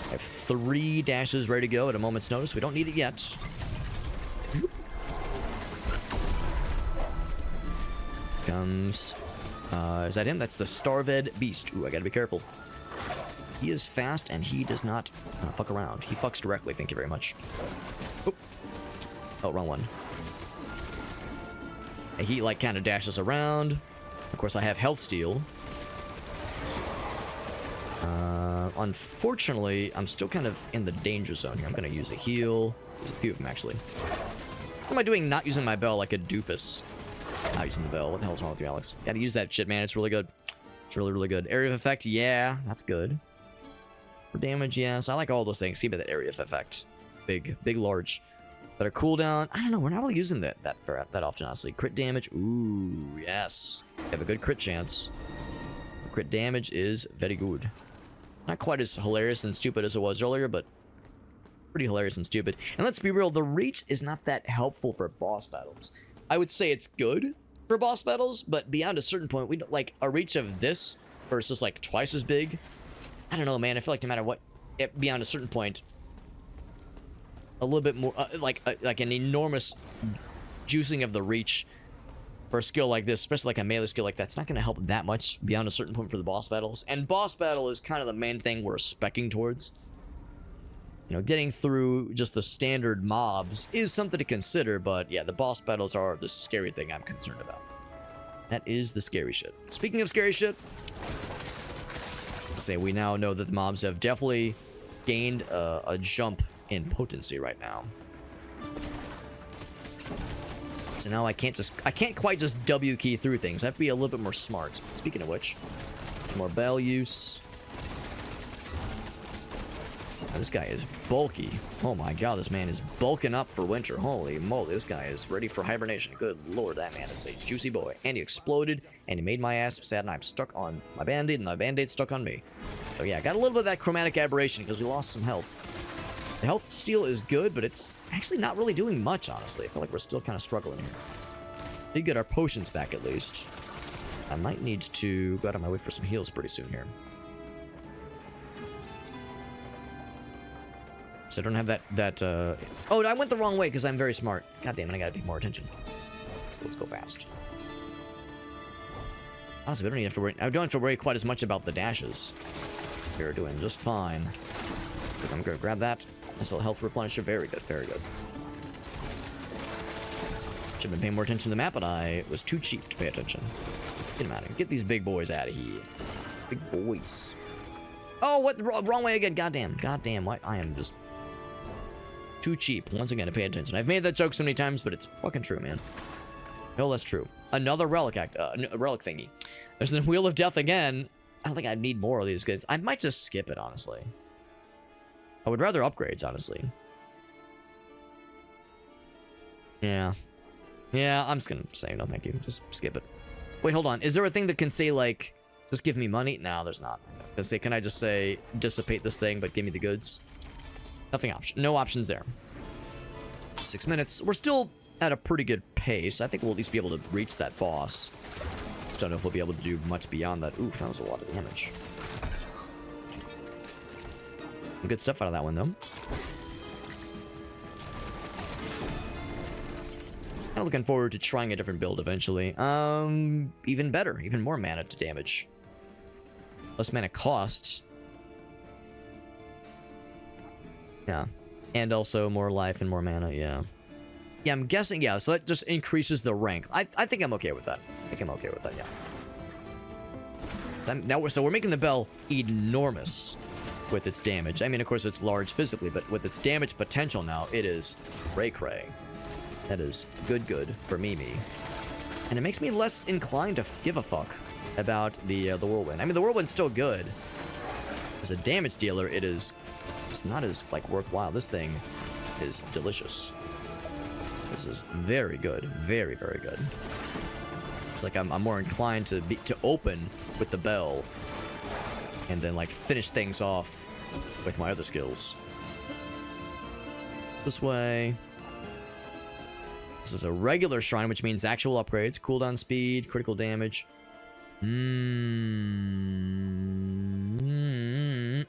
I have 3 dashes ready to go at a moment's notice. We don't need it yet. Comes... is that him? That's the Starved Beast. Ooh, I gotta be careful. He is fast, and he does not fuck around. He fucks directly, thank you very much. Oh, wrong one. And he, like, kind of dashes around. Of course, I have health steal. Unfortunately, I'm still kind of in the danger zone here. I'm going to use a heal. There's a few of them, actually. What am I doing not using my bell like a doofus? Not using the bell. What the hell's wrong with you, Alex? Gotta use that shit, man. It's really good. It's really, really good. Area of effect, yeah. That's good. For damage, yes. I like all those things. See about that area of effect. Big, large. Better cooldown. I don't know. We're not really using that often, honestly. Crit damage. Ooh, yes. You have a good crit chance. Crit damage is very good. Not quite as hilarious and stupid as it was earlier, but pretty hilarious and stupid. And let's be real, the reach is not that helpful for boss battles. I would say it's good for boss battles, but beyond a certain point, we don't like a reach of this versus like twice as big. I don't know, man. I feel like no matter what, beyond a certain point, a little bit more like an enormous juicing of the reach for a skill like this, especially like a melee skill like that, it's not going to help that much beyond a certain point for the boss battles. And boss battle is kind of the main thing we're speccing towards. You know, getting through just the standard mobs is something to consider, but yeah, the boss battles are the scary thing I'm concerned about. That is the scary shit. Speaking of scary shit, say we now know that the mobs have definitely gained a jump in potency right now. So now I can't quite just W key through things. I have to be a little bit more smart. Speaking of which, some more bell use. Oh, this guy is bulky. Oh my god, this man is bulking up for winter. Holy moly, this guy is ready for hibernation. Good lord, that man is a juicy boy. And he exploded, and he made my ass sad, and I'm stuck on my band-aid, and my band-aid's stuck on me. So yeah, got a little bit of that chromatic aberration because we lost some health. The health steal is good, but it's actually not really doing much, honestly. I feel like we're still kind of struggling here. Did get our potions back at least. I might need to go out of my way for some heals pretty soon here. So I don't have that, Oh, I went the wrong way because I'm very smart. God damn it, I gotta pay more attention. So let's go fast. Honestly, I don't have to worry quite as much about the dashes. We're doing just fine. I'm gonna grab that. Nice little health replenisher. Very good, very good. Should have been paying more attention to the map, but I was too cheap to pay attention. Get them out of here. Get these big boys out of here. Big boys. Oh, what? Wrong way again. Goddamn. Goddamn. Why? I am just too cheap once again to pay attention. I've made that joke so many times, but it's fucking true, man. No, that's true. Another relic relic thingy. There's the Wheel of Death again. I don't think I need more of these guys. I might just skip it, honestly. I would rather upgrades, honestly. Yeah. Yeah, I'm just gonna say no thank you. Just skip it. Wait, hold on. Is there a thing that can say, like, just give me money? No, there's not. Can I just say, dissipate this thing, but give me the goods? Nothing option. No options there. 6 minutes. We're still at a pretty good pace. I think we'll at least be able to reach that boss. Just don't know if we'll be able to do much beyond that. Oof, that was a lot of damage. Good stuff out of that one, though. Kind of looking forward to trying a different build eventually. Even better. Even more mana to damage. Less mana cost. Yeah. And also more life and more mana, yeah. Yeah, I'm guessing, yeah, so that just increases the rank. I think I'm okay with that. I think I'm okay with that, yeah. So we're making the bell enormous with its damage. I mean, of course, it's large physically, but with its damage potential now, it is cray-cray. That is good for Mimi. And it makes me less inclined to give a fuck about the Whirlwind. I mean, the Whirlwind's still good. As a damage dealer, it's not as, like, worthwhile. This thing is delicious. This is very good. Very, very good. It's like I'm more inclined to open with the bell and then, like, finish things off with my other skills. This way. This is a regular shrine, which means actual upgrades. Cooldown speed, critical damage.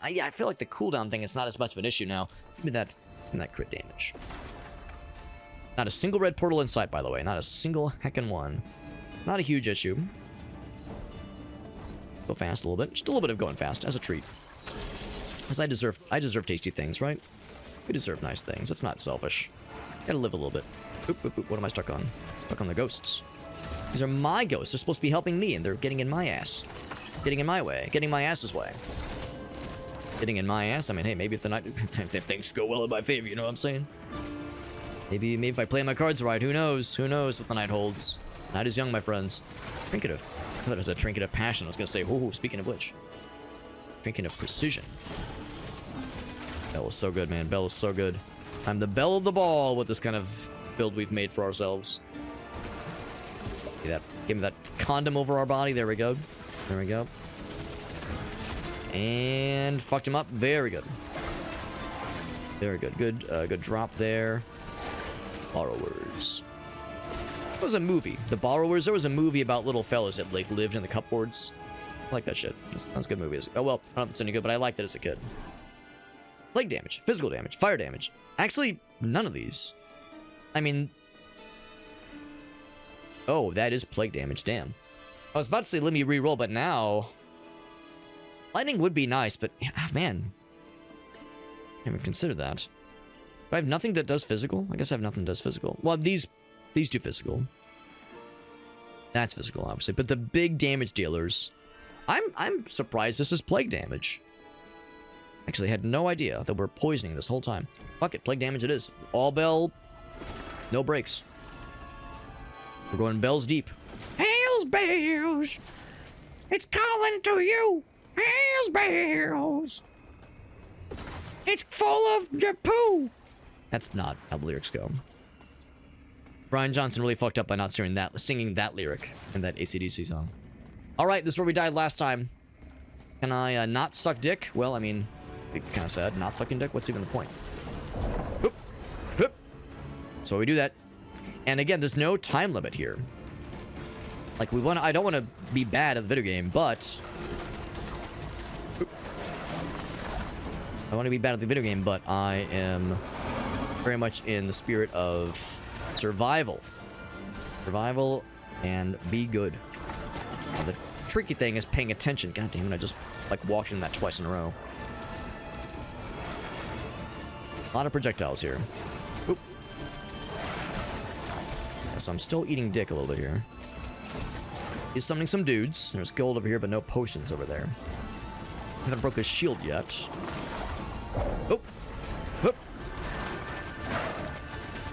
Yeah, I feel like the cooldown thing is not as much of an issue now. Give me that crit damage. Not a single red portal in sight, by the way. Not a single heckin' one. Not a huge issue. Go fast a little bit. Just a little bit of going fast, as a treat. Because I deserve tasty things, right? We deserve nice things. It's not selfish. Gotta live a little bit. Oop, oop, oop. What am I stuck on? Stuck on the ghosts. These are my ghosts. They're supposed to be helping me, and they're getting in my ass. Getting in my way. Getting my ass's way. Getting in my ass? I mean, hey, maybe if if things go well in my favor, you know what I'm saying? Maybe if I play my cards right, who knows? Who knows what the night holds? Night is young, my friends. Trinket of... I thought it was a trinket of passion. I was gonna say, ooh, speaking of which. Trinket of precision. Bell is so good, man. Bell is so good. I'm the belle of the ball with this kind of build we've made for ourselves. Give me that condom over our body. There we go. There we go. And fucked him up. Very good. Very good. Good drop there. Borrowers. There was a movie. The Borrowers. There was a movie about little fellas that, like, lived in the cupboards. I like that shit. That's a good movie. Oh, well, I don't know if it's any good, but I liked it as a kid. Plague damage. Physical damage. Fire damage. Actually, none of these. I mean... Oh, that is plague damage. Damn. I was about to say let me reroll, but now... Lightning would be nice, but... man. even consider that. Do I have nothing that does physical? I guess I have nothing that does physical. Well, these do physical. That's physical, obviously. But the big damage dealers, I'm surprised this is plague damage. Actually, had no idea that we're poisoning this whole time. Fuck it, plague damage it is. All bell, no breaks. We're going bells deep. Hells bells, it's calling to you. Hells bells, it's full of the poo. That's not how the lyrics go. Brian Johnson really fucked up by not singing that lyric in that AC/DC song. Alright, this is where we died last time. Can I not suck dick? Well, I mean, kind of sad. Not sucking dick? What's even the point? Hoop, hoop. So we do that. And again, there's no time limit here. Like, I don't want to be bad at the video game, but... I want to be bad at the video game, but I am very much in the spirit of survival. Survival and be good. Now, the tricky thing is paying attention. God damn it, I just like walked in that twice in a row. A lot of projectiles here. Oop. So I'm still eating dick a little bit here. He's summoning some dudes. There's gold over here, but no potions over there. Haven't broke his shield yet. Oh! Oop.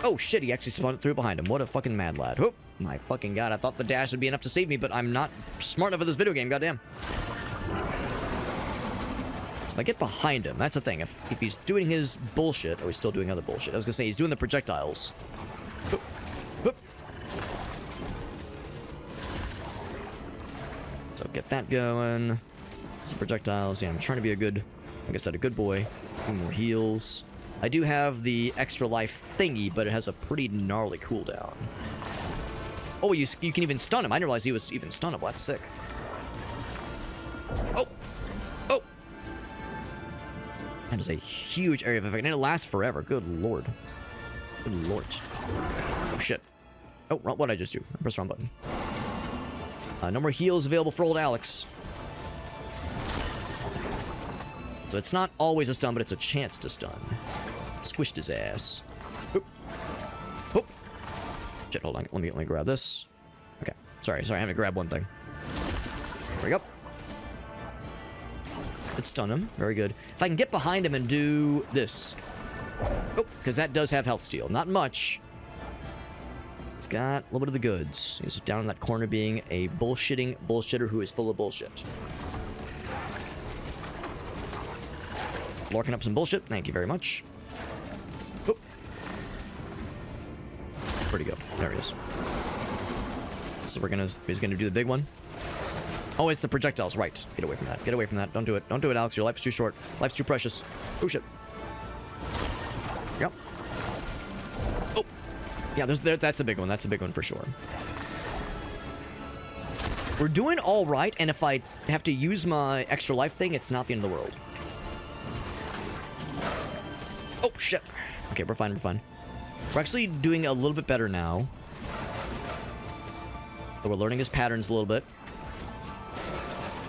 Oh shit, he actually spun through behind him. What a fucking mad lad. Oh my fucking god, I thought the dash would be enough to save me, but I'm not smart enough for this video game, goddamn. So if I get behind him, that's the thing. If he's doing his bullshit, oh, he's still doing other bullshit. I was gonna say, he's doing the projectiles. Oop. Oop. So get that going. Some projectiles. Yeah, I'm trying to be a good, like I said, a good boy. A few more heals. I do have the extra life thingy, but it has a pretty gnarly cooldown. Oh, you can even stun him. I didn't realize he was even stunnable. That's sick. Oh! Oh! That is a huge area of effect. And it lasts forever. Good lord. Good lord. Oh, shit. Oh, what did I just do? I pressed the wrong button. No more heals available for old Alex. So it's not always a stun, but it's a chance to stun. Squished his ass. Oop. Oop. Shit, hold on. Let me grab this. Okay. Sorry, I had to grab one thing. There we go. Let's stun him. Very good. If I can get behind him and do this. Oh, because that does have health steal. Not much. It's got a little bit of the goods. He's down in that corner being a bullshitting bullshitter who is full of bullshit. It's lurking up some bullshit. Thank you very much. Oh. Where'd he go? There he is. So he's gonna do the big one. Oh, it's the projectiles, right. Get away from that. Get away from that. Don't do it. Don't do it, Alex. Your life's too short. Life's too precious. Oh, shit. Yep. Oh. Yeah, that's a big one. That's a big one for sure. We're doing all right, and if I have to use my extra life thing, it's not the end of the world. Oh, shit. Okay, we're fine, we're fine. We're actually doing a little bit better now. So we're learning his patterns a little bit.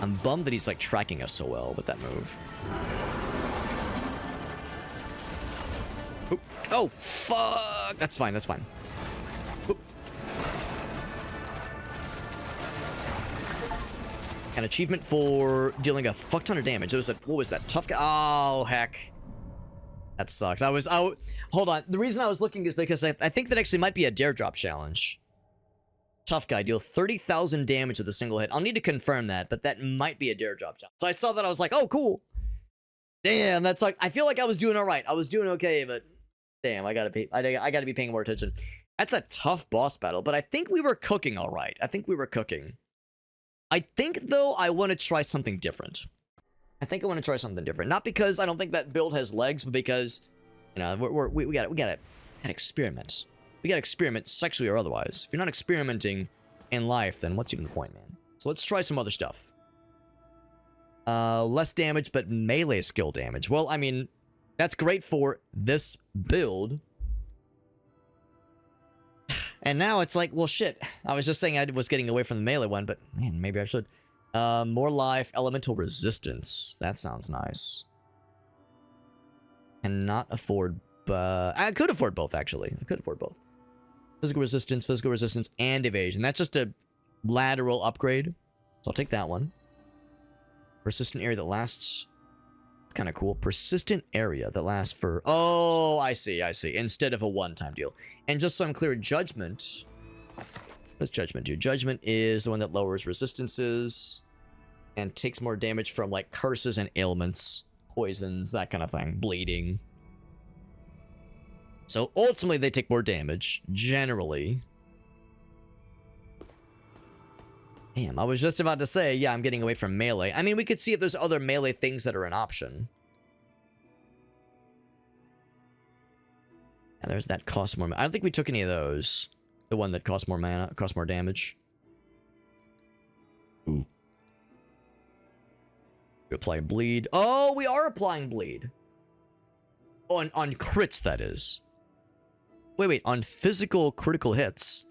I'm bummed that he's, like, tracking us so well with that move. Oop. Oh, fuck! That's fine, that's fine. Oop. An achievement for dealing a fuck ton of damage. It was what was that? Tough guy? Oh, heck. That sucks. Hold on. The reason I was looking is because I think that actually might be a dare drop challenge. Tough guy, deal 30,000 damage with a single hit. I'll need to confirm that, but that might be a dare drop challenge. So I saw that, I was like, oh, cool. Damn, that's like, I feel like I was doing all right. I was doing okay, but damn, I gotta be paying more attention. That's a tough boss battle, but I think we were cooking all right. I think we were cooking. I think, though, I want to try something different. Not because I don't think that build has legs, but because, you know, we gotta experiment. We gotta experiment sexually or otherwise. If you're not experimenting in life, then what's even the point, man? So let's try some other stuff. Less damage, but melee skill damage. Well, I mean, that's great for this build. And now it's like, well, shit. I was just saying I was getting away from the melee one, but man, maybe I should. More life, elemental resistance. That sounds nice. Cannot afford, I could afford both, actually. I could afford both. Physical resistance, and evasion. That's just a lateral upgrade. So I'll take that one. Persistent area that lasts. It's kind of cool. Persistent area that lasts for... Oh, I see. Instead of a one-time deal. And just so I'm clear, Judgment... What's Judgment do? Judgment is the one that lowers resistances and takes more damage from, like, curses and ailments, poisons, that kind of thing. Bleeding. So ultimately, they take more damage, generally. Damn, I was just about to say, yeah, I'm getting away from melee. I mean, we could see if there's other melee things that are an option. And there's that cost more. I don't think we took any of those. The one that costs more mana, costs more damage. Ooh. We apply bleed. Oh, we are applying bleed. On crits, that is. Wait, on physical critical hits.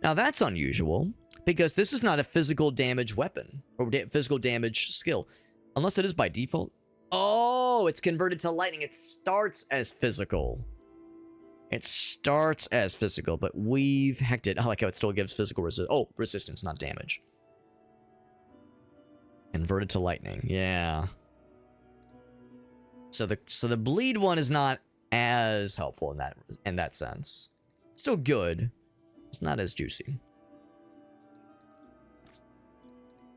Now that's unusual, because this is not a physical damage weapon, or physical damage skill. Unless it is by default. Oh, it's converted to lightning. It starts as physical. It starts as physical, but we've hecked it. I like how it still gives physical resistance, not damage. Converted to lightning, yeah. So the bleed one is not as helpful in that sense. Still good. It's not as juicy.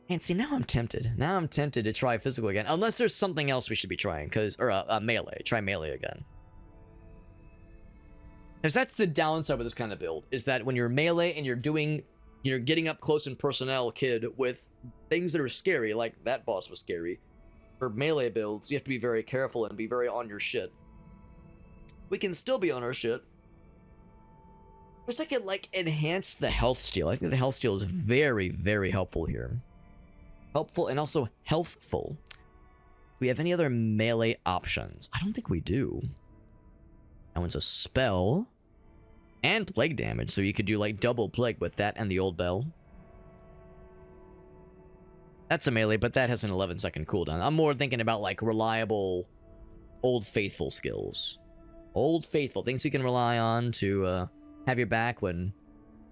And see, now I'm tempted. Now I'm tempted to try physical again, unless there's something else we should be trying, melee. Try melee again. Because that's the downside with this kind of build, is that when you're melee and you're getting up close and personnel, kid, with things that are scary, like that boss was scary. For melee builds, you have to be very careful and be very on your shit. We can still be on our shit. Wish I could, like, enhance the health steal. I think the health steal is very, very helpful here. Helpful and also healthful. Do we have any other melee options? I don't think we do. That one's a spell. And plague damage, so you could do, like, double plague with that and the old bell. That's a melee, but that has an 11-second cooldown. I'm more thinking about, like, reliable Old Faithful skills. Old Faithful, things you can rely on to have your back when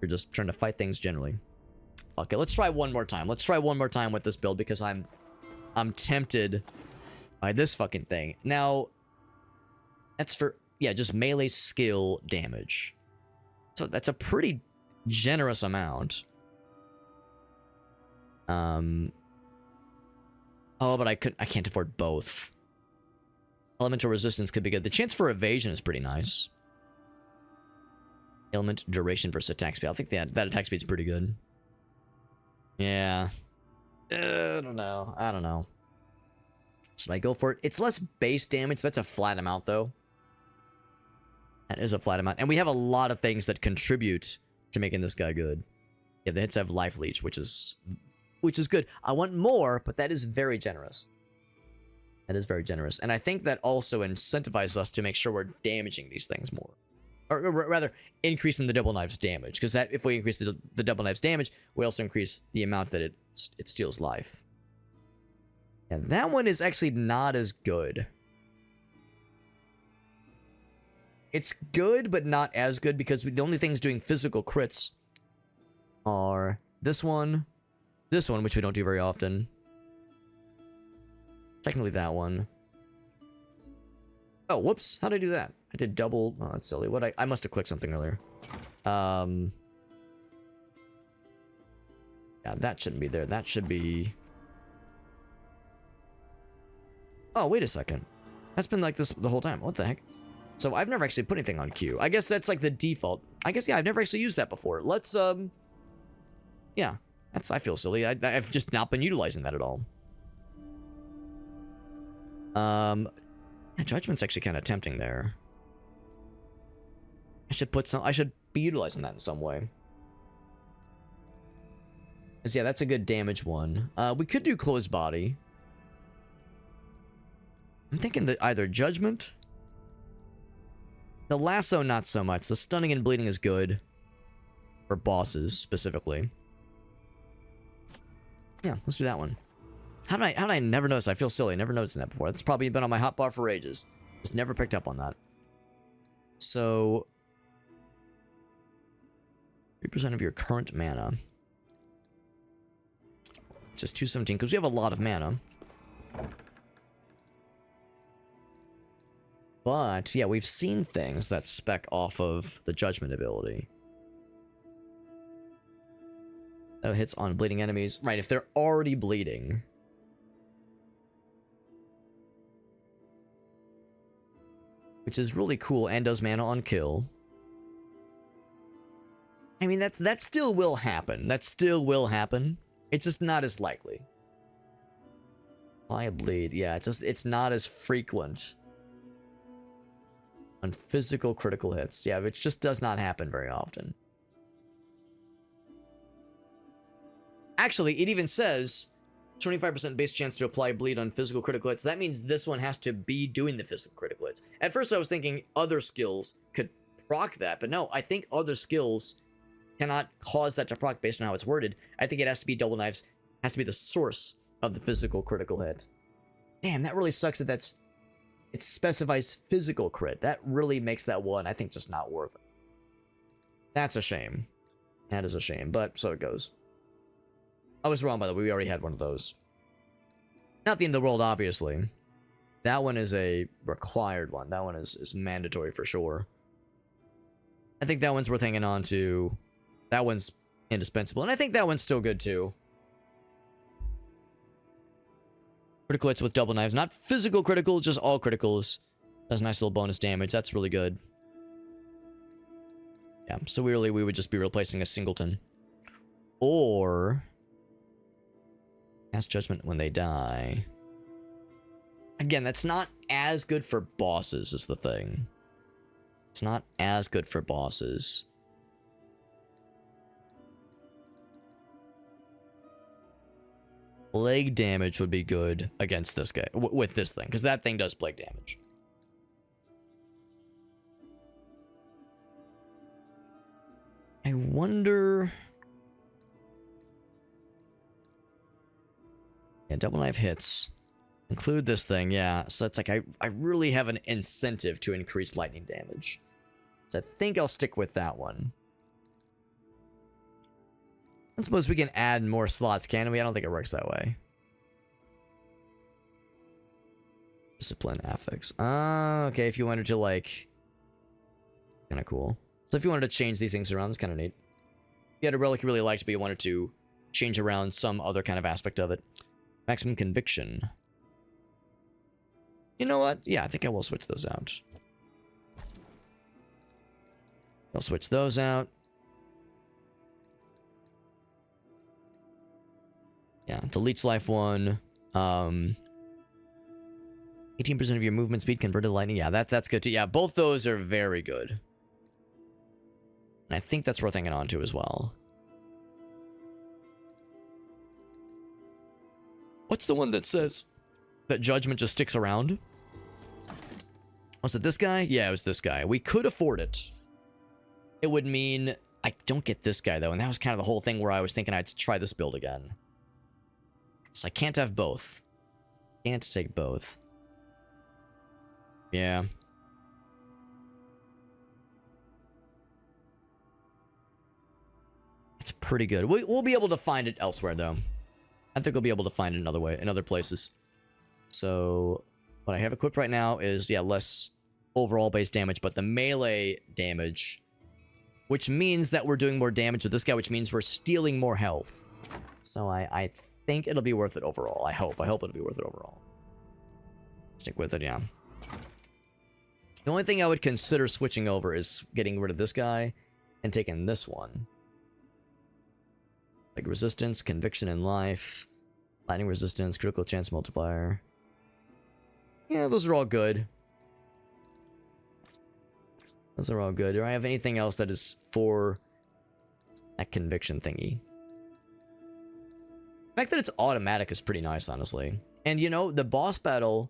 you're just trying to fight things generally. Okay, let's try one more time. Let's try one more time with this build because I'm tempted by this fucking thing. Now, that's for, yeah, just melee skill damage. So that's a pretty generous amount. Oh, but I can't afford both. Elemental resistance could be good. The chance for evasion is pretty nice. Element duration versus attack speed. I think that attack speed is pretty good. Yeah. I don't know. Should I go for it? It's less base damage. That's a flat amount, though. That is a flat amount. And we have a lot of things that contribute to making this guy good. Yeah, the hits have life leech, which is good. I want more, but that is very generous. That is very generous. And I think that also incentivizes us to make sure we're damaging these things more. Or rather, increasing the double knives damage. Because that, if we increase the double knives damage, we also increase the amount that it steals life. And that one is actually not as good. It's good, but not as good, because the only things doing physical crits are this one, which we don't do very often. Technically that one. Oh, whoops. How did I do that? I did double. Oh, that's silly. I must have clicked something earlier. Yeah, that shouldn't be there. That should be... Oh, wait a second. That's been like this the whole time. What the heck? So I've never actually put anything on Q. I guess that's like the default. I guess, yeah, I've never actually used that before. Let's, yeah. I feel silly. I've just not been utilizing that at all. Yeah, Judgment's actually kind of tempting there. I should be utilizing that in some way. 'Cause, yeah, that's a good damage one. We could do Closed Body. I'm thinking that either Judgment... The Lasso, not so much. The Stunning and Bleeding is good. For bosses, specifically. Yeah, let's do that one. How did I never notice? I feel silly. Never noticed that before. That's probably been on my hotbar for ages. Just never picked up on that. So 3% of your current mana. Just 217, because we have a lot of mana. But, yeah, we've seen things that spec off of the Judgment ability. That hits on bleeding enemies. Right, if they're already bleeding. Which is really cool, and does mana on kill. I mean, that still will happen. That still will happen. It's just not as likely. Why bleed? Yeah, it's not as frequent. On physical critical hits. Yeah, it just does not happen very often. Actually, it even says 25% base chance to apply bleed on physical critical hits. That means this one has to be doing the physical critical hits. At first I was thinking other skills could proc that, but no, I think other skills cannot cause that to proc based on how it's worded. I think it has to be Double Knives, has to be the source of the physical critical hit. Damn, that really sucks that it specifies physical crit. That really makes that one, I think, just not worth it. That's a shame. That is a shame, but so it goes. I was wrong, by the way. We already had one of those. Not the end of the world, obviously. That one is a required one. That one is mandatory for sure. I think that one's worth hanging on to. That one's indispensable. And I think that one's still good, too. Critical hits with Double Knives. Not physical critical, just all criticals. That's a nice little bonus damage. That's really good. Yeah, so really we would just be replacing a Singleton. Or cast Judgment when they die. Again, that's not as good for bosses, is the thing. It's not as good for bosses. Plague damage would be good against this guy, with this thing, because that thing does plague damage. I wonder... Yeah, Double Knife hits. Include this thing, yeah. So it's like I really have an incentive to increase lightning damage. So I think I'll stick with that one. I suppose we can add more slots, can we? I don't think it works that way. Discipline affix. Okay, if you wanted to, like... Kind of cool. So if you wanted to change these things around, it's kind of neat. You had a relic you really liked, but you wanted to change around some other kind of aspect of it. Maximum conviction. You know what? Yeah, I think I will switch those out. I'll switch those out. Yeah, deletes life 1. 18% of your movement speed converted to lightning. Yeah, that's good too. Yeah, both those are very good. And I think that's worth hanging on to as well. What's the one that says that Judgment just sticks around? Was it this guy? Yeah, it was this guy. We could afford it. It would mean I don't get this guy, though. And that was kind of the whole thing where I was thinking I'd try this build again. So I can't have both. Can't take both. Yeah. It's pretty good. We'll be able to find it elsewhere, though. I think we'll be able to find it another way, in other places. So, what I have equipped right now is, yeah, less overall base damage, but the melee damage, which means that we're doing more damage with this guy, which means we're stealing more health. So I think it'll be worth it overall. I hope it'll be worth it overall. Stick with it, yeah. The only thing I would consider switching over is getting rid of this guy and taking this one. Like resistance, conviction, and life. Lightning resistance, critical chance multiplier. Yeah, those are all good. Those are all good. Do I have anything else that is for that conviction thingy? The fact that it's automatic is pretty nice, honestly. And you know, the boss battle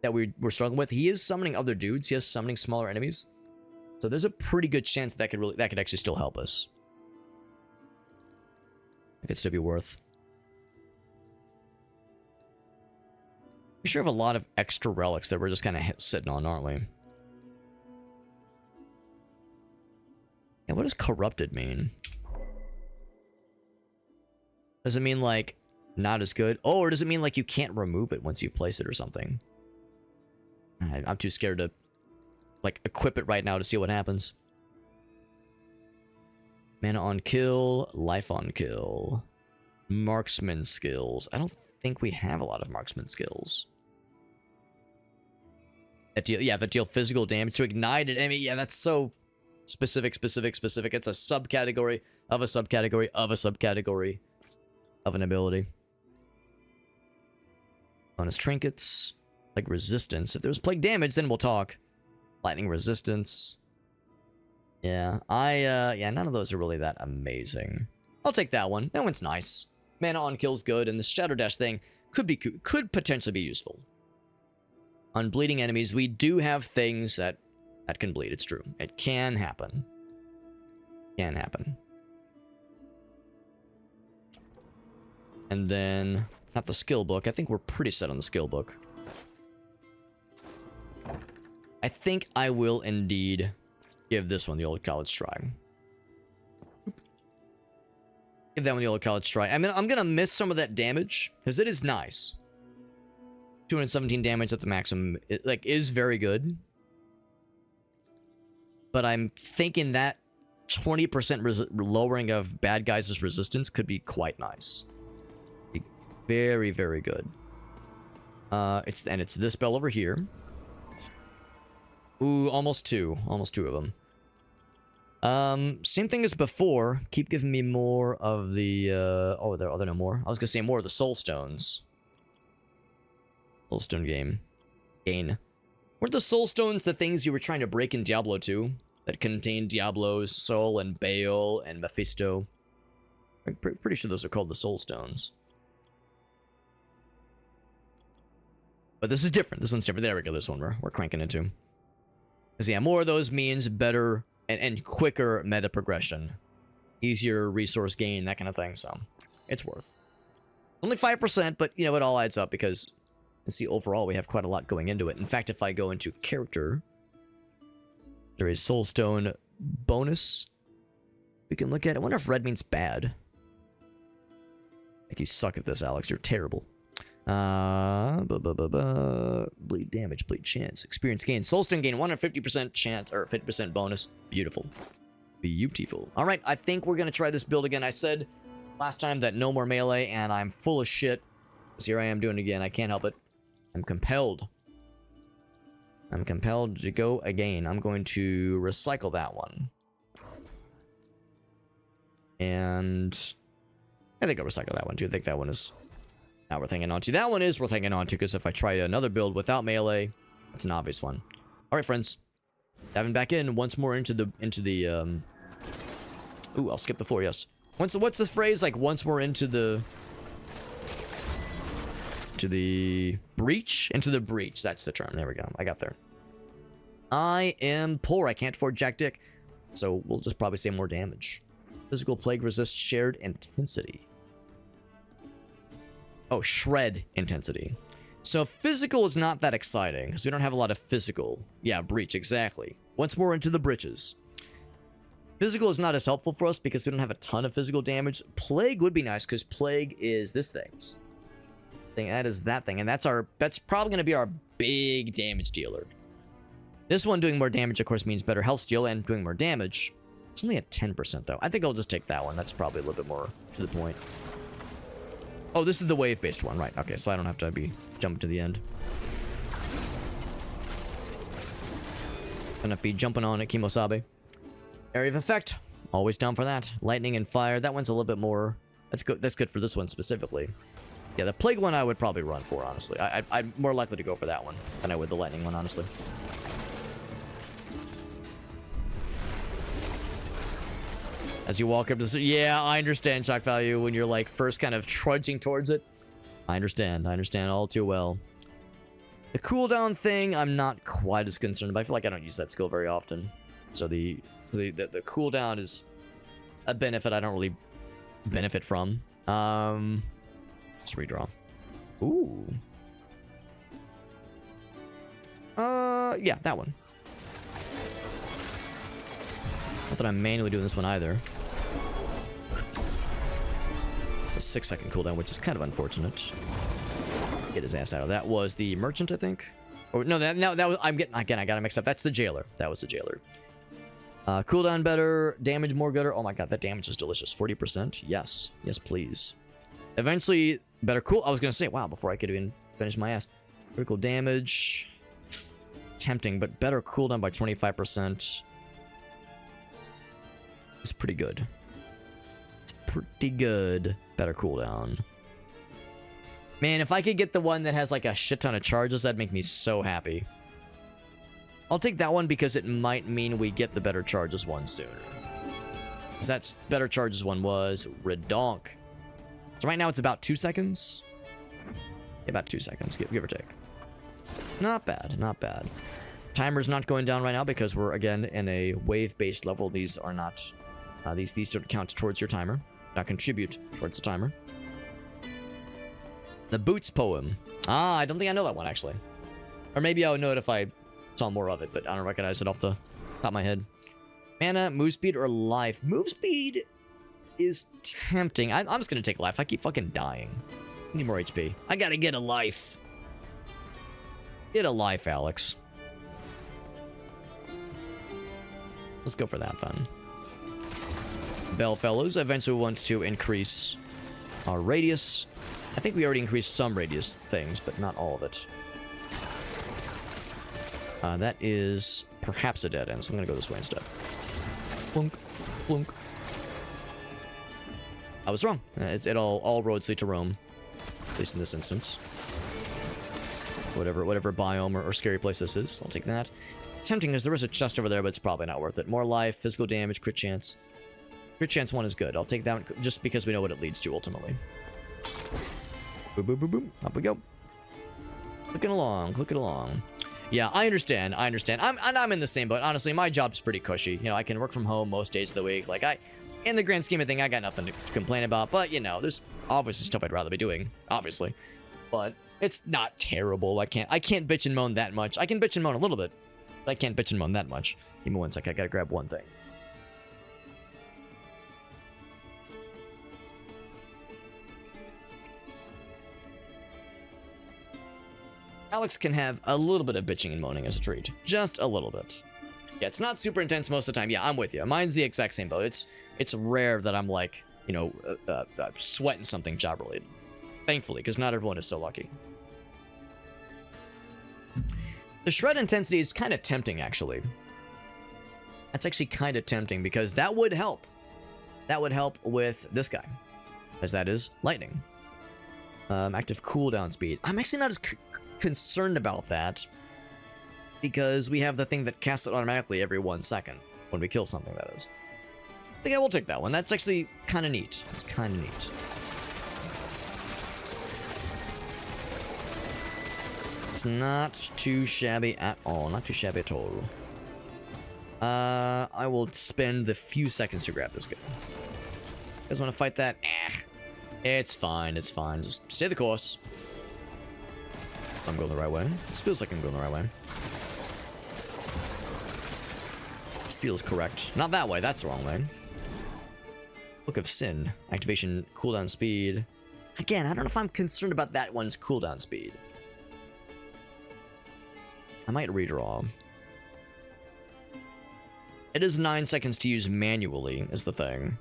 that we're struggling with, he is summoning other dudes. He is summoning smaller enemies. So there's a pretty good chance that could actually still help us. It could still be worth. We sure have a lot of extra relics that we're just kind of sitting on, aren't we? And what does corrupted mean? Does it mean like not as good? Oh, or does it mean like you can't remove it once you place it or something? I'm too scared to like equip it right now to see what happens. Mana on kill, life on kill, marksman skills. I don't think we have a lot of marksman skills. That deal physical damage to ignite it. I mean, yeah, that's so specific. It's a subcategory of a subcategory of a subcategory of an ability. Bonus trinkets, like resistance. If there's plague damage, then we'll talk. Lightning resistance. Yeah, yeah, none of those are really that amazing. I'll take that one. That one's nice. Mana on kill's good, and the Shadow Dash thing could potentially be useful. On bleeding enemies, we do have things that can bleed. It's true. It can happen. Can happen. And then, not the skill book. I think we're pretty set on the skill book. I think I will indeed give this one the old college try. Give that one the old college try. I mean, I'm gonna miss some of that damage because it is nice. 217 damage at the maximum, is very good. But I'm thinking that 20% lowering of bad guys' resistance could be quite nice. Be very, very good. It's this spell over here. Ooh, almost two of them. Same thing as before. Keep giving me more of the, are there no more? I was gonna say more of the soul stones. Soulstone gain. Weren't the soul stones the things you were trying to break in Diablo 2? That contained Diablo's soul and Baal and Mephisto? I'm pretty sure those are called the soul stones. But this is different. This one's different. There we go. This one we're cranking into. Because yeah, more of those means better and quicker meta progression. Easier resource gain, that kind of thing. So, it's worth. Only 5%, but you know, it all adds up because you see overall we have quite a lot going into it. In fact, if I go into character, there is Soulstone bonus we can look at. I wonder if red means bad. Like you suck at this, Alex. You're terrible. Bleed damage, bleed chance, experience gain, Soulstone gain, 150% chance, or 50% bonus. Beautiful. Beautiful. Alright, I think we're gonna try this build again. I said last time that no more melee, and I'm full of shit. So here I am doing it again. I can't help it. I'm compelled. I'm compelled to go again. I'm going to recycle that one. And I think I'll recycle that one too. I think that one is not worth hanging on to. That one is worth hanging on to, because if I try another build without melee, that's an obvious one. Alright, friends. Diving back in once more into the ooh, I'll skip the floor, yes. What's the phrase? Like once more into the breach? Into the breach. That's the term. There we go. I got there. I am poor. I can't afford Jack Dick. So we'll just probably say more damage. Physical plague resists shared intensity. Oh, shred intensity. So physical is not that exciting, because we don't have a lot of physical. Yeah, breach, exactly. Once more into the breaches. Physical is not as helpful for us because we don't have a ton of physical damage. Plague would be nice, because plague is this thing's. That is that thing, and that's probably going to be our big damage dealer. This one doing more damage, of course, means better health steal and doing more damage. It's only at 10%, though. I think I'll just take that one. That's probably a little bit more to the point. Oh, this is the wave-based one, right? Okay, so I don't have to be jumping to the end. Gonna be jumping on at Kimosabe. Area of effect. Always down for that. Lightning and fire. That one's a little bit more... That's good for this one specifically. Yeah, the plague one I would probably run for, honestly. I'm more likely to go for that one than I would the lightning one, honestly. As you walk up to... Yeah, I understand shock value when you're, like, first kind of trudging towards it. I understand all too well. The cooldown thing, I'm not quite as concerned about. I feel like I don't use that skill very often. So the cooldown is a benefit I don't really benefit from. Let's redraw. Ooh. Yeah, that one. Not that I'm manually doing this one either. It's a 6-second cooldown, which is kind of unfortunate. Get his ass out of that. Was the merchant, I think? Or no, that was, I got it mixed up. That's the jailer. That was the jailer. Cooldown better, damage more gooder. Oh my god, that damage is delicious. 40%. Yes. Yes, please. Eventually, better cool. I was gonna say, wow, before I could even finish my ass. Critical damage. Tempting, but better cooldown by 25%. It's pretty good. It's pretty good. Better cooldown. Man, if I could get the one that has like a shit ton of charges, that'd make me so happy. I'll take that one because it might mean we get the better charges one sooner. Because that's better charges one was redonk. So right now it's about 2 seconds. Yeah, about 2 seconds, give or take. Not bad, not bad. Timer's not going down right now because we're again in a wave-based level. These are not, these don't count towards your timer. Not contribute towards the timer. The Boots poem. Ah, I don't think I know that one actually. Or maybe I would know it if I saw more of it, but I don't recognize it off the top of my head. Mana, move speed, or life? Move speed is tempting. I'm just gonna take life. I keep fucking dying. I need more HP. I gotta get a life. Get a life, Alex. Let's go for that then. Bellfellows eventually wants to increase our radius. I think we already increased some radius things, but not all of it. That is perhaps a dead end, so I'm gonna go this way instead. Plunk, plunk. I was wrong. All roads lead to Rome, at least in this instance. Whatever biome or scary place this is, I'll take that. Tempting because there is a chest over there, but it's probably not worth it. More life, physical damage, crit chance. Crit chance 1 is good. I'll take that one just because we know what it leads to ultimately. Boom, boom, boom, boom. Up we go. Clicking along. Yeah, I understand. I'm in the same boat. Honestly, my job's pretty cushy. You know, I can work from home most days of the week. Like, in the grand scheme of things, I got nothing to complain about. But, you know, there's obviously stuff I'd rather be doing. Obviously. But it's not terrible. I can't bitch and moan that much. I can bitch and moan a little bit. But I can't bitch and moan that much. Give me 1 sec. I gotta grab one thing. Alex can have a little bit of bitching and moaning as a treat. Just a little bit. Yeah, it's not super intense most of the time. Yeah, I'm with you. Mine's the exact same boat. It's rare that I'm like, you know, sweating something job related. Thankfully, because not everyone is so lucky. The shred intensity is kind of tempting, actually. That's actually kind of tempting because that would help. That would help with this guy, as that is lightning. Active cooldown speed. I'm actually not as concerned about that because we have the thing that casts it automatically every 1 second when we kill something, that is. I think I will take that one. That's actually kind of neat. It's kind of neat. It's not too shabby at all. Not too shabby at all. I will spend the few seconds to grab this guy. You guys want to fight that? It's fine. It's fine. Just stay the course. I'm going the right way. This feels like I'm going the right way. This feels correct. Not that way. That's the wrong way. Book of Sin. Activation cooldown speed. Again, I don't know if I'm concerned about that one's cooldown speed. I might redraw. It is 9 seconds to use manually, is the thing.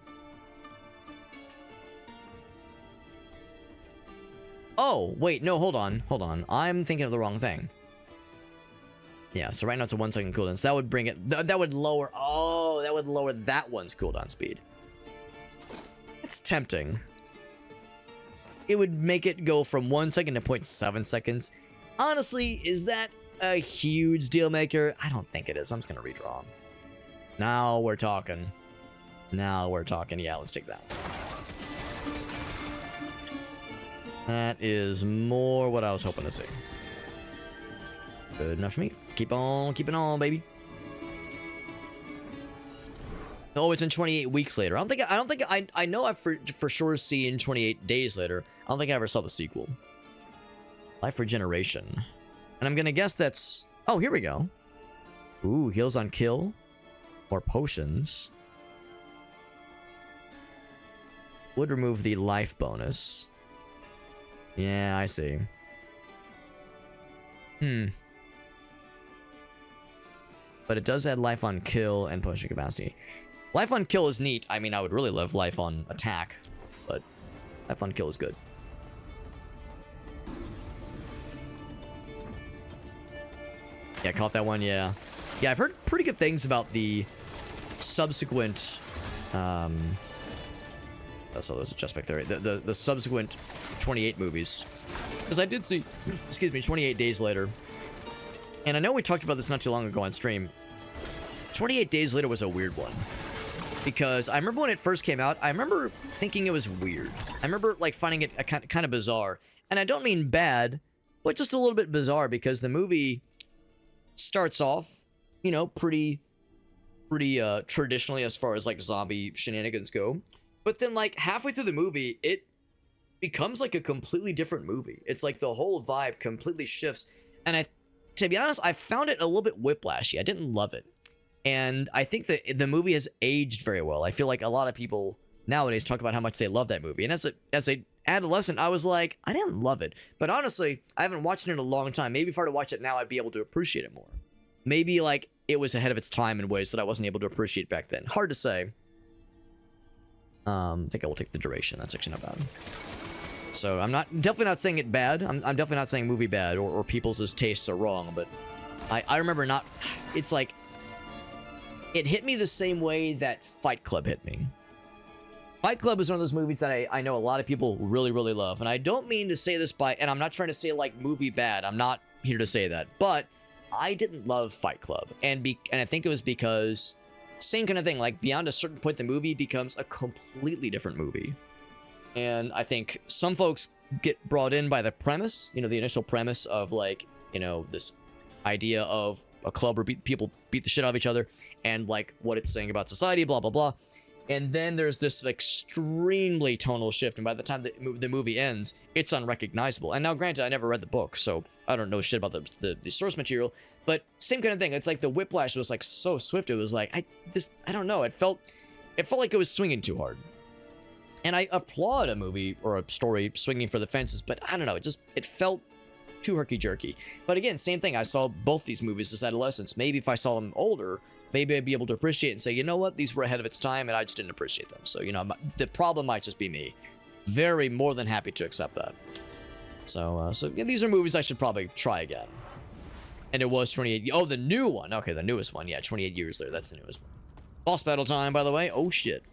Oh, wait, no, hold on. I'm thinking of the wrong thing. Yeah, so right now it's a 1 second cooldown. So that would bring it, that would lower, that would lower that one's cooldown speed. It's tempting. It would make it go from 1 second to 0.7 seconds. Honestly, is that a huge deal maker? I don't think it is. I'm just gonna redraw. Now we're talking. Yeah, let's take that. That is more what I was hoping to see. Good enough for me. Keep on keeping on, baby. Oh, it's in 28 weeks later. I know I've for sure seen 28 days later. I don't think I ever saw the sequel. Life Regeneration. And I'm gonna guess that's Oh, here we go. Ooh, heals on kill. More potions. Would remove the life bonus. Yeah, I see. But it does add life on kill and potion capacity. Life on kill is neat. I mean, I would really love life on attack, but life on kill is good. Yeah, caught that one, yeah. Yeah, I've heard pretty good things about the subsequent, oh, so there's a chest back there. The subsequent 28 movies. Because I did see, excuse me, 28 Days Later. And I know we talked about this not too long ago on stream. 28 Days Later was a weird one. Because I remember when it first came out, I remember thinking it was weird. I remember, like, finding it kind of bizarre. And I don't mean bad, but just a little bit bizarre because the movie starts off, you know, pretty traditionally as far as, like, zombie shenanigans go. But then, like, halfway through the movie, it becomes, like, a completely different movie. It's like the whole vibe completely shifts. And to be honest, I found it a little bit whiplashy. I didn't love it. And I think that the movie has aged very well. I feel like a lot of people nowadays talk about how much they love that movie. And as a adolescent, I was like, I didn't love it. But honestly, I haven't watched it in a long time. Maybe if I were to watch it now, I'd be able to appreciate it more. Maybe, like, it was ahead of its time in ways that I wasn't able to appreciate back then. Hard to say. I think I will take the duration. That's actually not bad. So I'm definitely not saying it bad. I'm definitely not saying movie bad or people's tastes are wrong. But I remember not. It's like it hit me the same way that Fight Club hit me. Fight Club is one of those movies that I know a lot of people really, really love. And I don't mean to say this and I'm not trying to say like movie bad. I'm not here to say that. But I didn't love Fight Club. And I think it was because same kind of thing. Like beyond a certain point, the movie becomes a completely different movie. And I think some folks get brought in by the premise, you know, the initial premise of like, you know, this idea of a club where people beat the shit out of each other and like what it's saying about society, blah, blah, blah. And then there's this extremely tonal shift. And by the time the movie ends, it's unrecognizable. And now, granted, I never read the book, so I don't know shit about the source material. But same kind of thing. It's like the whiplash was like so swift. It was like, I don't know. It felt like it was swinging too hard. And I applaud a movie or a story swinging for the fences, but I don't know. It felt too herky-jerky. But again, same thing. I saw both these movies as adolescents. Maybe if I saw them older, maybe I'd be able to appreciate it and say, you know what? These were ahead of its time, and I just didn't appreciate them. So, you know, the problem might just be me. Very more than happy to accept that. So yeah, these are movies I should probably try again. And it was 28... Oh, the new one. Okay, the newest one. Yeah, 28 years later. That's the newest one. Boss battle time, by the way. Oh, shit.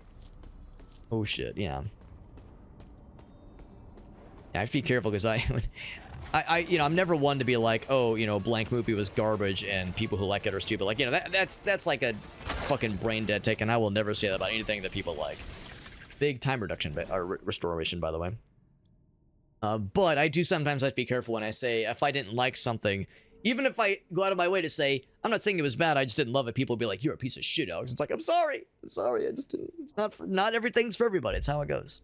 Oh, shit. Yeah. I have to be careful because you know, I'm never one to be like, oh, you know, blank movie was garbage and people who like it are stupid. Like, you know, that's like a fucking brain dead take, and I will never say that about anything that people like. Big time reduction or restoration, by the way. But I do sometimes have to be careful when I say if I didn't like something, even if I go out of my way to say I'm not saying it was bad, I just didn't love it. People will be like, "You're a piece of shit, Alex." It's like, I'm sorry, I just didn't. It's not everything's for everybody. It's how it goes.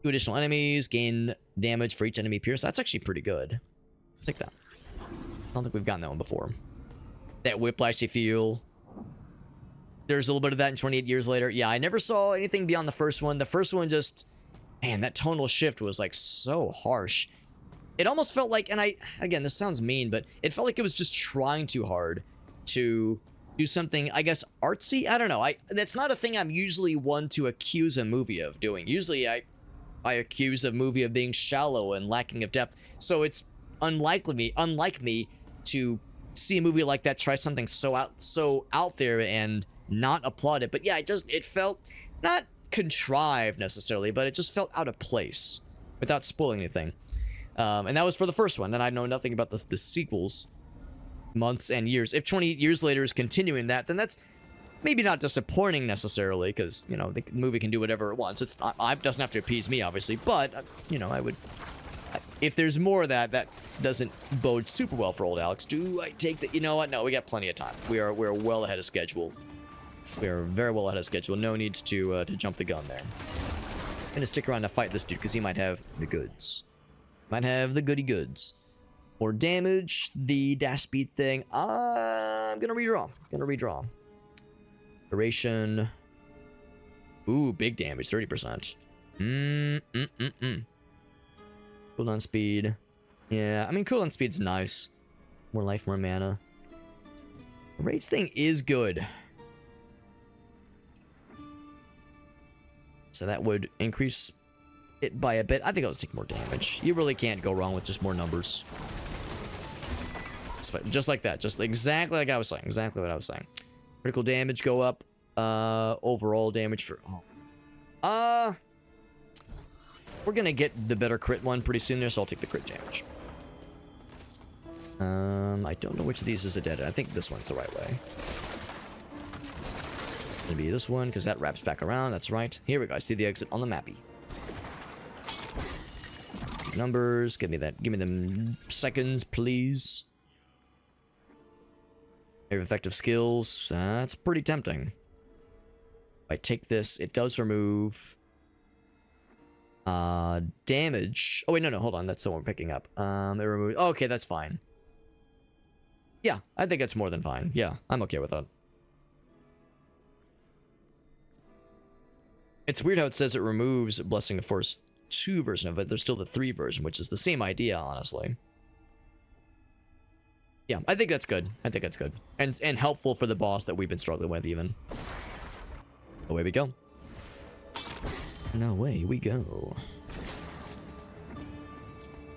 2 additional enemies, gain damage for each enemy pierced. That's actually pretty good. Take that. I don't think we've gotten that one before. That whiplashy feel. There's a little bit of that in 28 years later. Yeah, I never saw anything beyond the first one. The first one just, man, that tonal shift was like so harsh. It almost felt like, and again, this sounds mean, but it felt like it was just trying too hard to do something, I guess, artsy. I don't know. That's not a thing I'm usually one to accuse a movie of doing. Usually I accuse a movie of being shallow and lacking of depth. So it's unlike me to see a movie like that try something so out there and not applaud it. But yeah, it felt not contrived necessarily, but it just felt out of place without spoiling anything. And that was for the first one, and I know nothing about the sequels, months and years. If 28 years later is continuing that, then that's maybe not disappointing necessarily, because, you know, the movie can do whatever it wants. It doesn't have to appease me, obviously, but, you know, if there's more of that, that doesn't bode super well for old Alex. Do I take that? You know what? No, we got plenty of time. We're well ahead of schedule. We are very well ahead of schedule. No need to jump the gun there. I'm gonna stick around to fight this dude, because he might have the goods. Might have the goody goods. More damage. The dash speed thing. I'm gonna redraw. Duration. Ooh, big damage. 30%. Cooldown speed. Yeah, I mean, cooldown speed's nice. More life, more mana. The rage thing is good. So that would increase it by a bit. I think I'll take more damage. You really can't go wrong with just more numbers. Just like that. Just exactly like I was saying. Exactly what I was saying. Critical damage go up. Overall damage for... we're gonna get the better crit one pretty soon there, so I'll take the crit damage. I don't know which of these is a dead end. I think this one's the right way. Gonna be this one, because that wraps back around. That's right. Here we go. I see the exit on the mappy. Numbers. Give me that. Give me them seconds, please. Very effective skills. That's pretty tempting. If I take this, it does remove damage. Oh wait, no, hold on. That's the one we're picking up. It removes. Oh, okay, that's fine. Yeah, I think it's more than fine. Yeah, I'm okay with that. It's weird how it says it removes Blessing of Force 2 version of it. There's still the 3 version, which is the same idea, honestly. Yeah, I think that's good. I think that's good. And helpful for the boss that we've been struggling with, even. Away we go. And away we go.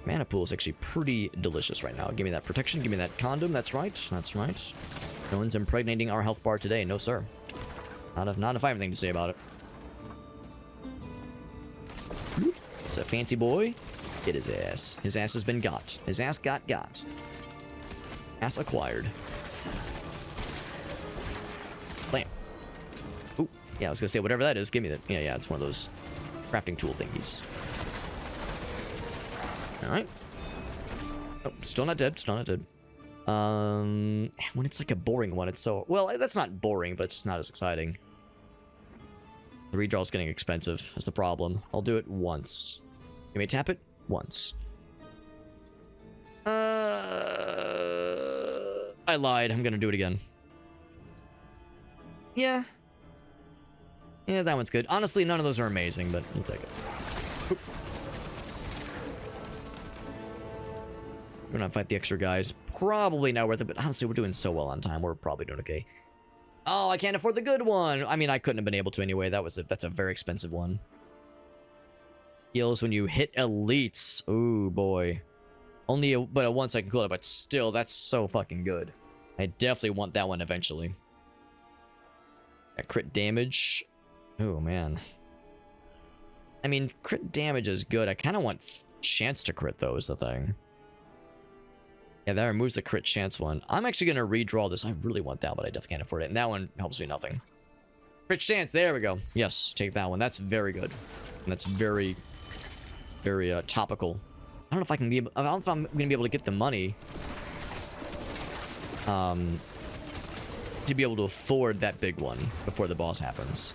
Mana pool is actually pretty delicious right now. Give me that protection. Give me that condom. That's right. That's right. No one's impregnating our health bar today. No, sir. Not if I have anything to say about it. It's a fancy boy. Get his ass. His ass has been got. His ass got. Ass acquired. Blam. Ooh. Yeah, I was gonna say, whatever that is, give me that. Yeah, it's one of those crafting tool thingies. Alright. Oh, still not dead. Still not dead. When it's like a boring one, it's so... Well, that's not boring, but it's just not as exciting. The redraw's getting expensive. That's the problem. I'll do it once. You may tap it once. I lied. I'm gonna do it again. Yeah. Yeah, that one's good. Honestly, none of those are amazing, but we'll take it. Oop. We're gonna fight the extra guys. Probably not worth it, but honestly, we're doing so well on time. We're probably doing okay. Oh, I can't afford the good one. I mean, I couldn't have been able to anyway. That's a very expensive one. Heals when you hit elites. Ooh, boy. Only but a 1 second cooldown, but still, that's so fucking good. I definitely want that one eventually. That crit damage. Oh, man. I mean, crit damage is good. I kind of want chance to crit, though, is the thing. Yeah, that removes the crit chance one. I'm actually going to redraw this. I really want that, but I definitely can't afford it. And that one helps me nothing. Crit chance, there we go. Yes, take that one. That's very good. And that's very, very topical. I don't know if I can be. I don't know if I'm gonna be able to get the money. To be able to afford that big one before the boss happens.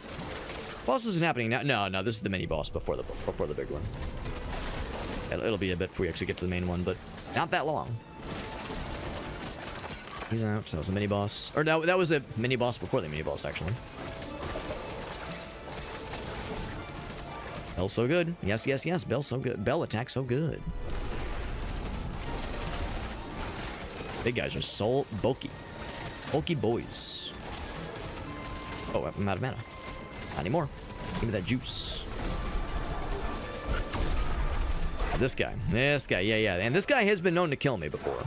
Boss isn't happening now. No, this is the mini boss before the big one. It'll be a bit before we actually get to the main one, but not that long. He's out. That was a mini boss, or no, that was a mini boss before the mini boss actually. Bell's so good. Yes. Bell's so good. Bell attack so good. Big guys are so bulky. Bulky boys. Oh, I'm out of mana. Not anymore. Give me that juice. This guy. Yeah. And this guy has been known to kill me before.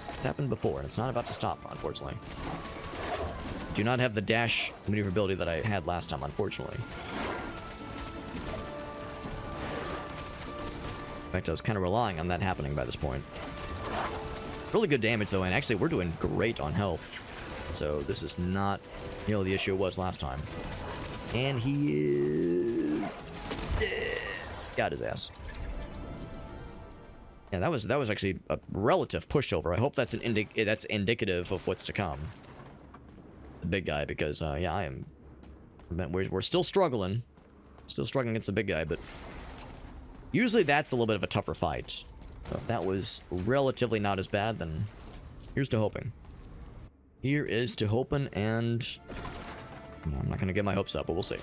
It's happened before, and it's not about to stop, unfortunately. Do not have the dash maneuverability that I had last time, unfortunately. In fact, I was kind of relying on that happening by this point. Really good damage, though, and actually, we're doing great on health. So this is not, the issue it was last time. And he is... got his ass. Yeah, that was actually a relative pushover. I hope that's that's indicative of what's to come. The big guy, because, yeah, we're still struggling. Still struggling against the big guy, but... Usually that's a little bit of a tougher fight. So if that was relatively not as bad, then here's to hoping. Here is to hoping, and I'm not gonna get my hopes up, but we'll see.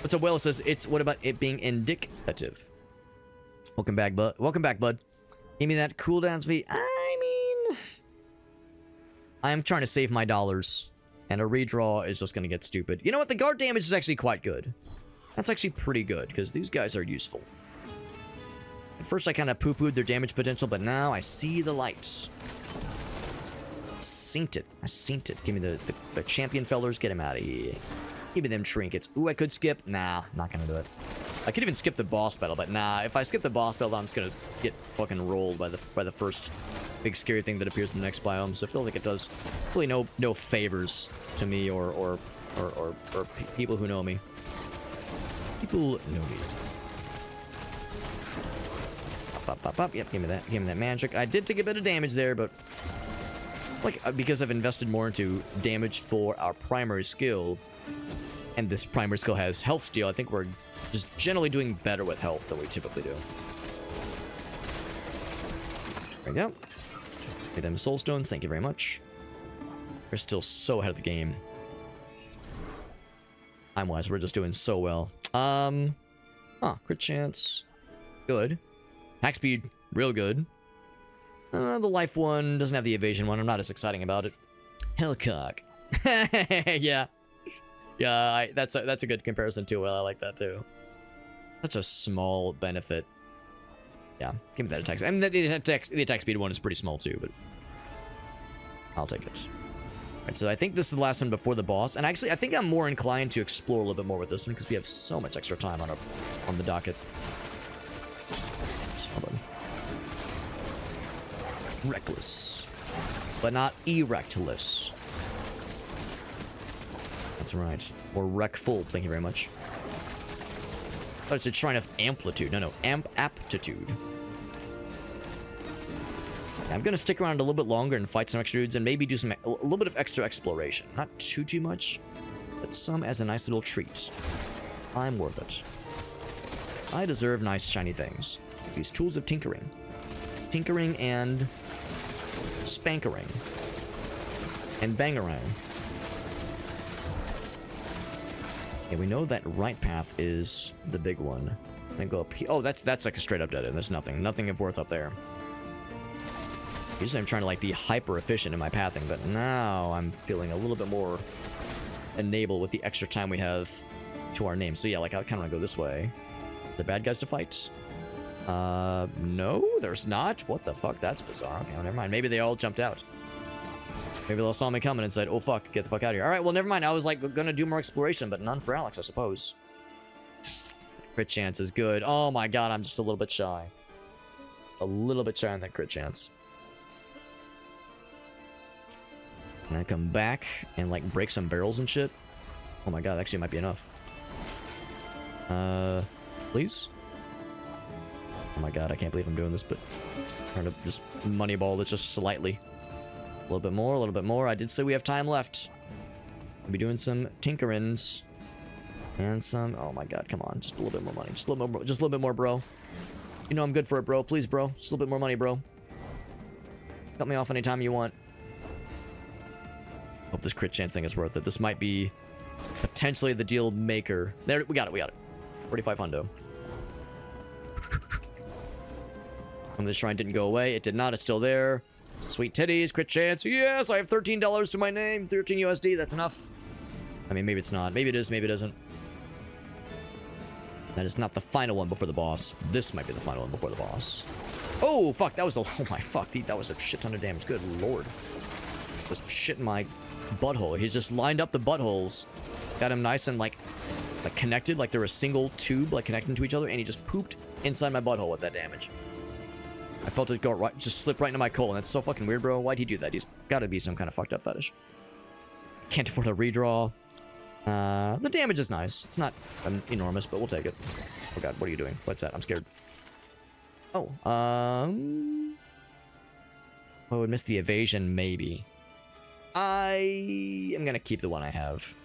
What's up, Will? Says it's what about it being indicative? Welcome back, bud. Welcome back, bud. Give me that cooldown speed. I mean, I'm trying to save my dollars, and a redraw is just gonna get stupid. You know what? The guard damage is actually quite good. That's actually pretty good because these guys are useful. At first, I kind of poo-pooed their damage potential, but now I see the lights. Synced it. I synced it. Give me the champion fellers. Get him out of here. Give me them trinkets. Ooh, I could skip. Nah, not gonna do it. I could even skip the boss battle, but nah. If I skip the boss battle, I'm just gonna get fucking rolled by the first big scary thing that appears in the next biome. So I feel like it does really no favors to me or people who know me. People know me. Up. Yep, give me that. Give me that magic. I did take a bit of damage there, but like because I've invested more into damage for our primary skill, and this primary skill has health steal, I think we're just generally doing better with health than we typically do. There we go. Get them soul stones. Thank you very much. We're still so ahead of the game. Time-wise, we're just doing so well. Crit chance. Good. Hack speed, real good. The life one doesn't have the evasion one. I'm not as exciting about it. Hellcock. Yeah. Yeah, that's a good comparison too. Well, I like that too. Such a small benefit. Yeah, give me that attack. I mean, the attack speed one is pretty small too, but I'll take it. Alright, so I think this is the last one before the boss. And actually, I think I'm more inclined to explore a little bit more with this one because we have so much extra time on the docket. Reckless, but not erectless. That's right. Or wreckful. Thank you very much. Oh, it's a shrine of amplitude. No, aptitude. I'm gonna stick around a little bit longer and fight some extra dudes and maybe do a little bit of extra exploration. Not too much, but some as a nice little treat. I'm worth it. I deserve nice shiny things. These tools of tinkering. Tinkering and spankering. And bangerang. Yeah, we know that right path is the big one. I'm gonna go up here. Oh, that's like a straight up dead end. There's nothing of worth up there. Usually I'm trying to like be hyper efficient in my pathing, but now I'm feeling a little bit more enabled with the extra time we have to our name. So yeah, like I kind of want to go this way. The bad guys to fight? No, there's not. What the fuck? That's bizarre. Okay, well, never mind. Maybe they all jumped out. Maybe they all saw me coming and said, oh fuck, get the fuck out of here. Alright, well never mind. I was like gonna do more exploration, but none for Alex, I suppose. Crit chance is good. Oh my god, I'm just a little bit shy. A little bit shy on that crit chance. Can I come back and like break some barrels and shit? Oh my god, that actually might be enough. Please? Oh my god, I can't believe I'm doing this, but I'm trying to just moneyball this just slightly. A little bit more, a little bit more. I did say we have time left. I'll be doing some tinkerings. And some... Oh my god, come on. Just a little bit more money. Just a little bit more, bro. You know I'm good for it, bro. Please, bro. Just a little bit more money, bro. Cut me off anytime you want. Hope this crit chance thing is worth it. This might be potentially the deal maker. There, we got it. 45 hundo. The shrine didn't go away. It did not. It's still there. Sweet titties, crit chance. Yes, I have $13 to my name. 13 USD. That's enough. I mean, maybe it's not. Maybe it is. Maybe it isn't. That is not the final one before the boss. This might be the final one before the boss. Oh, fuck. That was a... Oh, my fuck. That was a shit ton of damage. Good lord. Just shit in my butthole. He just lined up the buttholes. Got him nice and, like connected. Like, they're a single tube, like, connecting to each other. And he just pooped inside my butthole with that damage. I felt it go right, just slip right into my colon. That's so fucking weird, bro. Why'd he do that? He's got to be some kind of fucked up fetish. Can't afford a redraw. The damage is nice. It's not enormous, but we'll take it. Oh god, what are you doing? What's that? I'm scared. Oh, I would miss the evasion, maybe. I am gonna keep the one I have.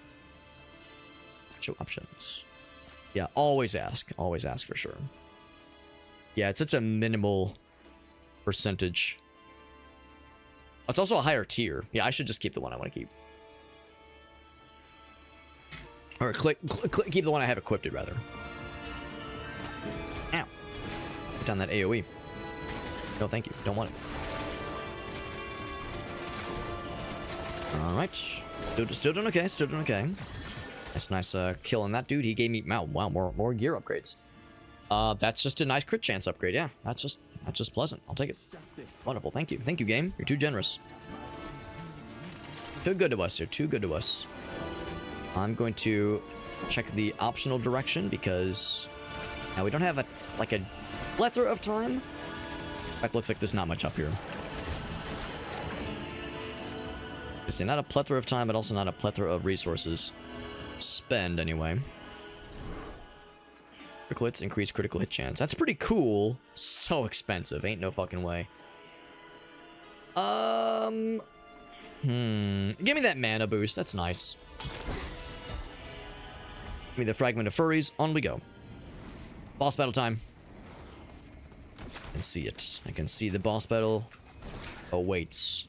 Show options. Yeah, always ask. Always ask for sure. Yeah, it's such a minimal percentage. It's also a higher tier. Yeah, I should just keep the one I want to keep. Or keep the one I have equipped, rather. Ow. Put down that AoE. No, thank you. Don't want it. Alright. Still doing okay. Still doing okay. Nice kill on that dude. He gave me... Wow, more gear upgrades. That's just a nice crit chance upgrade. Yeah, that's just pleasant. I'll take it. Wonderful. Thank you. Thank you, game. You're too generous. Too good to us. You're too good to us. I'm going to check the optional direction because now we don't have a plethora of time. In fact, looks like there's not much up here. It's not a plethora of time, but also not a plethora of resources. Spend anyway. Critical hits increase critical hit chance. That's pretty cool. So expensive. Ain't no fucking way. Give me that mana boost. That's nice. Give me the fragment of furries. On we go. Boss battle time. I can see it. I can see the boss battle awaits.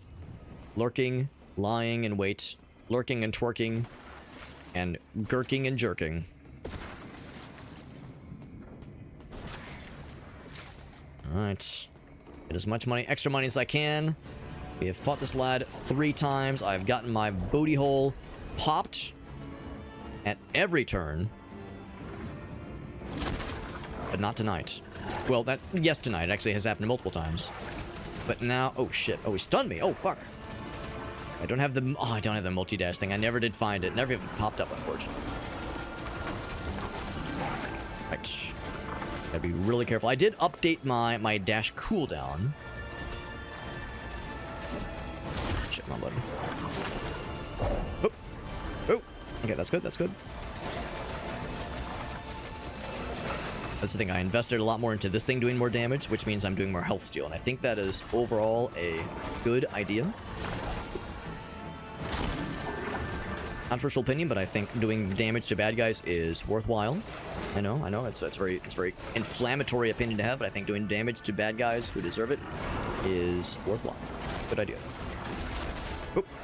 Lurking, lying in wait, lurking and twerking, and gurking and jerking. Alright. Get as much money, extra money as I can. We have fought this lad 3 times. I've gotten my booty hole popped at every turn. But not tonight. Well, yes, tonight. It actually has happened multiple times. But now... Oh, shit. Oh, he stunned me. Oh, fuck. I don't have the... Oh, I don't have the multi-dash thing. I never did find it. Never even popped up, unfortunately. Right. Gotta be really careful. I did update my dash cooldown. Shit, my button. Oh. Oh. Okay, that's good. That's good. That's the thing. I invested a lot more into this thing doing more damage, which means I'm doing more health steal. And I think that is overall a good idea. Controversial opinion, but I think doing damage to bad guys is worthwhile. I know, it's very inflammatory opinion to have, but I think doing damage to bad guys who deserve it is worthwhile. Good idea.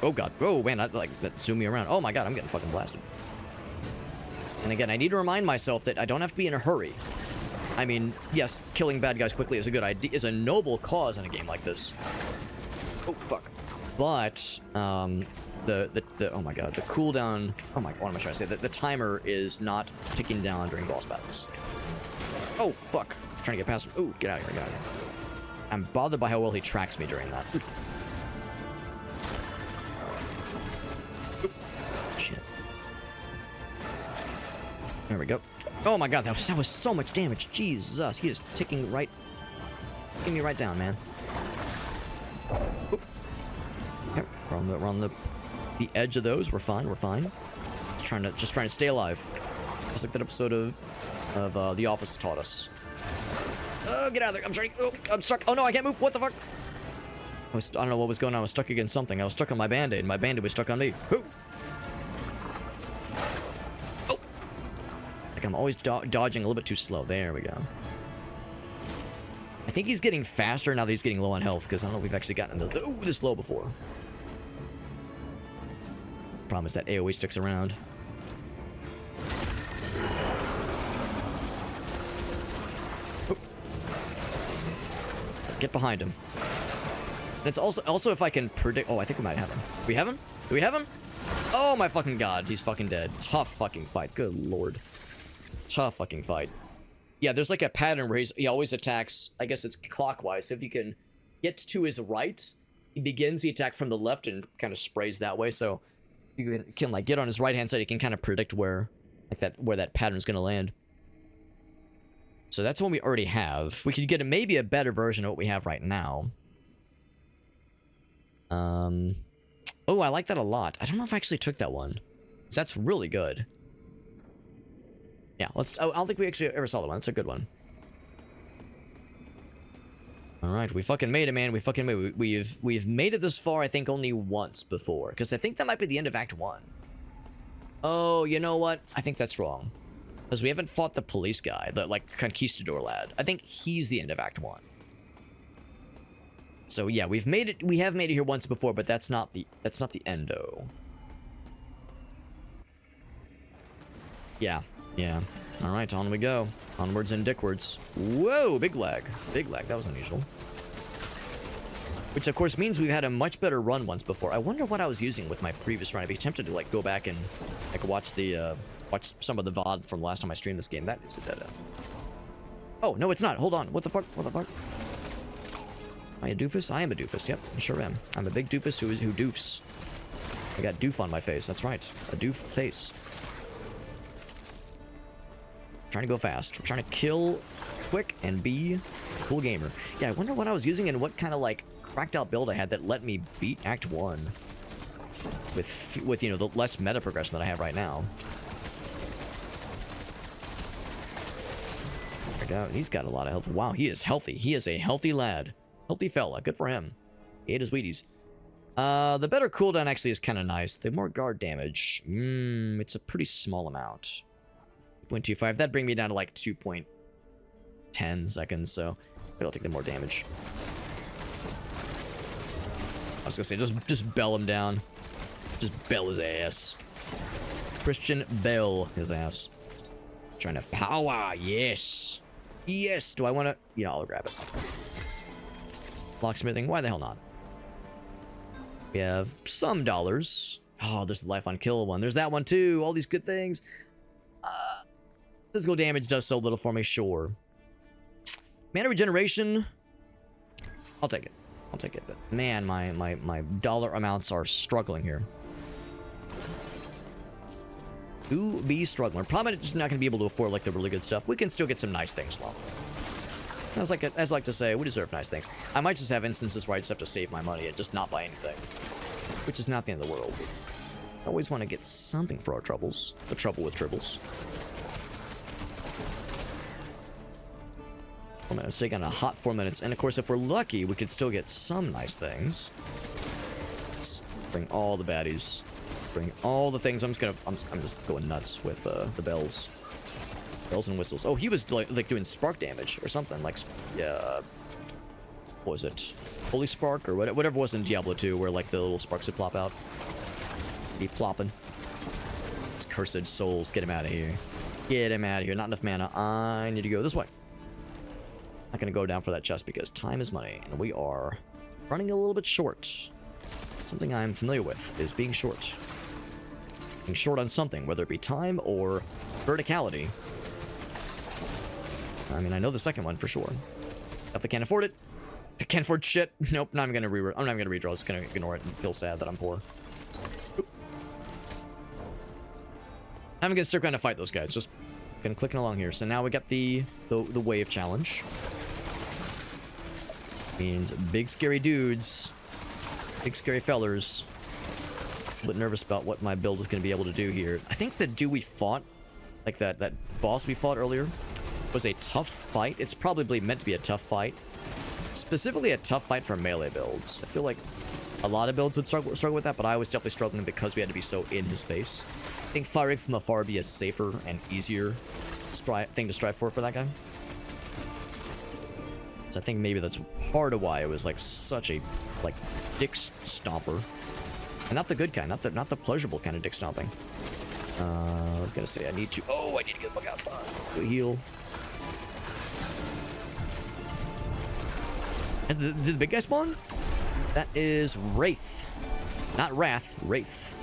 Oh god. Oh man, that zoomed me around. Oh my god, I'm getting fucking blasted. And again, I need to remind myself that I don't have to be in a hurry. I mean, yes, killing bad guys quickly is a good idea, is a noble cause in a game like this. Oh fuck. But oh my god, the cooldown. Oh my, what am I trying to say? The timer is not ticking down during boss battles. Oh fuck! I'm trying to get past him. Ooh, get out of here! Get out of here! I'm bothered by how well he tracks me during that. Oof. Shit. There we go. Oh my god, that was so much damage. Jesus, he is ticking me right down, man. Oop. Okay, we're on the edge of those. We're fine. We're fine. Just trying to stay alive. Just like that episode of The Office taught us. Oh, get out of there! I'm trying. Oh, I'm stuck. Oh no, I can't move. What the fuck? I don't know what was going on. I was stuck against something. I was stuck on my band-aid. My band-aid was stuck on me. Ooh. Oh! Like I'm always dodging a little bit too slow. There we go. I think he's getting faster now that he's getting low on health, because I don't know if we've actually gotten this low before. Problem is that AoE sticks around. Oh. Get behind him. And it's also if I can predict... Oh, I think we might have him. Do we have him? Do we have him? Oh my fucking god, he's fucking dead. Tough fucking fight. Good lord. Tough fucking fight. Yeah, there's like a pattern where he always attacks... I guess it's clockwise. So if you can get to his right, he begins the attack from the left and kind of sprays that way. So you can like get on his right hand side. You can kind of predict where that pattern is going to land. So that's one we already have. We could get maybe a better version of what we have right now. Oh, I like that a lot. I don't know if I actually took that one. 'Cause that's really good. Yeah, I don't think we actually ever saw that one. That's a good one. Alright, we fucking made it, man. We fucking made it. We've made it this far, I think, only once before. Because I think that might be the end of Act 1. Oh, you know what? I think that's wrong. Because we haven't fought the police guy, the, like, conquistador lad. I think he's the end of Act 1. So, yeah, we have made it here once before, but that's not the endo. Yeah. Alright, on we go. Onwards and dickwards. Whoa, big lag. Big lag, that was unusual. Which, of course, means we've had a much better run once before. I wonder what I was using with my previous run. I'd be tempted to, like, go back and, like, watch some of the VOD from last time I streamed this game. That is a dead end. Oh, no, it's not. Hold on. What the fuck? What the fuck? Am I a doofus? I am a doofus. Yep, I sure am. I'm a big doofus who doofs. I got doof on my face. That's right. A doof face. Trying to go fast. We're trying to kill quick and be a cool gamer. Yeah, I wonder what I was using and what kind of, like, cracked out build I had that let me beat Act 1 with you know, the less meta progression that I have right now. There we go. He's got a lot of health. Wow, he is healthy. He is a healthy lad. Healthy fella. Good for him. He ate his Wheaties. The better cooldown actually is kind of nice. The more guard damage. It's a pretty small amount. 0.25. That'd bring me down to like 2.10 seconds, so maybe I'll take the more damage. I was gonna say, just bell him down. Just bell his ass. Christian Bell his ass. Trying to power, yes. Yes, do I want to? Yeah, I'll grab it. Locksmithing, why the hell not? We have some dollars. Oh, there's the life on kill one. There's that one too. All these good things. Physical damage does so little for me, sure. Mana regeneration. I'll take it. I'll take it. But man, my dollar amounts are struggling here. Do be struggling. We're probably just not going to be able to afford like the really good stuff. We can still get some nice things though. As I like to say, we deserve nice things. I might just have instances where I just have to save my money and just not buy anything, which is not the end of the world. I always want to get something for our troubles. The trouble with tribbles. 4 minutes, taking a hot 4 minutes, and of course, if we're lucky, we could still get some nice things. Let's bring all the baddies, bring all the things. I'm just going nuts with the bells and whistles. Oh, he was like doing spark damage or something. Like, yeah, what was it? Holy spark or whatever was in Diablo 2, where like the little sparks would plop out. Be plopping. These cursed souls, get him out of here. Get him out of here. Not enough mana. I need to go this way. Not gonna go down for that chest because time is money, and we are running a little bit short. Something I'm familiar with is being short. Being short on something, whether it be time or verticality. I mean, I know the second one for sure. If I can't afford it, I can't afford shit. Nope, I'm not gonna redraw. Just gonna ignore it and feel sad that I'm poor. I'm gonna stick around to fight those guys. Just gonna clicking along here. So now we got the wave challenge. Means big scary dudes, big scary fellers. A bit nervous about what my build is gonna be able to do here. I think the dude we fought, like that boss we fought earlier, was a tough fight. It's probably meant to be a tough fight. Specifically a tough fight for melee builds. I feel like a lot of builds would struggle with that, but I was definitely struggling because we had to be so in his face. I think firing from afar would be a safer and easier thing to strive for that guy. So I think maybe that's part of why it was like such a like dick stomper, and not the good kind, not the pleasurable kind of dick stomping. I was gonna say I need to. Oh, I need to get the fuck out. Go heal. Did the big guy spawn? That is Wraith, not Wrath. Wraith.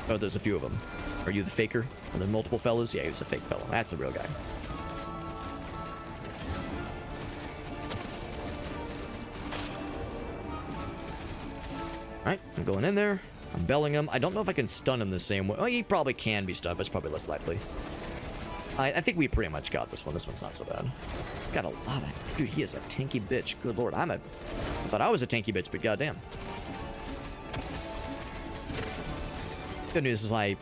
Oh, there's a few of them. Are you the faker? Are there multiple fellas? Yeah, he was a fake fella. That's a real guy. Alright, I'm going in there. I'm belling him. I don't know if I can stun him the same way. Oh, he probably can be stunned, but it's probably less likely. I think we pretty much got this one. This one's not so bad. He's got a lot of... Dude, he is a tanky bitch. Good lord. I thought I was a tanky bitch, but goddamn. Good news is I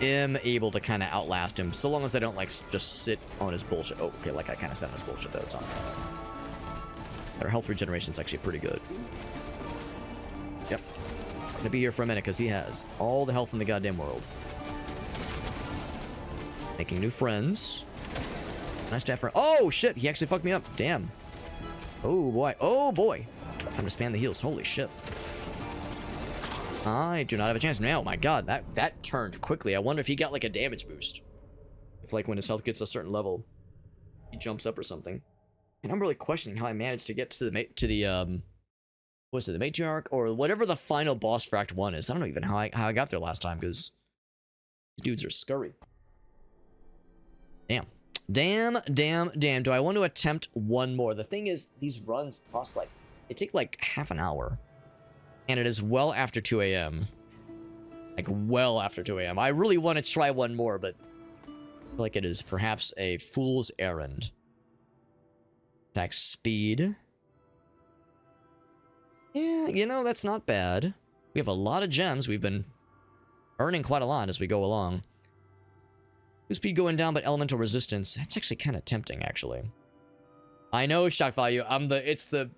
am able to kind of outlast him, so long as I don't, like, just sit on his bullshit. Oh, okay, like I kind of sat on his bullshit, though. It's on. Our health regeneration is actually pretty good. Yep. Gonna be here for a minute because he has all the health in the goddamn world. Making new friends. Nice to have friends. Oh, shit. He actually fucked me up. Damn. Oh, boy. Oh, boy. Time to spam the heals. Holy shit. I do not have a chance. Oh, my God. That turned quickly. I wonder if he got, like, a damage boost. It's like when his health gets a certain level, he jumps up or something. And I'm really questioning how I managed to get to the what's it, the matriarch or whatever the final boss for Act 1 is. I don't know even how I got there last time because these dudes are scurry. Damn. Damn. Do I want to attempt one more? The thing is, these runs cost like, they take like half an hour. And it is well after 2 a.m. Like well after 2 a.m. I really want to try one more, but I feel like it is perhaps a fool's errand. Attack speed. Yeah, you know, that's not bad. We have a lot of gems. We've been earning quite a lot as we go along. Speed going down, but elemental resistance. That's actually kind of tempting, actually. I know, shock value. It's the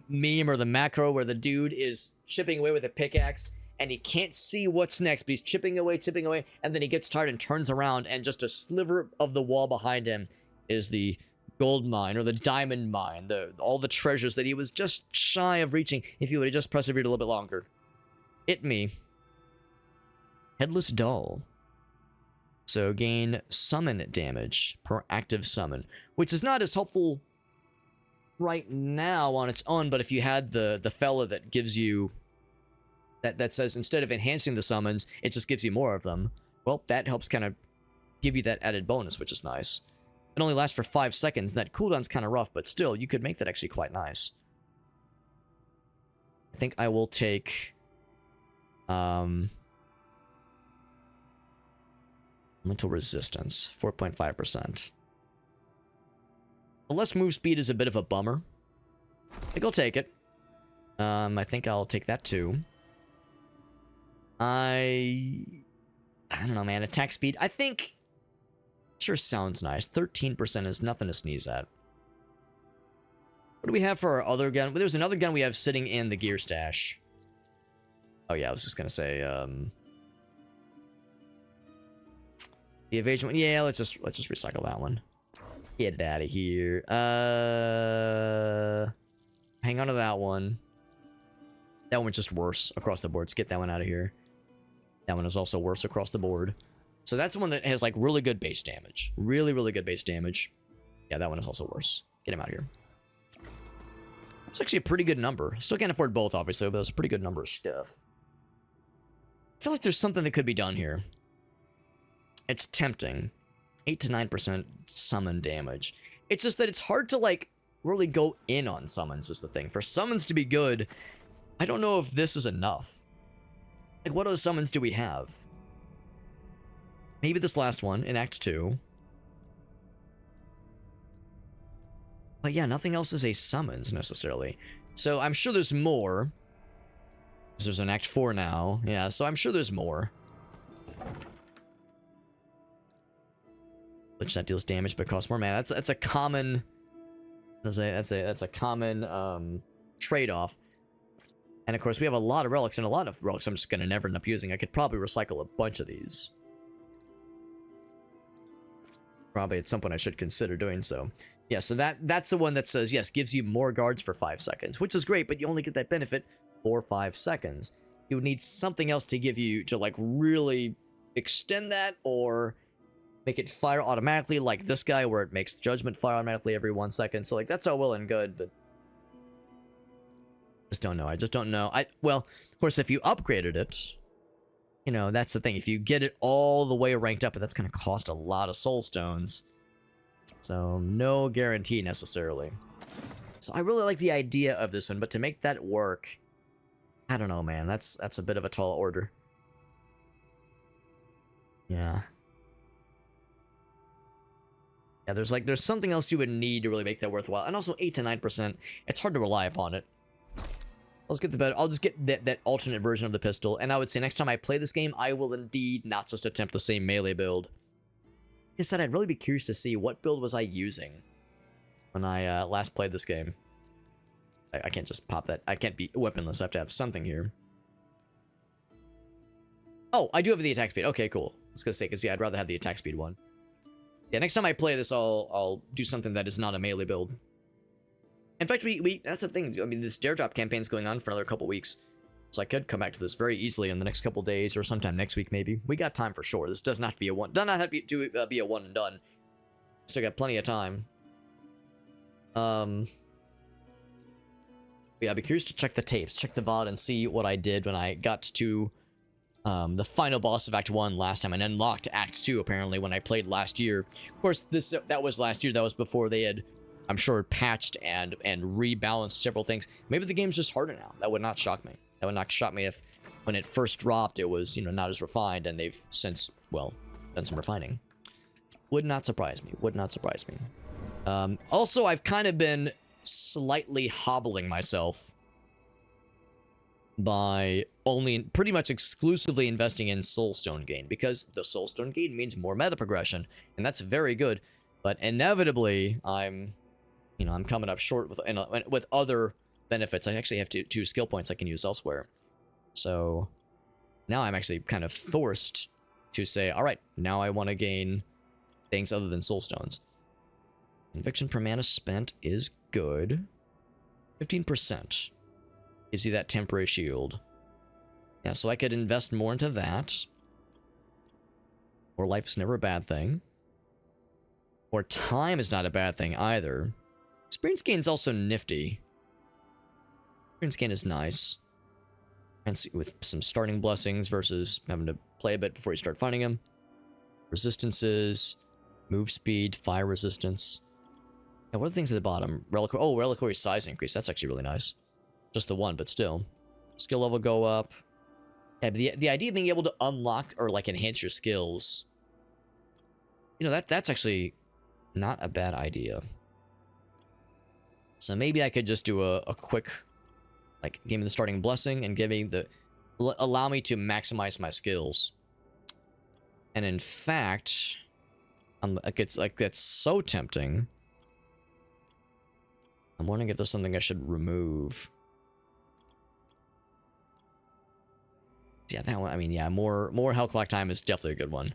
meme or the macro where the dude is chipping away with a pickaxe and he can't see what's next, but he's chipping away, and then he gets tired and turns around, and just a sliver of the wall behind him is the gold mine or the diamond mine, all the treasures that he was just shy of reaching if he would have just persevered a little bit longer. Hit me. Headless Doll. So gain summon damage per active summon, which is not as helpful right now on its own, but if you had the fella that gives you that says instead of enhancing the summons, it just gives you more of them, well, that helps kind of give you that added bonus, which is nice. It only lasts for 5 seconds. That cooldown's kind of rough, but still, you could make that actually quite nice. I think I will take mental resistance, 4.5%. The less move speed is a bit of a bummer. I think I'll take it. I think I'll take that too. I don't know, man. Attack speed, I think, sure sounds nice. 13% is nothing to sneeze at. What do we have for our other gun? Well, there's another gun we have sitting in the gear stash. Oh yeah, I was just gonna say, the evasion one. Yeah, let's just recycle that one. Get it out of here. Hang on to that one. That one's just worse across the board. Let's get that one out of here. That one is also worse across the board. So that's the one that has like really good base damage. Really, really good base damage. Yeah, that one is also worse. Get him out of here. It's actually a pretty good number. Still can't afford both, obviously, but it's a pretty good number of stuff. I feel like there's something that could be done here. It's tempting. 8 to 9% summon damage. It's just that it's hard to, like, really go in on summons is the thing. For summons to be good, I don't know if this is enough. Like, what other summons do we have? Maybe this last one in Act 2. But yeah, nothing else is a summons, necessarily. So I'm sure there's more. There's an Act 4 now. Yeah, so I'm sure there's more. Which that deals damage but costs more mana. That's a common... That's a common trade-off. And of course, we have a lot of relics, and a lot of relics I'm just going to never end up using. I could probably recycle a bunch of these. Probably at some point I should consider doing so. Yeah, so that's the one that says, yes, gives you more guards for 5 seconds, which is great, but you only get that benefit for 5 seconds. You would need something else to give you, to like really extend that, or make it fire automatically like this guy, where it makes Judgment fire automatically every 1 second. So like, that's all well and good, but I just don't know. I just don't know. Well, of course, if you upgraded it, you know, that's the thing. If you get it all the way ranked up, that's going to cost a lot of soul stones. So no guarantee necessarily. So I really like the idea of this one, but to make that work, I don't know, man. That's a bit of a tall order. Yeah. Yeah, there's something else you would need to really make that worthwhile. And also 8 to 9%, it's hard to rely upon it. I'll just get that alternate version of the pistol, and I would say next time I play this game, I will indeed not just attempt the same melee build. Like I said, I'd really be curious to see what build was I using when I last played this game. I can't just pop that. I can't be weaponless. I have to have something here. Oh, I do have the attack speed. Okay, cool. was gonna say, because yeah, I'd rather have the attack speed one. Yeah, next time I play this, I'll do something that is not a melee build. In fact, we that's the thing. I mean, this Dare Drop campaign's going on for another couple weeks, so I could come back to this very easily in the next couple days or sometime next week maybe. We got time for sure. This does not have to be a one. Does not have to be a one and done. Still got plenty of time. Yeah, I'd be curious to check the tapes, check the VOD, and see what I did when I got to the final boss of Act 1 last time, and unlocked Act 2, apparently, when I played last year. Of course, that was last year. That was before they had, I'm sure, patched and rebalanced several things. Maybe the game's just harder now. That would not shock me. That would not shock me if, when it first dropped, it was, you know, not as refined, and they've since, well, done some refining. Would not surprise me. Would not surprise me. Also, I've kind of been slightly hobbling myself by only pretty much exclusively investing in Soulstone gain, because the Soulstone gain means more meta progression, and that's very good. But inevitably, I'm coming up short with other benefits. I actually have two skill points I can use elsewhere. So now I'm actually kind of forced to say, all right, now I want to gain things other than Soulstones. Conviction per mana spent is good. 15%. Gives you that temporary shield. Yeah, so I could invest more into that. Or life is never a bad thing. Or time is not a bad thing either. Experience gain is also nifty. Experience gain is nice. And see, with some starting blessings versus having to play a bit before you start fighting them. Resistances, move speed, fire resistance. Now, what are the things at the bottom? Reliquary size increase. That's actually really nice. Just the one, but still. Skill level go up. Yeah, but the idea of being able to unlock or like enhance your skills, you know, that's actually not a bad idea. So maybe I could just do a quick, like, give me the starting blessing and allow me to maximize my skills. And in fact, that's so tempting. I'm wondering if there's something I should remove. Yeah, that one. I mean, yeah, more health clock time is definitely a good one.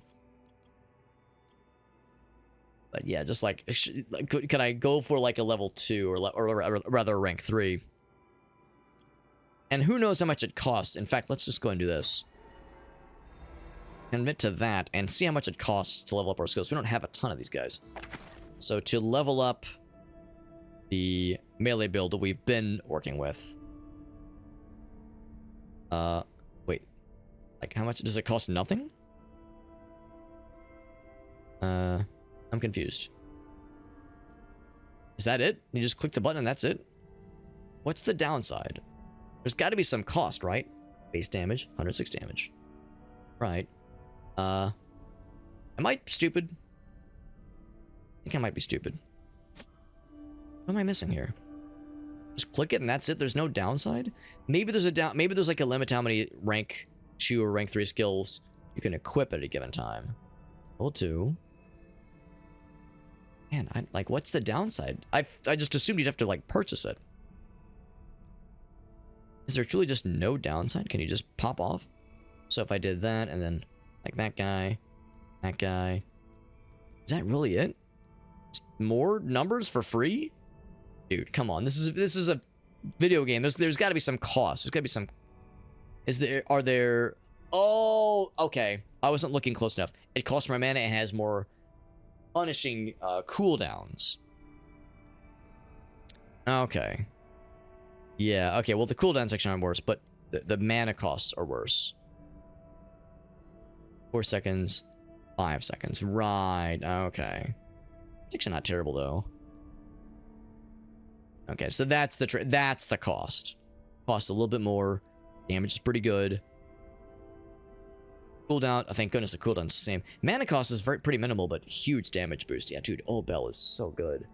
But yeah, just like, could I go for like a level 2 or rather a rank 3? And who knows how much it costs. In fact, let's just go and do this. Commit to that and see how much it costs to level up our skills. We don't have a ton of these guys. So to level up the melee build that we've been working with. Wait. Like, how much does it cost? Nothing? I'm confused. Is that it? You just click the button and that's it? What's the downside? There's got to be some cost, right? Base damage, 106 damage. Right. Am I stupid? I think I might be stupid. What am I missing here? Just click it and that's it? There's no downside? Maybe there's like a limit to how many rank 2 or rank 3 skills you can equip at a given time. Level 2. Man, what's the downside? I just assumed you'd have to, like, purchase it. Is there truly just no downside? Can you just pop off? So if I did that, and then, like, that guy. Is that really it? Just more numbers for free? Dude, come on. This is a video game. There's got to be some cost. There's got to be some... Are there... Oh, okay. I wasn't looking close enough. It costs more mana and has more punishing cooldowns. Okay. Yeah, okay. Well, the cooldowns section are worse, but the mana costs are worse. 4 seconds, 5 seconds. Right, okay. It's actually not terrible, though. Okay, so that's the cost. Costs a little bit more. Damage is pretty good. Cooldown, oh, thank goodness the cooldown's the same. Mana cost is pretty minimal, but huge damage boost. Yeah, dude, Old Bell is so good.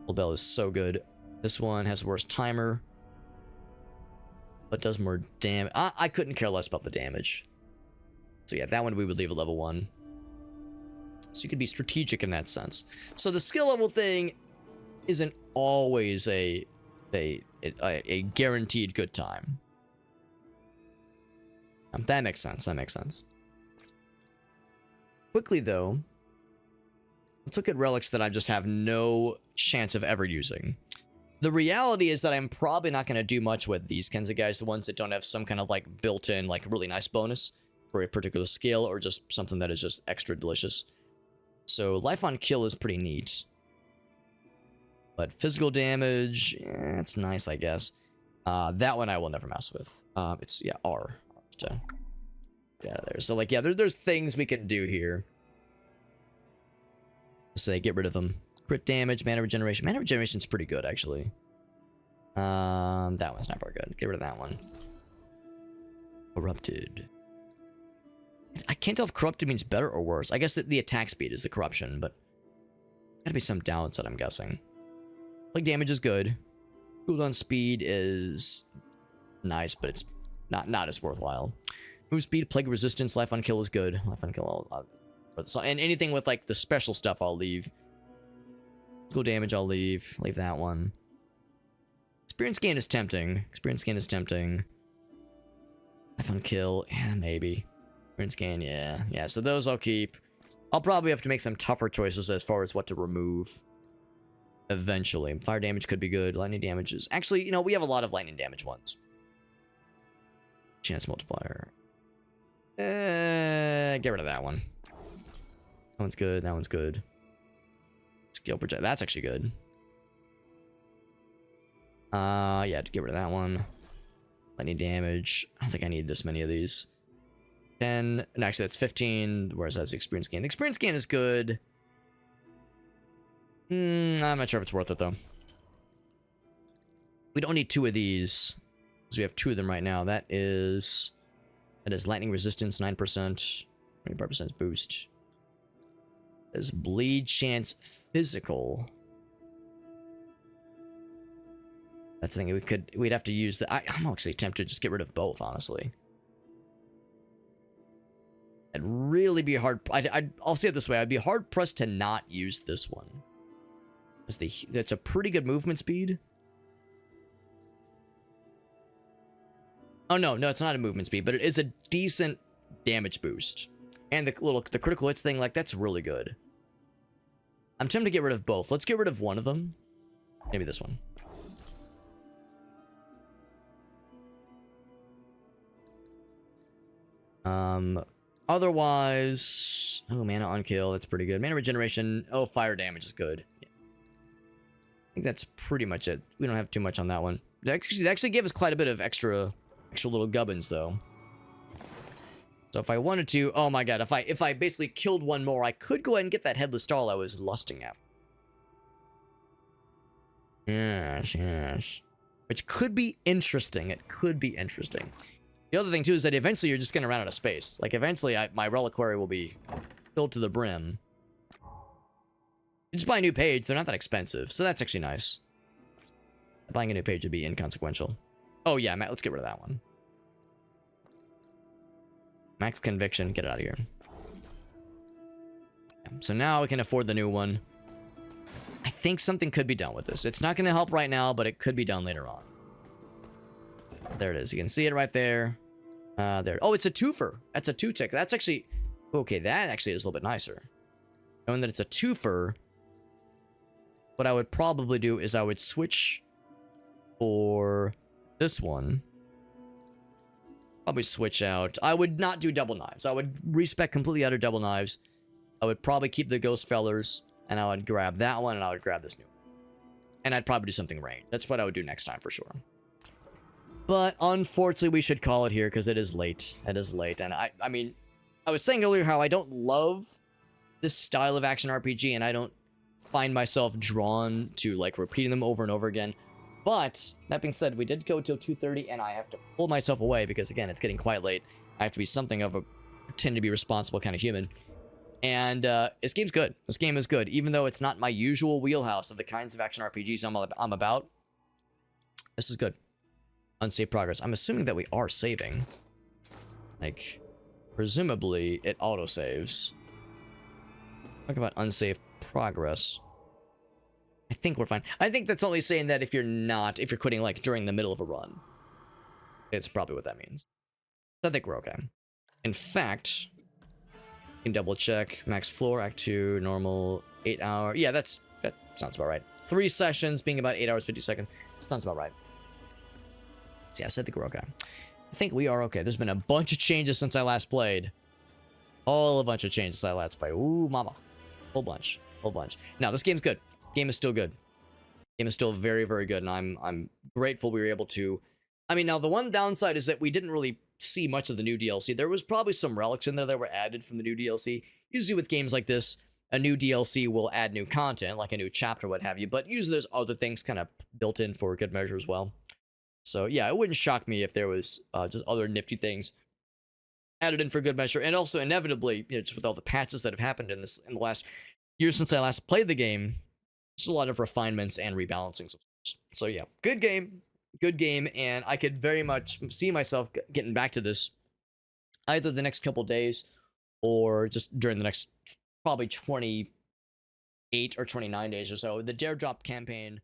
Old Bell is so good. This one has a worse timer, but does more damage. I couldn't care less about the damage. So yeah, that one we would leave at level 1. So you could be strategic in that sense. So the skill level thing isn't always a guaranteed good time. That makes sense. That makes sense. Quickly, though, let's look at relics that I just have no chance of ever using. The reality is that I'm probably not going to do much with these kinds of guys, the ones that don't have some kind of like built-in, like really nice bonus for a particular skill, or just something that is just extra delicious. So life on kill is pretty neat. But physical damage, it's nice, I guess. That one I will never mess with. It's, yeah, R. So, get out of there. So, like, yeah, there's things we can do here. Say, get rid of them. Crit damage, mana regeneration. Mana regeneration's pretty good, actually. That one's not very good. Get rid of that one. Corrupted. I can't tell if corrupted means better or worse. I guess that the attack speed is the corruption, but gotta be some downside, I'm guessing. Plague damage is good. Cooldown speed is nice, but it's not as worthwhile. Move speed, plague resistance, life on kill is good. Life on kill, and anything with like the special stuff, I'll leave. Physical damage, I'll leave. Leave that one. Experience gain is tempting. Experience gain is tempting. Life on kill, yeah, maybe. Experience gain, yeah. So those I'll keep. I'll probably have to make some tougher choices as far as what to remove. Eventually. Fire damage could be good. Lightning damage is... Actually, you know, we have a lot of lightning damage ones. Chance multiplier. Get rid of that one. That one's good. That one's good. Skill project. That's actually good. Yeah, to get rid of that one. Lightning damage. I don't think I need this many of these. 10. And actually, that's 15. Whereas that's the experience gain. The experience gain is good. I'm not sure if it's worth it, though. We don't need 2 of these. Because we have 2 of them right now. That is lightning resistance, 9%. 25% boost. That is bleed chance physical. That's the thing. We'd have to use the... I'm actually tempted to just get rid of both, honestly. It'd really be hard... I'll say it this way. I'd be hard-pressed to not use this one. That's a pretty good movement speed. Oh, no, it's not a movement speed, but it is a decent damage boost. And the critical hits thing, like, that's really good. I'm tempted to get rid of both. Let's get rid of one of them. Maybe this one. Otherwise... Oh, mana on kill, that's pretty good. Mana regeneration, oh, fire damage is good. I think that's pretty much it. We don't have too much on that one. They actually gave us quite a bit of extra little gubbins, though. So if I wanted to... Oh my god, if I basically killed one more, I could go ahead and get that headless stall I was lusting after. Yes. Which could be interesting. It could be interesting. The other thing, too, is that eventually you're just going to run out of space. Like, eventually my reliquary will be filled to the brim. You just buy a new page, they're not that expensive, so that's actually nice. Buying a new page would be inconsequential. Oh yeah, Matt, let's get rid of that one. Max conviction, get it out of here. Yeah, so now we can afford the new one. I think something could be done with this. It's not going to help right now, but it could be done later on. There it is. You can see it right there. There. Oh, it's a twofer. That's a 2-tick. That's actually... Okay, that actually is a little bit nicer. Knowing that it's a twofer... What I would probably do is I would switch for this one. Probably switch out. I would not do double knives. I would respec completely out of double knives. I would probably keep the ghost fellers, and I would grab that one, and I would grab this new one. And I'd probably do something range. That's what I would do next time for sure. But unfortunately, we should call it here because it is late. It is late, and I mean, I was saying earlier how I don't love this style of action RPG, and I don't find myself drawn to like repeating them over and over again. But that being said, we did go till 2:30, and I have to pull myself away because again, it's getting quite late. I have to be something of a pretend to be responsible kind of human. And this game's good. This game is good, even though it's not my usual wheelhouse of the kinds of action RPGs I'm about. This is good. Unsaved progress. I'm assuming that we are saving. Like, presumably it autosaves. Talk about unsaved progress. I think we're fine. I think that's only saying that if you're quitting like during the middle of a run. It's probably what that means. I think we're okay. In fact, can double check. Max floor, Act 2, normal, 8 hour. Yeah, that sounds about right. 3 sessions being about 8 hours, 50 seconds. Sounds about right. So yeah, I think we're okay. I think we are okay. There's been a bunch of changes since I last played. A bunch of changes since I last played. Ooh, mama. Whole bunch. Now, this game's good. Game is still good. Game is still very, very good, and I'm grateful we were able to... I mean, now, the one downside is that we didn't really see much of the new DLC. There was probably some relics in there that were added from the new DLC. Usually with games like this, a new DLC will add new content, like a new chapter, what have you, but usually there's other things kind of built in for good measure as well. So yeah, it wouldn't shock me if there was just other nifty things added in for good measure, and also inevitably, just with all the patches that have happened in the last year since I last played the game, just a lot of refinements and rebalancings. So yeah, good game, and I could very much see myself getting back to this either the next couple days or just during the next probably 28 or 29 days or so. The Dare Drop campaign